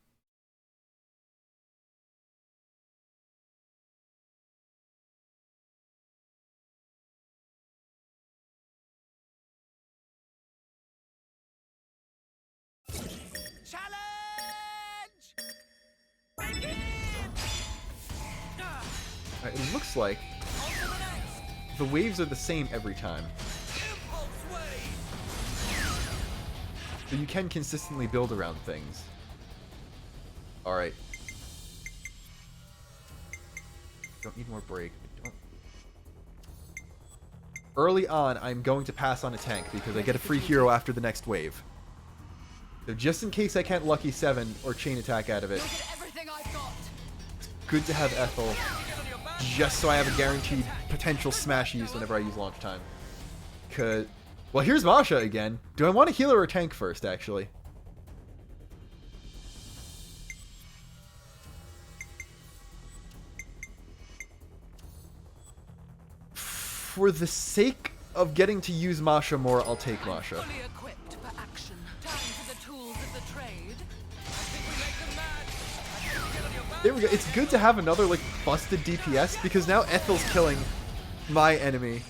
Alright, it looks like the waves are the same every time. So you can consistently build around things. Alright. Don't need more break. Don't. Early on, I'm going to pass on a tank because I get a free hero after the next wave. So just in case I can't Lucky 7 or chain attack out of it, it's good to have Ethel just so I have a guaranteed potential smash use whenever I use launch time. Well, here's Masha again. Do I want a healer or tank first, actually? For the sake of getting to use Masha more, I'll take Masha. There we go. It's good to have another, like, busted DPS, because now Ethel's killing my enemy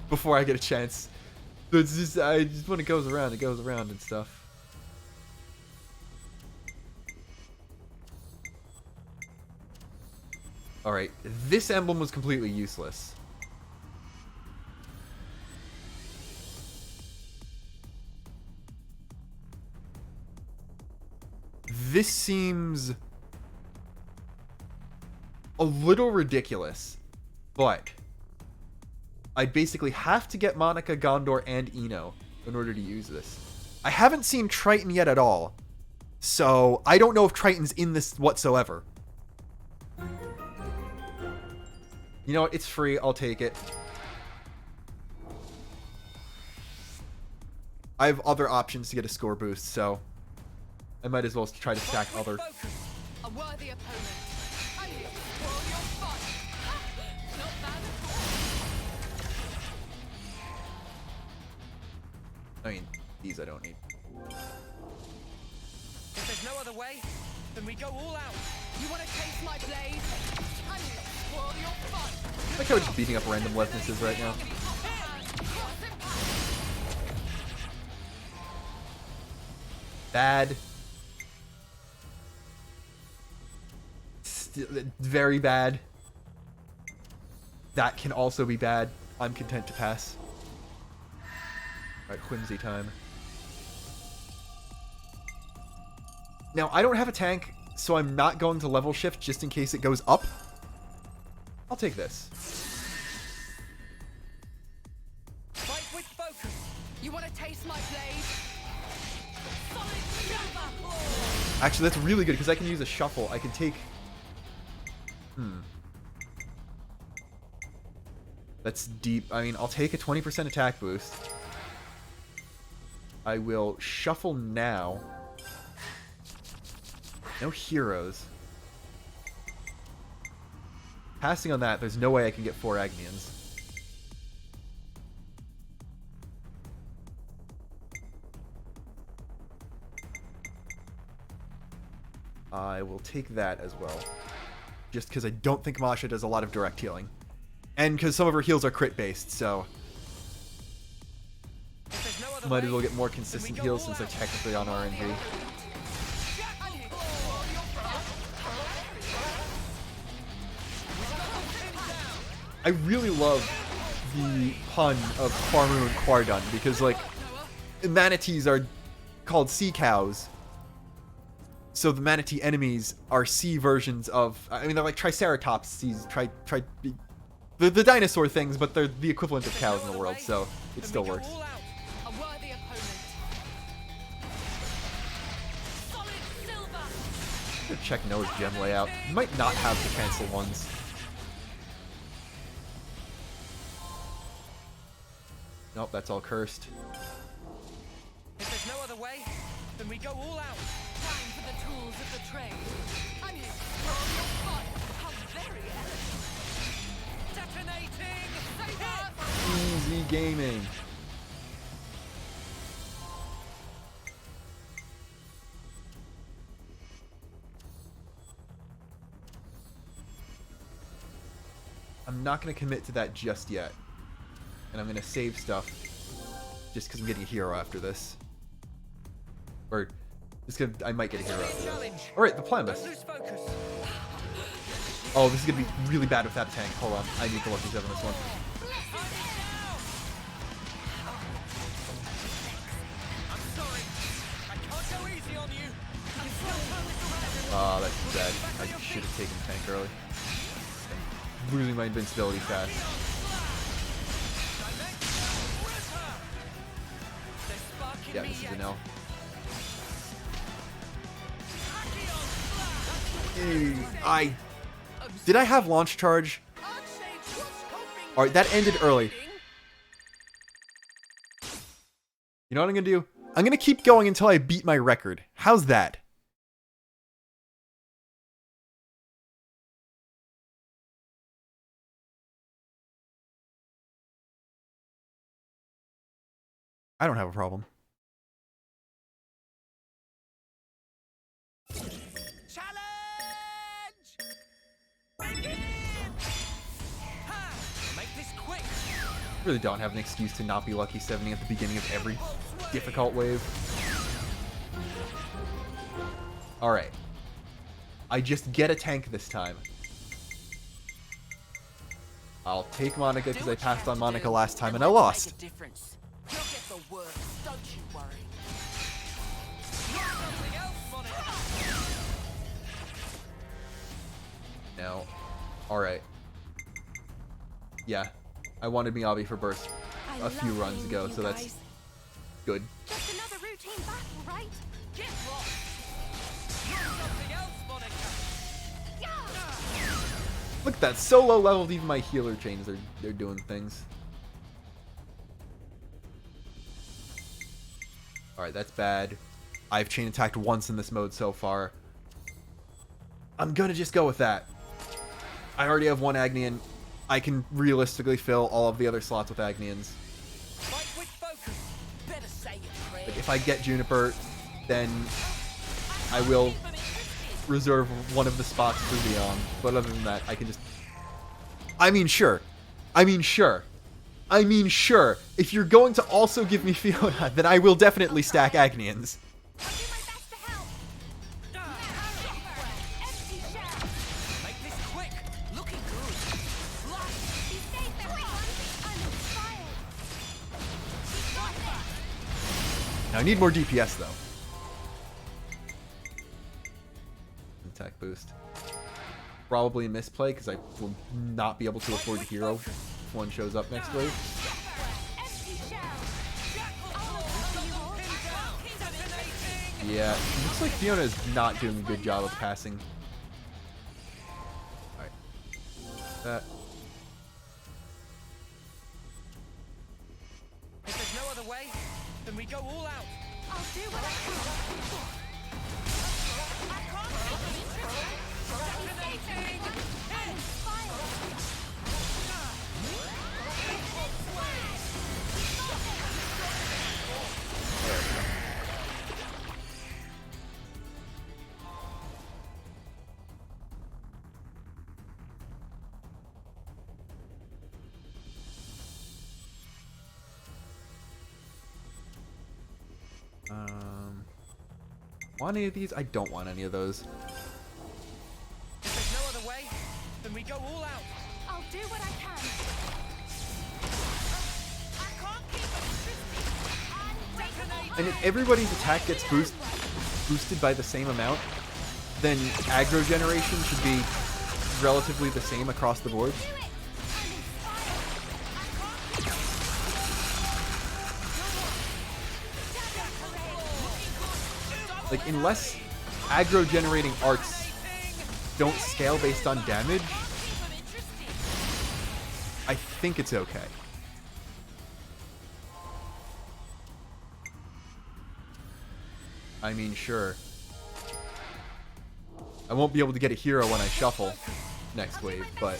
before I get a chance. So it's just, when it goes around and stuff. Alright, this emblem was completely useless. This seems a little ridiculous, but I'd basically have to get Monica, Gondor, and Eno in order to use this. I haven't seen Triton yet at all, so I don't know if Triton's in this whatsoever. You know what? It's free. I'll take it. I have other options to get a score boost, so I might as well try to stack other. A worthy opponent. I'm here to spoil your fun. Not bad at all. I mean, these I don't need. If there's no other way, then we go all out. You want to taste my blade? I'm here to spoil your fun. I like how we're just beating up random leftinesses right now. Bad. Very bad. That can also be bad. I'm content to pass. Alright, whimsy time. Now, I don't have a tank, so I'm not going to level shift just in case it goes up. I'll take this. Fight with focus. You want to taste my blade? Solid silver claw. Actually, that's really good because I can use a shuffle. I can take... That's deep. I mean, I'll take a 20% attack boost. I will shuffle now. No heroes. Passing on that, there's no way I can get 4 Agnians. I will take that as well. Just because I don't think Masha does a lot of direct healing. And because some of her heals are crit based, so... Might as well get more consistent heals since they're technically on RNG. I really love the pun of Quarmu and Quardun because, like, manatees are called sea cows. So the manatee enemies are sea versions of... I mean, they're like Triceratops seas, the dinosaur things, but they're the equivalent of cows in the world, so it still works. A worthy opponent. Solid silver. I'm gonna check Noah's gem layout. You might not have the cancel ones. Nope, that's all cursed. If there's no other way, then we go all out. Time for the tools of the trade. I'm here to spoil your fun. How gaming. I'm not going to commit to that just yet. And I'm going to save stuff just because I'm getting a hero after this. Or just gonna, I might get a hero after this. Alright, the Plambus. Oh, this is going to be really bad without a tank. Hold on. I need the Lucky 7 this one. Oh, that's bad. I should have taken tank early. I'm losing my invincibility fast. Yeah, this is an L. Hey, did I have launch charge? Alright, that ended early. You know what I'm gonna do? I'm gonna keep going until I beat my record. How's that? I don't have a problem. Really don't have an excuse to not be lucky 70 at the beginning of every difficult wave. Alright. I just get a tank this time. I'll take Monica because I passed on Monica last time and I lost. No. Alright. Yeah. I wanted Miyabi for burst a few runs ago, so that's good. Just another routine battle, right? Get lost. Look at that, so low leveled even my healer chains they're doing things. Alright, that's bad. I've chain attacked once in this mode so far. I'm gonna just go with that. I already have one Agnian. I can realistically fill all of the other slots with Agnians. Like if I get Juniper, then I will reserve one of the spots for Leon. But other than that, I can just... I mean, sure. If you're going to also give me Fiona, then I will definitely stack Agnians. Now I need more DPS though. Attack boost. Probably a misplay because I will not be able to afford a hero if one shows up next wave. Yeah, it looks like Fiona is not doing a good job of passing. Alright. That. If there's no other way, then we go all out. I'll do what I can. Want any of these? I don't want any of those. If there's no other way, then we go all out. I'll do what I can. And if everybody's attack gets boosted by the same amount, then aggro generation should be relatively the same across the board. Like, unless aggro generating arts don't scale based on damage, I think it's okay. I mean, sure. I won't be able to get a hero when I shuffle next wave, but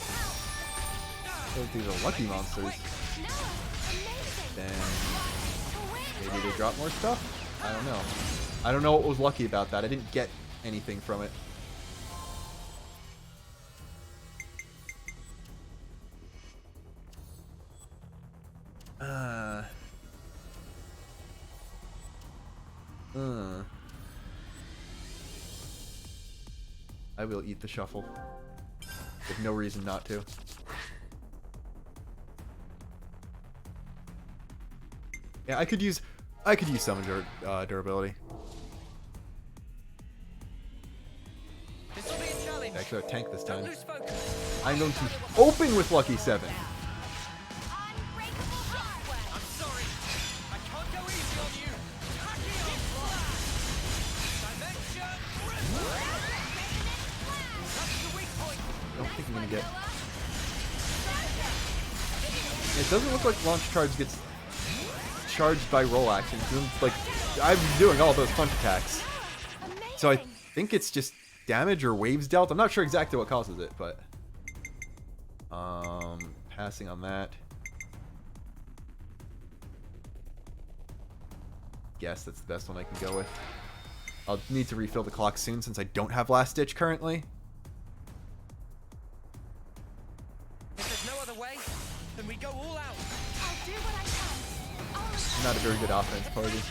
these are lucky monsters. then maybe they drop more stuff? I don't know. I don't know what was lucky about that. I didn't get anything from it. I will eat the shuffle. There's no reason not to. Yeah, I could use some durability. This'll be a challenge. Actually, I'll tank this time. Don't lose focus. I'm going to open with Lucky 7. I'm sorry. I can't go easy on you. Dimension. That's the weak point. I don't think I'm gonna get. It doesn't look like launch charge gets charged by roll actions. Like I'm doing all those punch attacks, so I think it's just damage or waves dealt. I'm not sure exactly what causes it, but passing on that. Guess that's the best one I can go with. I'll need to refill the clock soon since I don't have last ditch currently. If there's no other way, then we go all out. I'll do what I can. Not a very good offense party.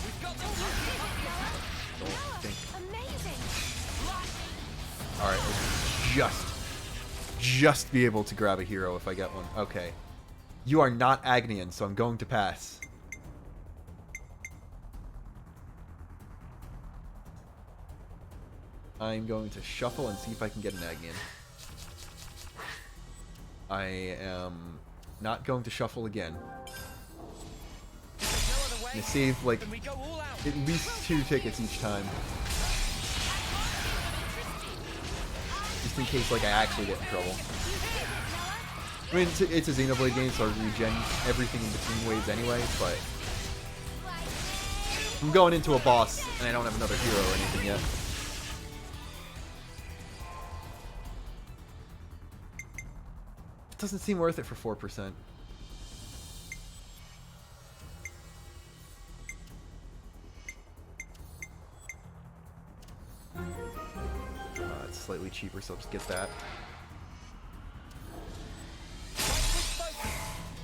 We've got the Don't think. Amazing. Alright, just be able to grab a hero if I get one. Okay. You are not Agnian, so I'm going to pass. I'm going to shuffle and see if I can get an Agnian. I am not going to shuffle again. I'm gonna save like at least 2 tickets each time. Just in case like I actually get in trouble. I mean, it's a Xenoblade game, so I regen everything in between waves anyway, but I'm going into a boss and I don't have another hero or anything yet. It doesn't seem worth it for 4%. It's slightly cheaper, so I'll just get that.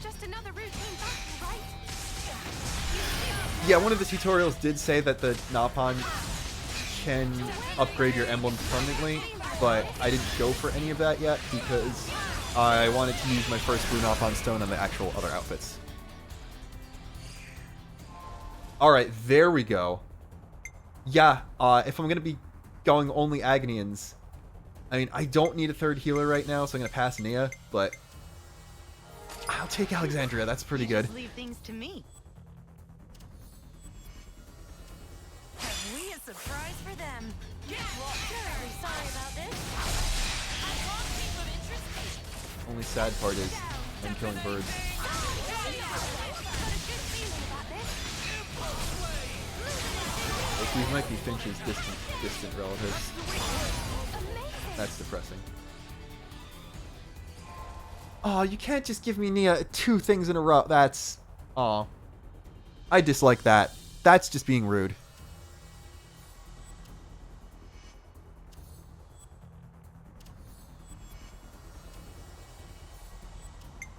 Just another routine battle, right? Yeah, one of the tutorials did say that the Napon can upgrade your emblems permanently, but I didn't go for any of that yet because I wanted to use my first Blue Napon Stone on the actual other outfits. Alright, there we go. Yeah, if I'm going to be going only Agnians, I mean, I don't need a third healer right now, so I'm going to pass Nia, but I'll take Alexandria. That's pretty good. Leave things to me. Have we a surprise for them? Terribly sorry about this. Only sad part is I'm killing birds. Like, these might be Finch's distant relatives. That's depressing. Oh, you can't just give me Nia 2 things in a row. That's... Aw. I dislike that. That's just being rude.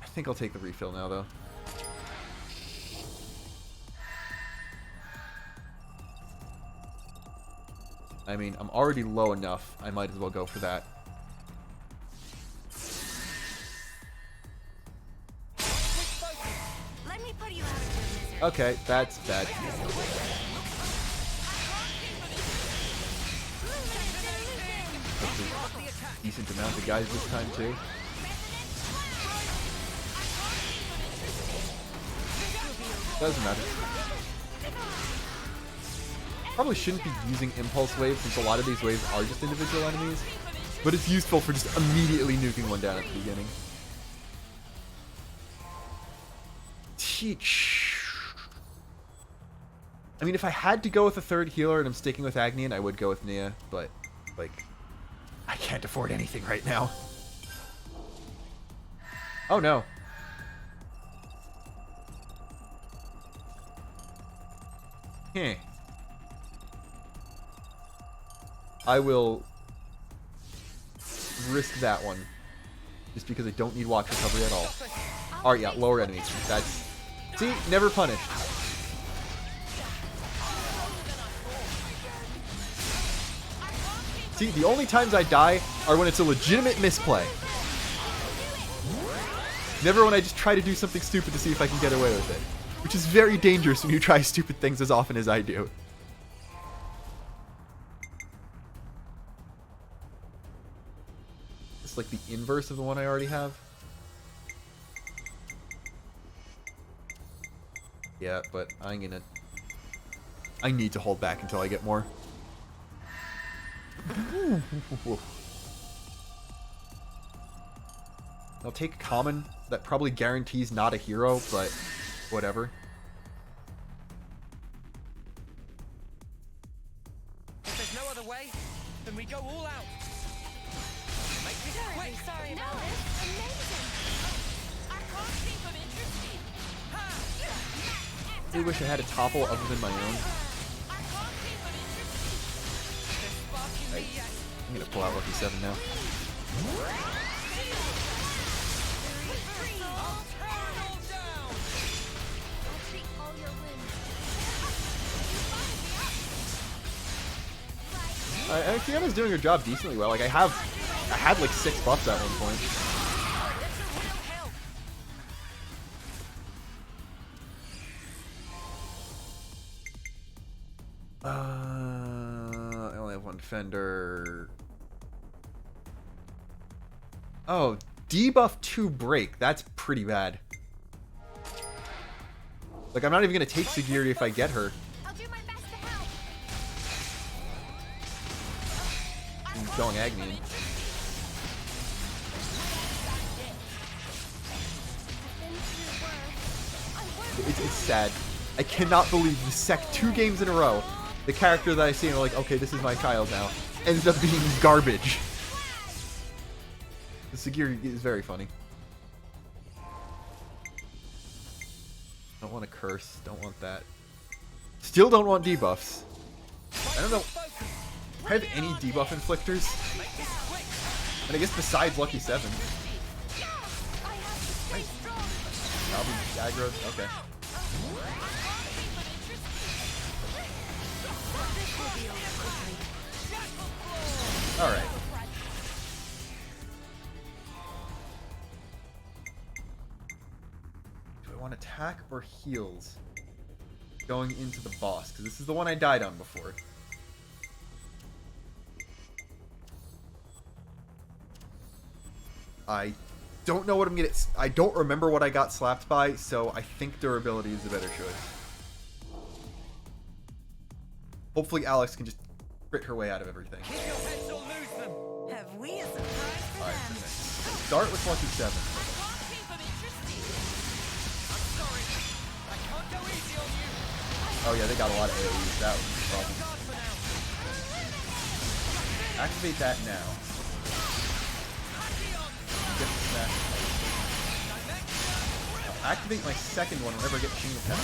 I think I'll take the refill now, though. I mean, I'm already low enough. I might as well go for that. Let me put you out of your misery. Okay, that's bad. That's a decent amount of guys this time, too. Doesn't matter. Probably shouldn't be using Impulse Waves since a lot of these waves are just individual enemies. But it's useful for just immediately nuking one down at the beginning. Teach. I mean, if I had to go with a third healer and I'm sticking with Agnian, I would go with Nia. But, like, I can't afford anything right now. Oh, no. Heh. I will risk that one. Just because I don't need watch recovery at all. Alright, yeah, lower enemies. That's... See? Never punished. See, the only times I die are when it's a legitimate misplay. Never when I just try to do something stupid to see if I can get away with it. Which is very dangerous when you try stupid things as often as I do. It's like the inverse of the one I already have. Yeah, but I need to hold back until I get more. I'll take common. That probably guarantees not a hero, but whatever. If there's no other way, then we go all out. Make this quick. Sorry about this. Amazing. I can't think of interesting. I wish I had a topple other than my own. Right. I'm gonna pull out Lucky 7 now. Fiana's doing her job decently well. Like I had like 6 buffs at one point. I only have one defender. Oh, debuff 2 break. That's pretty bad. Like I'm not even gonna take Sagiri if I get her. I'll do my best to help. I'm going Agni. It's sad. I cannot believe the 2 games in a row, the character that I see and I'm like, okay, this is my child now, ends up being garbage. The Sagiri is very funny. Don't want to curse. Don't want that. Still don't want debuffs. I don't know. Do I have any debuff inflictors? And I guess besides Lucky 7. I'll be aggroed. Okay. Alright. Do I want attack or heals going into the boss? Because this is the one I died on before. I don't know what I'm gonna... I don't remember what I got slapped by, so I think durability is the better choice. Hopefully Alex can just crit her way out of everything. Have we a surprise for Alright, them? start with Lucky 7. Oh yeah, they got a lot of AoEs. That was the problem. Activate that now. Get the smash. I'll activate my second one whenever I get Chain Attack.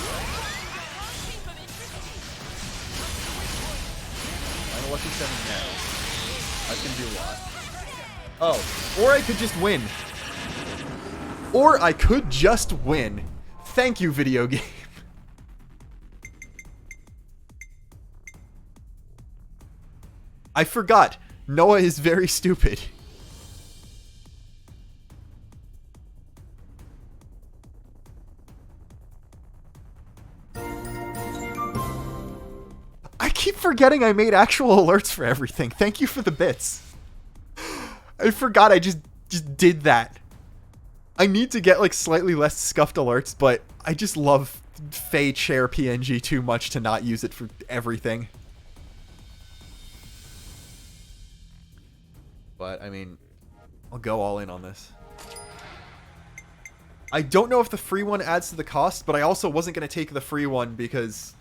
I'm a Lucky 7 now. That's gonna do a lot. Oh, or I could just win. Or I could just win. Thank you, video game. I forgot. Noah is very stupid. I keep forgetting I made actual alerts for everything. Thank you for the bits. I forgot I just did that. I need to get like slightly less scuffed alerts, but I just love Faye Chair PNG too much to not use it for everything. But, I mean, I'll go all in on this. I don't know if the free one adds to the cost, but I also wasn't going to take the free one because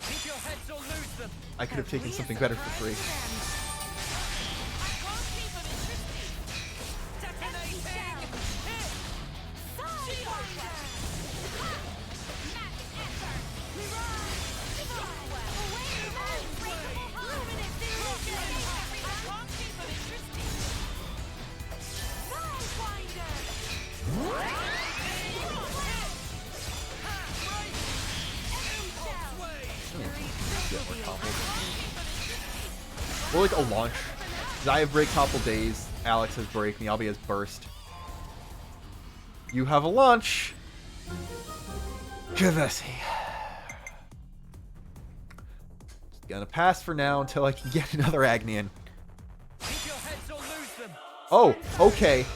I could have taken something better for free. Or like a launch. 'Cause I have break topple days. Alex has break. Miyabi has burst. You have a launch. Kavesi. Gonna pass for now until I can get another Agnian. Oh, okay.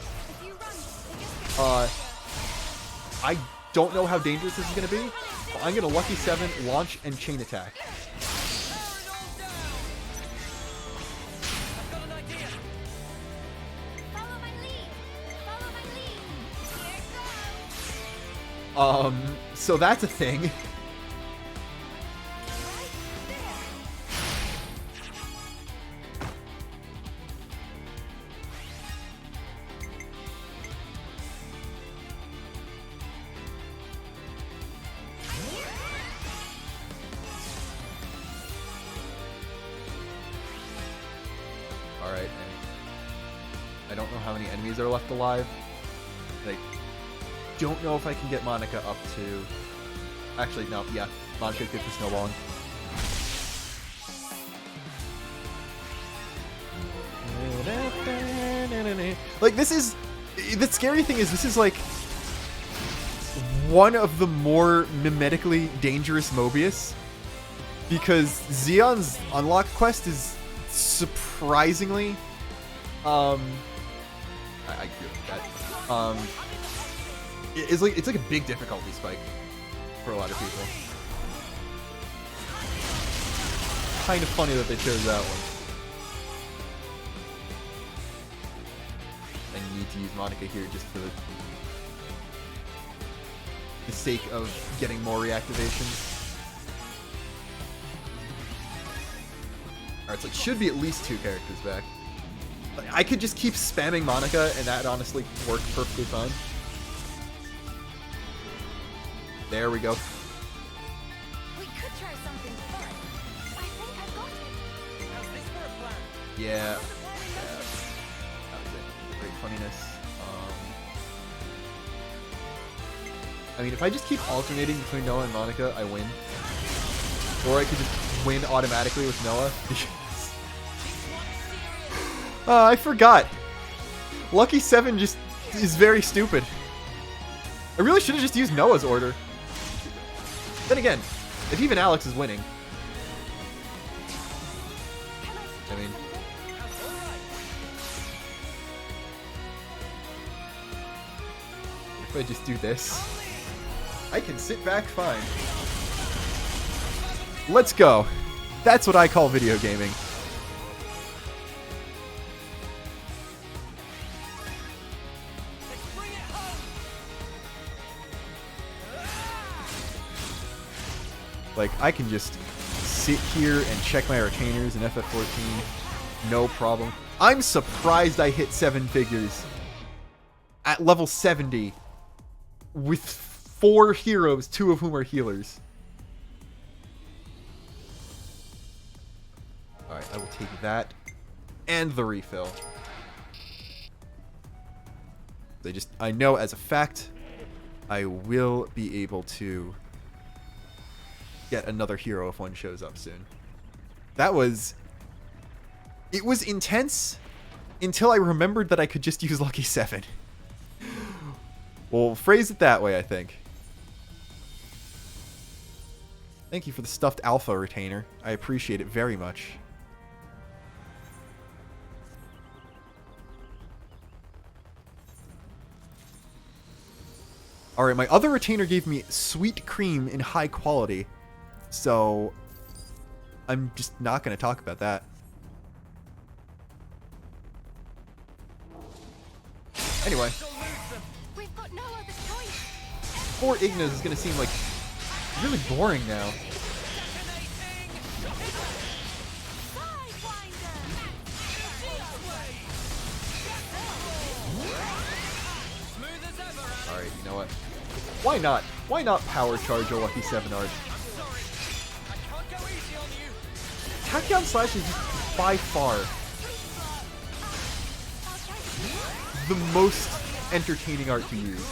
I don't know how dangerous this is gonna be. But I'm gonna Lucky 7, launch, and chain attack. So that's a thing. Alright, I don't know how many enemies are left alive. Like, don't know if I can get Monica up to... Actually, no, yeah. Monica's good for snowballing. Like, this is... The scary thing is, this is, like, one of the more mimetically dangerous Mobius. Because Xeon's unlock quest is surprisingly... I agree with that. It's like a big difficulty spike for a lot of people. Kind of funny that they chose that one. I need to use Monica here just for the sake of getting more reactivations. Alright, so it should be at least 2 characters back. I could just keep spamming Monica and that honestly worked perfectly fine. There we go. We could try something fun. I think I've got it. How's this for a plan? Yeah. That was it. Great funniness. I mean, if I just keep alternating between Noah and Monica, I win. Or I could just win automatically with Noah. I forgot. Lucky 7 just is very stupid. I really should have just used Noah's order. Then again, if even Alex is winning. I mean... If I just do this, I can sit back fine. Let's go. That's what I call video gaming. Like, I can just sit here and check my retainers in FF14. No problem. I'm surprised I hit 7 figures at level 70 with 4 heroes, 2 of whom are healers. Alright, I will take that and the refill. I know as a fact I will be able to get another hero if one shows up soon. It was intense until I remembered that I could just use Lucky 7. We'll phrase it that way, I think. Thank you for the stuffed alpha retainer. I appreciate it very much. Alright, my other retainer gave me sweet cream in high quality. So, I'm just not going to talk about that. Anyway. We've got no other choice. 4 Ignas is going to seem like really boring now. Alright, you know what? Why not? Why not power charge a Lucky 7 art? Tachyon Slash is by far the most entertaining art to use.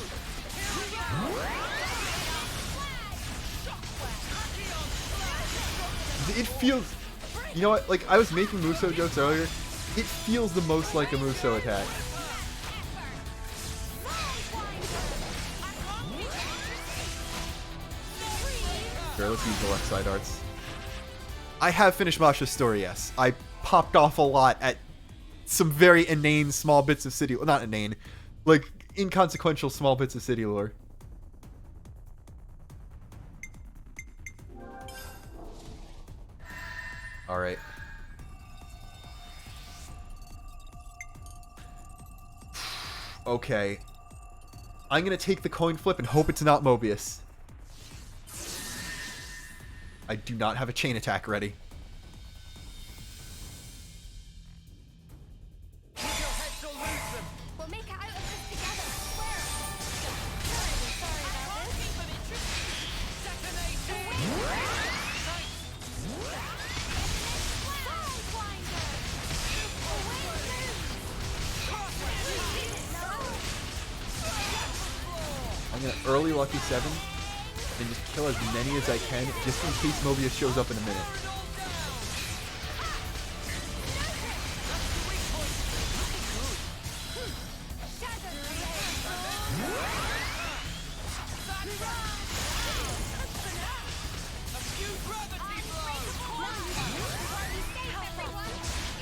It feels You know what? Like, I was making Muso jokes earlier. It feels the most like a Muso attack. Sure, let's use the left side arts. I have finished Masha's story, yes. I popped off a lot at some very inane small bits of city... Well, not inane. Like, inconsequential small bits of city lore. Alright. Okay. I'm gonna take the coin flip and hope it's not Mobius. I do not have a chain attack ready. We'll make it out of this together, I swear. Terribly sorry about this. I'm gonna early Lucky 7 and just kill as many as I can, just in case Mobius shows up in a minute.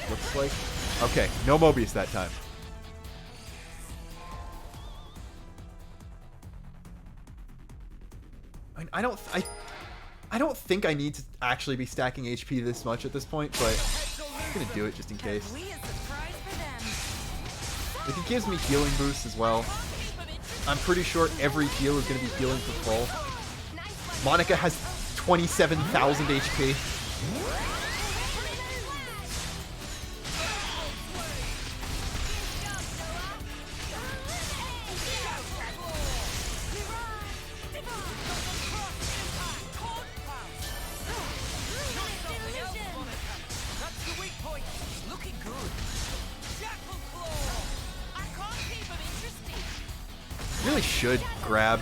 Looks like... Okay, no Mobius that time. I don't think I need to actually be stacking HP this much at this point, but I'm gonna do it just in case. If it gives me healing boosts as well, I'm pretty sure every heal is gonna be healing for full. Monica has 27,000 HP. Really should grab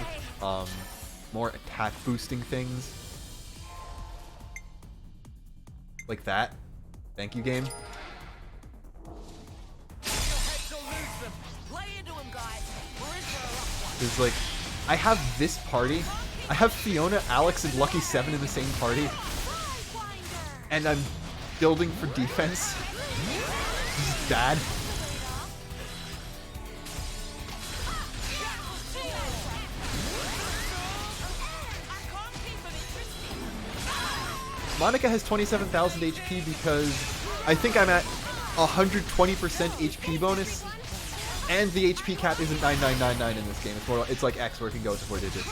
more attack boosting things like that. Thank you, game. There's like, I have this party. I have Fiona, Alex, and Lucky 7 in the same party, and I'm building for defense. This is bad. Monica has 27,000 HP because I think I'm at 120% HP bonus, and the HP cap isn't 9999 in this game. It's more, it's like X where it can go to 4 digits.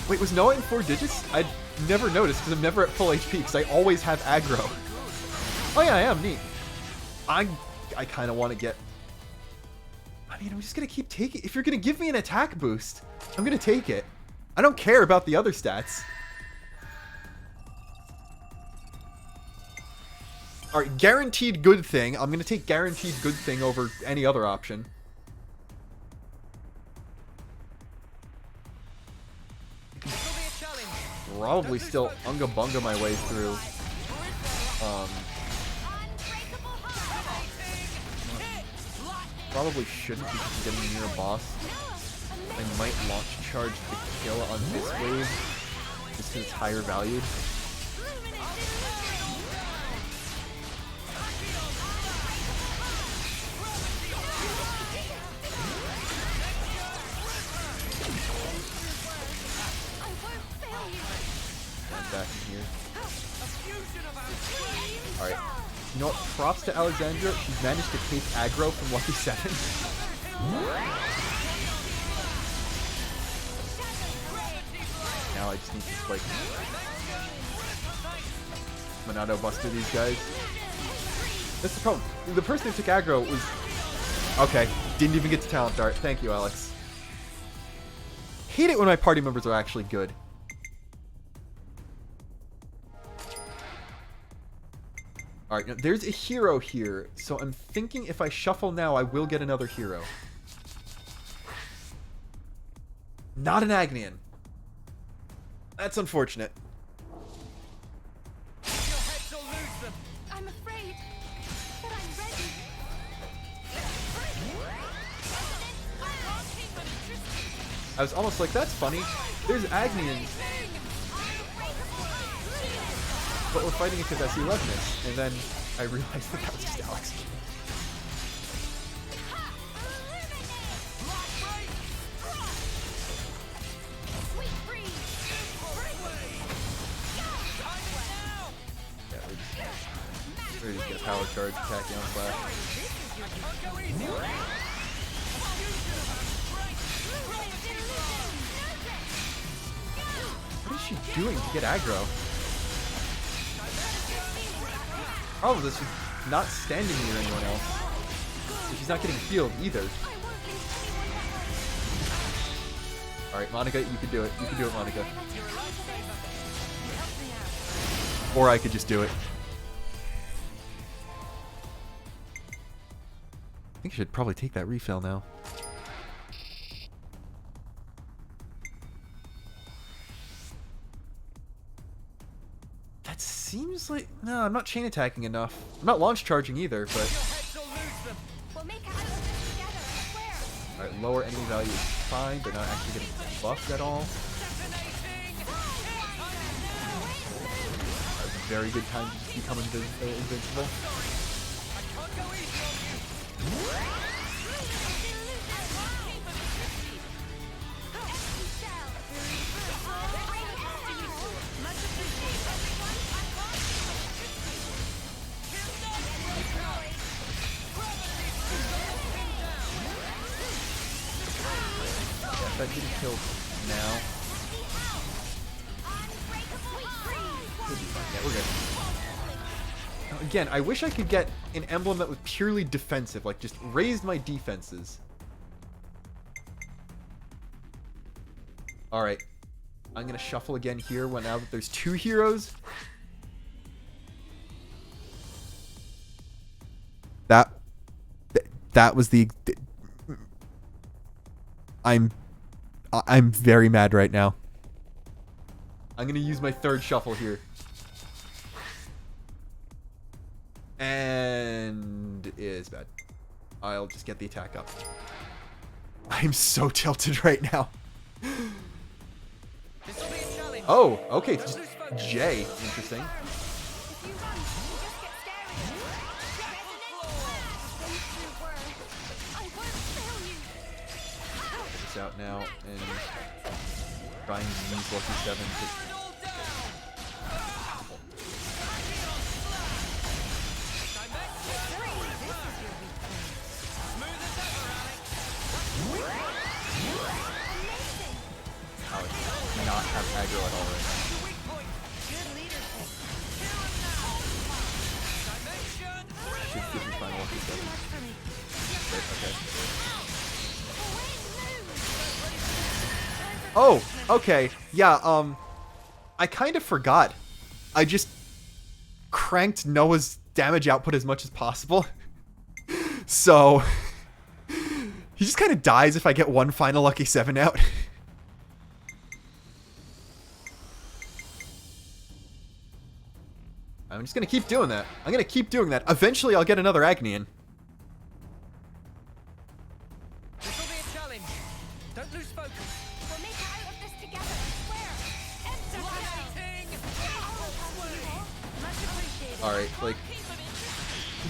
Wait, was Noah in 4 digits? I'd never noticed because I'm never at full HP because I always have aggro. Oh yeah, I am. Neat. I kind of want to get... I mean, I'm just going to keep taking... If you're going to give me an attack boost, I'm going to take it. I don't care about the other stats. Alright, guaranteed good thing. I'm going to take guaranteed good thing over any other option. Probably still unga bunga my way through. Probably shouldn't because I'm getting near a boss. I might launch charge the kill on this wave just because it's higher valued. Back in here. Alright. You know what? Props to Alexandra. She's managed to take aggro from Lucky 7. Now I just need to, like, Monado Buster these guys. That's the problem. The person who took aggro was... Okay. Didn't even get to talent dart. Thank you, Alex. Hate it when my party members are actually good. Alright, now there's a hero here, so I'm thinking if I shuffle now, I will get another hero. Not an Agnian. That's unfortunate. I'm afraid, but I'm ready. I was almost like, that's funny. There's Agnians. But we're fighting it because I see Levinus. And then I realized that was just Alex. We're just gonna power charge, attack down flash. What is she doing to get aggro? All of this is not standing near anyone else. So she's not getting healed either. Alright, Monica, you can do it. You can do it, Monica. Or I could just do it. I think I should probably take that refill now. That seems like... No, I'm not chain attacking enough. I'm not launch charging either, but... Alright, lower enemy value is fine, but not actually getting buffed at all. That's a very good time to just become invincible. That getting killed now. Yeah, we're good. Now, again, I wish I could get an emblem that was purely defensive, like just raised my defenses. Alright. I'm gonna shuffle again here now that there's two heroes. That was the... I'm very mad right now. I'm gonna use my third shuffle here. And it is bad. I'll just get the attack up. I'm so tilted right now. Oh, okay. It's just J. Interesting. Out now and trying to use Lucky 7 to... Alex does not have aggro at all right now. Should give me final Lucky 7. Okay. Oh, okay. Yeah, I kind of forgot. I just cranked Noah's damage output as much as possible. So, he just kind of dies if I get one final Lucky 7 out. I'm just going to keep doing that. I'm going to keep doing that. Eventually, I'll get another Agnian. This will be a challenge. Don't lose focus. We'll make it out of this together, I swear. Much appreciated. Alright, like...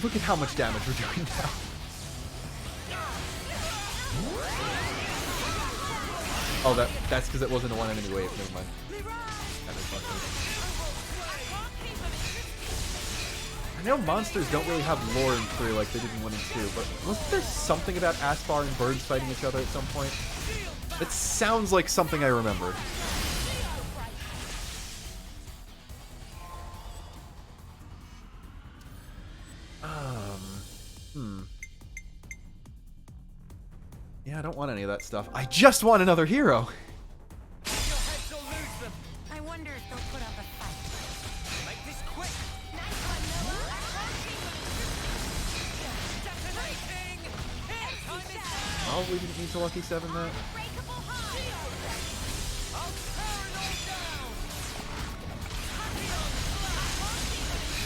Look at how much damage we're doing now. Oh, that's because it wasn't a one enemy wave. Never mind. That makes more sense. I know monsters don't really have lore in 3 like they did in 1 and 2, but wasn't there something about Aspar and birds fighting each other at some point? It sounds like something I remember. Yeah, I don't want any of that stuff. I just want another hero. I wonder if they'll put up a fight. Make this quick. probably didn't need to Lucky 7 that.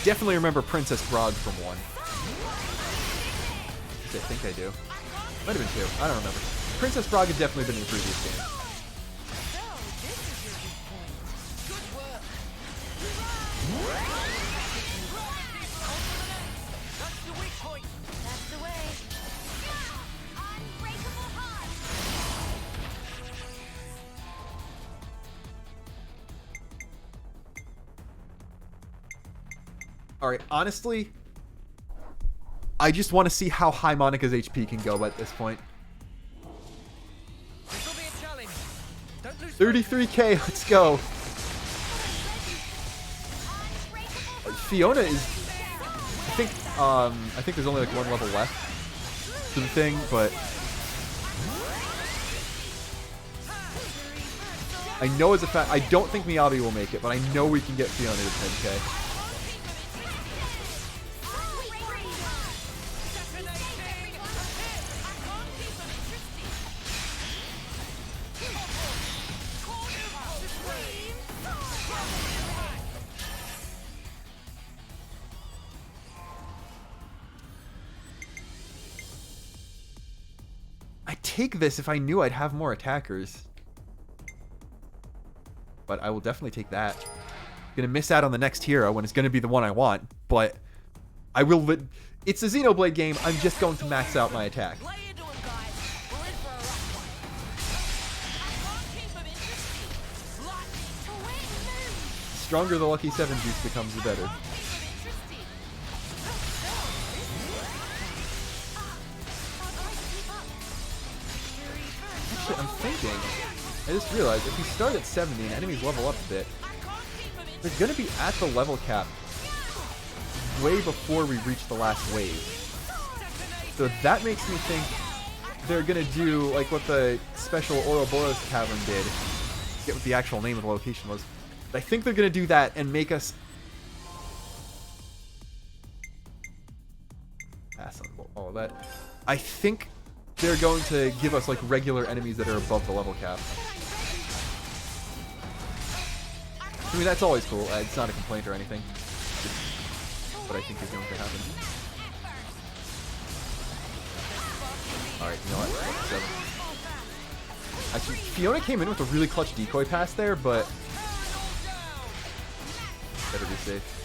Definitely remember Princess Brog from 1. I think I do. Might have been 2. I don't remember. Princess Brog had definitely been in the previous game. Alright, honestly, I just want to see how high Monica's HP can go at this point. 33k, let's go. Fiona is, I think there's only like 1 level left to the thing, but I know as a fact, I don't think Miyabi will make it, but I know we can get Fiona to 10k. I'd take this if I knew I'd have more attackers. But I will definitely take that. Gonna miss out on the next hero when it's gonna be the one I want, but I will. It's a Xenoblade game. I'm just going to max out my attack. Stronger the Lucky 7 juice becomes, the better. Actually, I'm thinking, I just realized if we start at 70 and enemies level up a bit, they're going to be at the level cap way before we reach the last wave. So that makes me think they're going to do like what the special Ouroboros Cavern did. I forget what the actual name of the location was. But I think they're going to do that and make us pass on all of that. I think they're going to give us like regular enemies that are above the level cap. I mean, that's always cool. It's not a complaint or anything. Just what I think is going to happen. Alright, you know what? Actually, Fiona came in with a really clutch decoy pass there, but better be safe.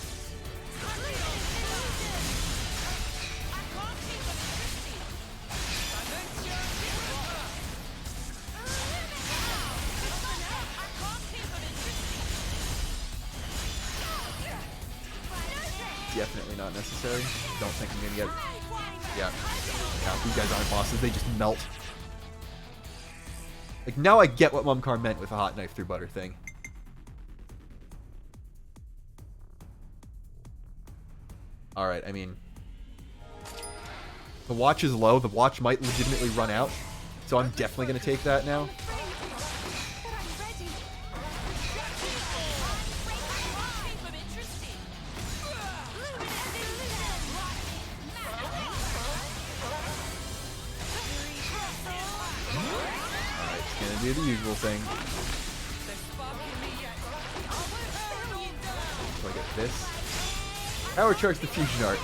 Definitely not necessary. Don't think I'm gonna get. Yeah, these guys aren't bosses. They just melt. Like, now I get what Mumcar meant with a hot knife through butter thing. Alright, I mean, the watch is low. The watch might legitimately run out. So I'm definitely going to take that now. Alright, it's going to do the usual thing. So I get this. Power charge the fusion art.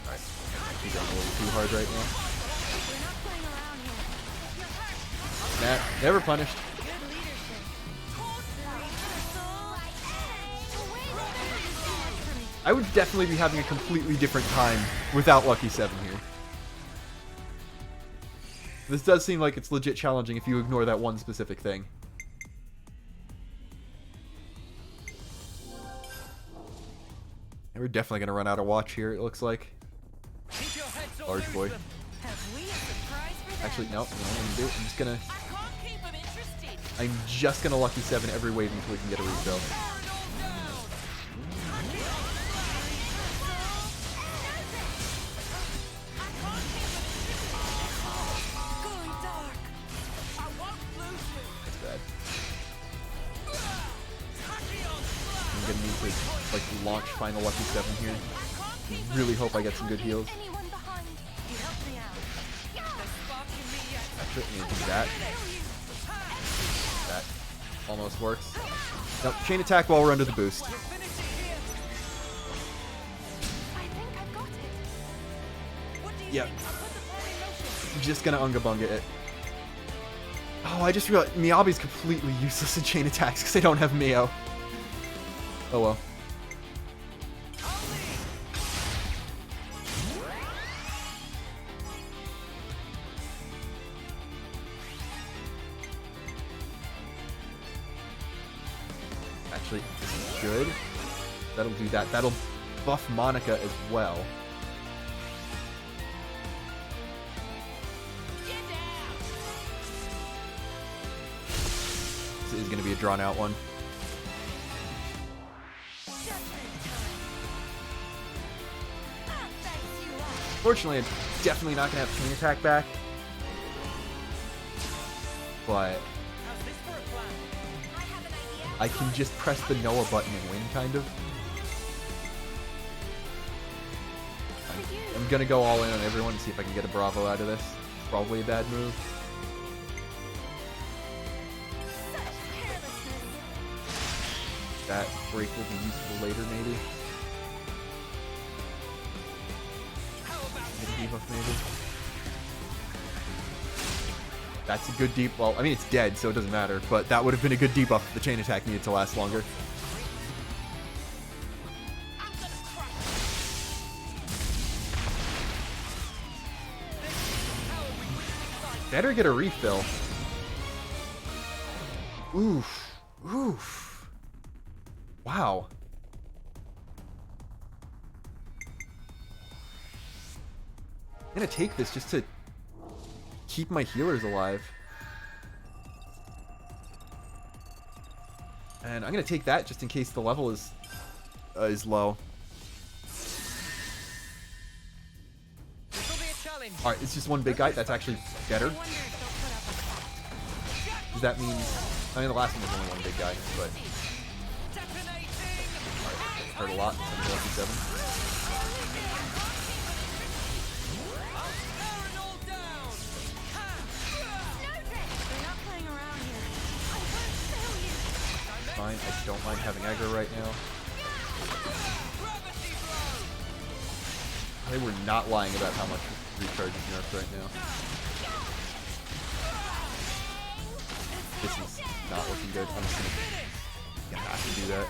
Alright, he's going a little too hard right now. Nah, never punished. I would definitely be having a completely different time without Lucky 7 here. This does seem like it's legit challenging if you ignore that one specific thing. And we're definitely going to run out of watch here, it looks like. Large boy. Actually, no. I'm just going to Lucky 7 every wave until we can get a refill. gonna need to like launch final Lucky 7 here. Really hope I get some good heals. Actually, I'm gonna do that. That almost works. Nope, chain attack while we're under the boost. Yep. I'm just gonna Unga Bunga it. Oh, I just realized Miyabi's completely useless in chain attacks because I don't have Mio. Oh well. Actually, this is good. That'll do that. That'll buff Monica as well. This is going to be a drawn-out one. Fortunately, I'm definitely not going to have chain attack back. But I can just press the Noah button and win, kind of. I'm gonna go all in on everyone to see if I can get a Bravo out of this. It's probably a bad move. That break will be useful later, maybe. Debuff, maybe. That's a good deep. Well, I mean, it's dead, so it doesn't matter. But that would have been a good debuff if the chain attack needed to last longer. Better get a refill. Oof. Oof. Wow. I'm gonna take this just to keep my healers alive. And I'm gonna take that just in case the level is low. Alright, it's just one big guy. That's actually better. Does that mean... I mean, the last one was only one big guy, but... Alright, hurt a lot. I'm lucky 7. Fine, I don't mind having aggro right now. They were not lying about how much recharge is nerfed right now. This is not looking good. I'm just gonna have to do that.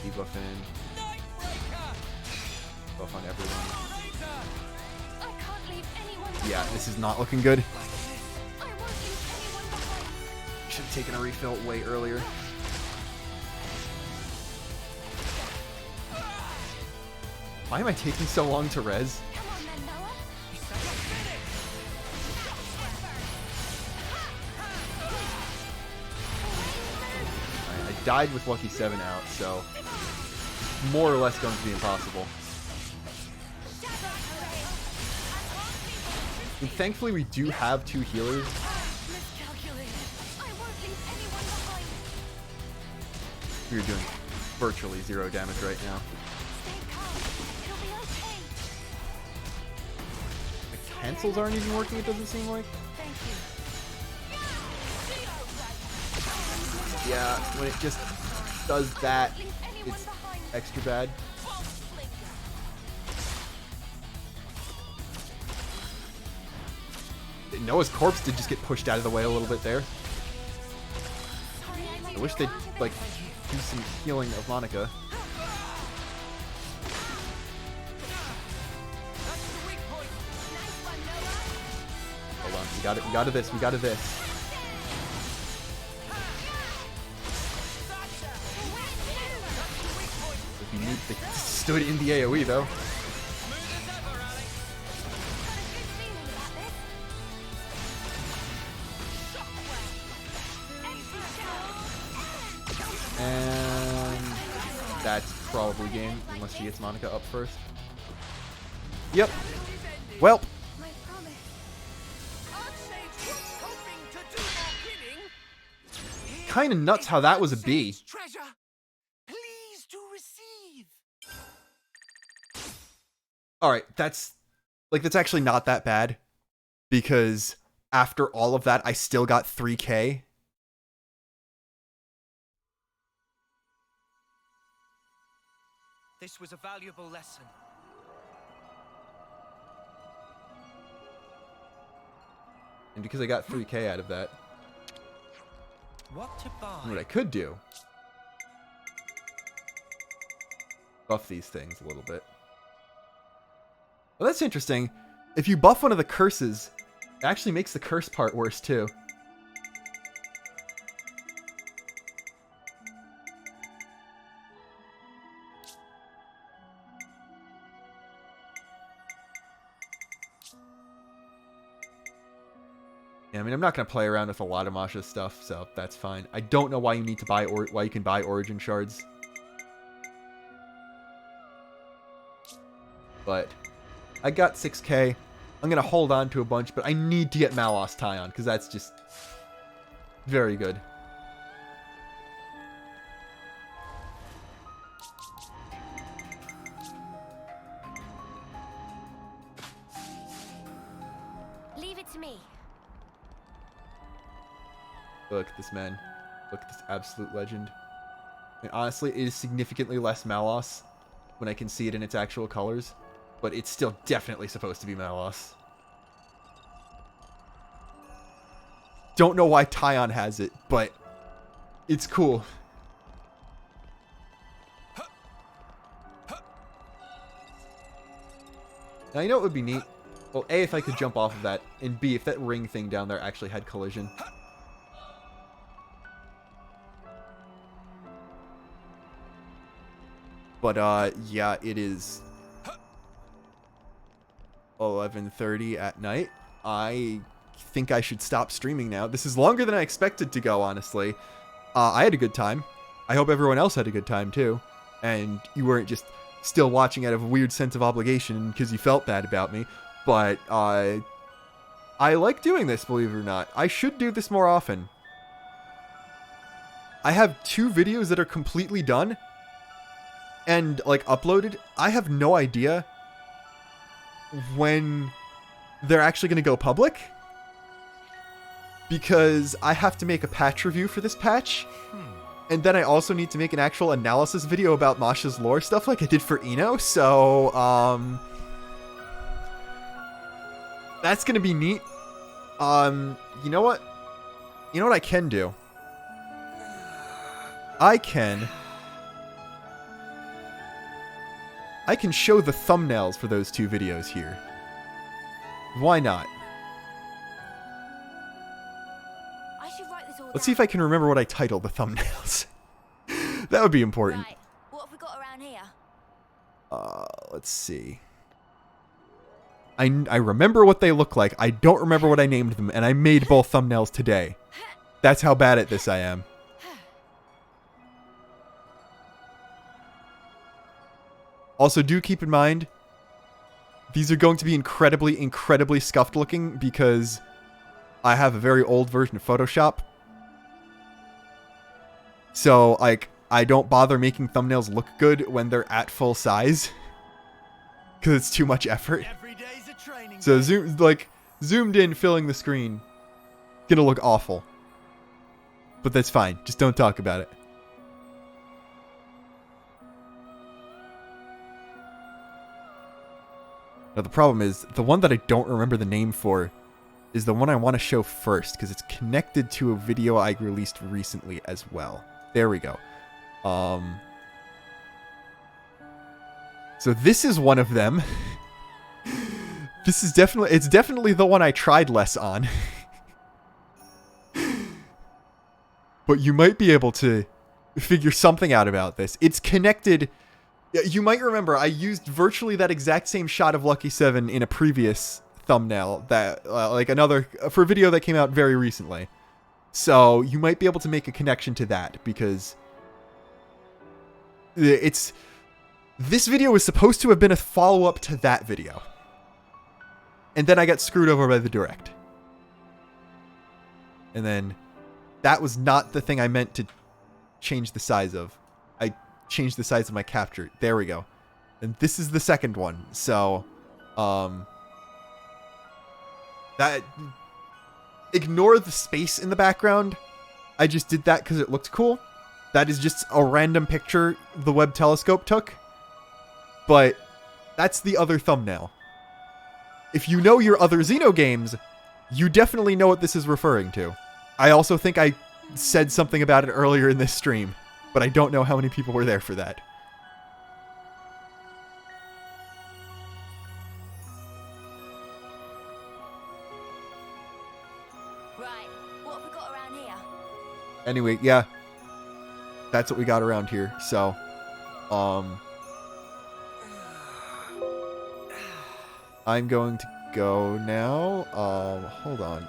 Debuff in. Buff on everyone. Yeah, this is not looking good. Should have taken a refill way earlier. Why am I taking so long to res? I died with Lucky 7 out, so more or less going to be impossible. And thankfully we do have 2 healers. We're doing virtually 0 damage right now. The cancels aren't even working, it doesn't seem like. Yeah, when it just does that, it's extra bad. Noah's corpse did just get pushed out of the way a little bit there. I wish they'd, like, do some healing of Monica. Hold on, we got it, we got this. If you need, they stood in the AoE though. And that's probably game, unless she gets Monica up first. Yep. Well. kind of nuts how that was a B. Treasure, please to receive. All right, that's actually not that bad, because after all of that, I still got 3K. This was a valuable lesson. And because I got 3K out of that, What to buy? what I could do, buff these things a little bit. Well, that's interesting. If you buff one of the curses, it actually makes the curse part worse too. Yeah, I mean, I'm not going to play around with a lot of Masha's stuff, so that's fine. I don't know why you need to buy why you can buy origin shards. But I got 6K. I'm going to hold on to a bunch, but I need to get Malos Tyon, because that's just very good. Leave it to me. Look at this, man. Look at this absolute legend. And honestly, it is significantly less Malos when I can see it in its actual colors, but it's still definitely supposed to be Malos. Don't know why Tyon has it, but it's cool. Now, you know what would be neat? Well, A, if I could jump off of that, and B, if that ring thing down there actually had collision. But, yeah, it is 11:30 at night. I think I should stop streaming now. This is longer than I expected to go, honestly. I had a good time. I hope everyone else had a good time, too. And you weren't just still watching out of a weird sense of obligation because you felt bad about me. But, I like doing this, believe it or not. I should do this more often. I have 2 videos that are completely done and, like, uploaded. I have no idea when they're actually going to go public, because I have to make a patch review for this patch, and then I also need to make an actual analysis video about Masha's lore stuff like I did for Eno, so, that's going to be neat. You know what? You know what I can do? I can show the thumbnails for those 2 videos here. Why not? I should write this all Let's see if I can remember what I titled the thumbnails. That would be important. Right. What have we got around here? Let's see. I remember what they look like. I don't remember what I named them, and I made both thumbnails today. That's how bad at this I am. Also, do keep in mind, these are going to be incredibly, incredibly scuffed looking because I have a very old version of Photoshop. So, like, I don't bother making thumbnails look good when they're at full size, because it's too much effort. So, zoomed in, filling the screen, gonna look awful. But that's fine. Just don't talk about it. Now, the problem is, the one that I don't remember the name for is the one I want to show first, because it's connected to a video I released recently as well. There we go. So this is one of them. This is it's definitely the one I tried less on. But you might be able to figure something out about this. It's connected. You might remember I used virtually that exact same shot of Lucky 7 in a previous thumbnail that for a video that came out very recently. So you might be able to make a connection to that, because this video was supposed to have been a follow-up to that video. And then I got screwed over by the direct. And then that was not the thing I meant to change the size of. I changed the size of my capture. There we go. And this is the second one. So, that, ignore the space in the background. I just did that because it looked cool. That is just a random picture the Webb telescope took. But that's the other thumbnail. If you know your other Xeno games, you definitely know what this is referring to. I also think I said something about it earlier in this stream, but I don't know how many people were there for that. Right, what have we got around here? Anyway, yeah. That's what we got around here. So, I'm going to go now. Hold on.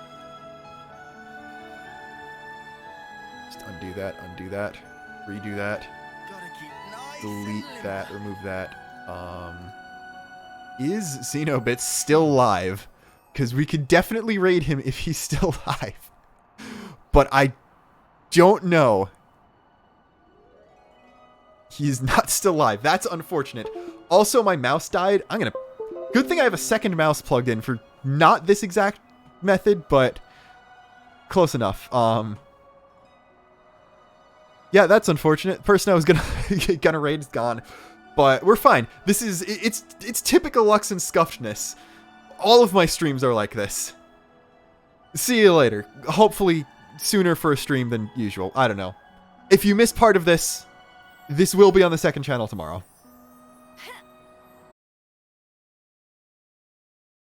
Just undo that, redo that, delete that, remove that. Is Xenobits still live? Because we could definitely raid him if he's still live. But I don't know. He's not still live. That's unfortunate. Also, my mouse died. Good thing I have a second mouse plugged in for not this exact method, but close enough. Yeah, that's unfortunate. Person I was gonna raid is gone, but we're fine. This is it's typical Lux and Scuffedness. All of my streams are like this. See you later. Hopefully sooner for a stream than usual. I don't know. If you missed part of this, this will be on the second channel tomorrow.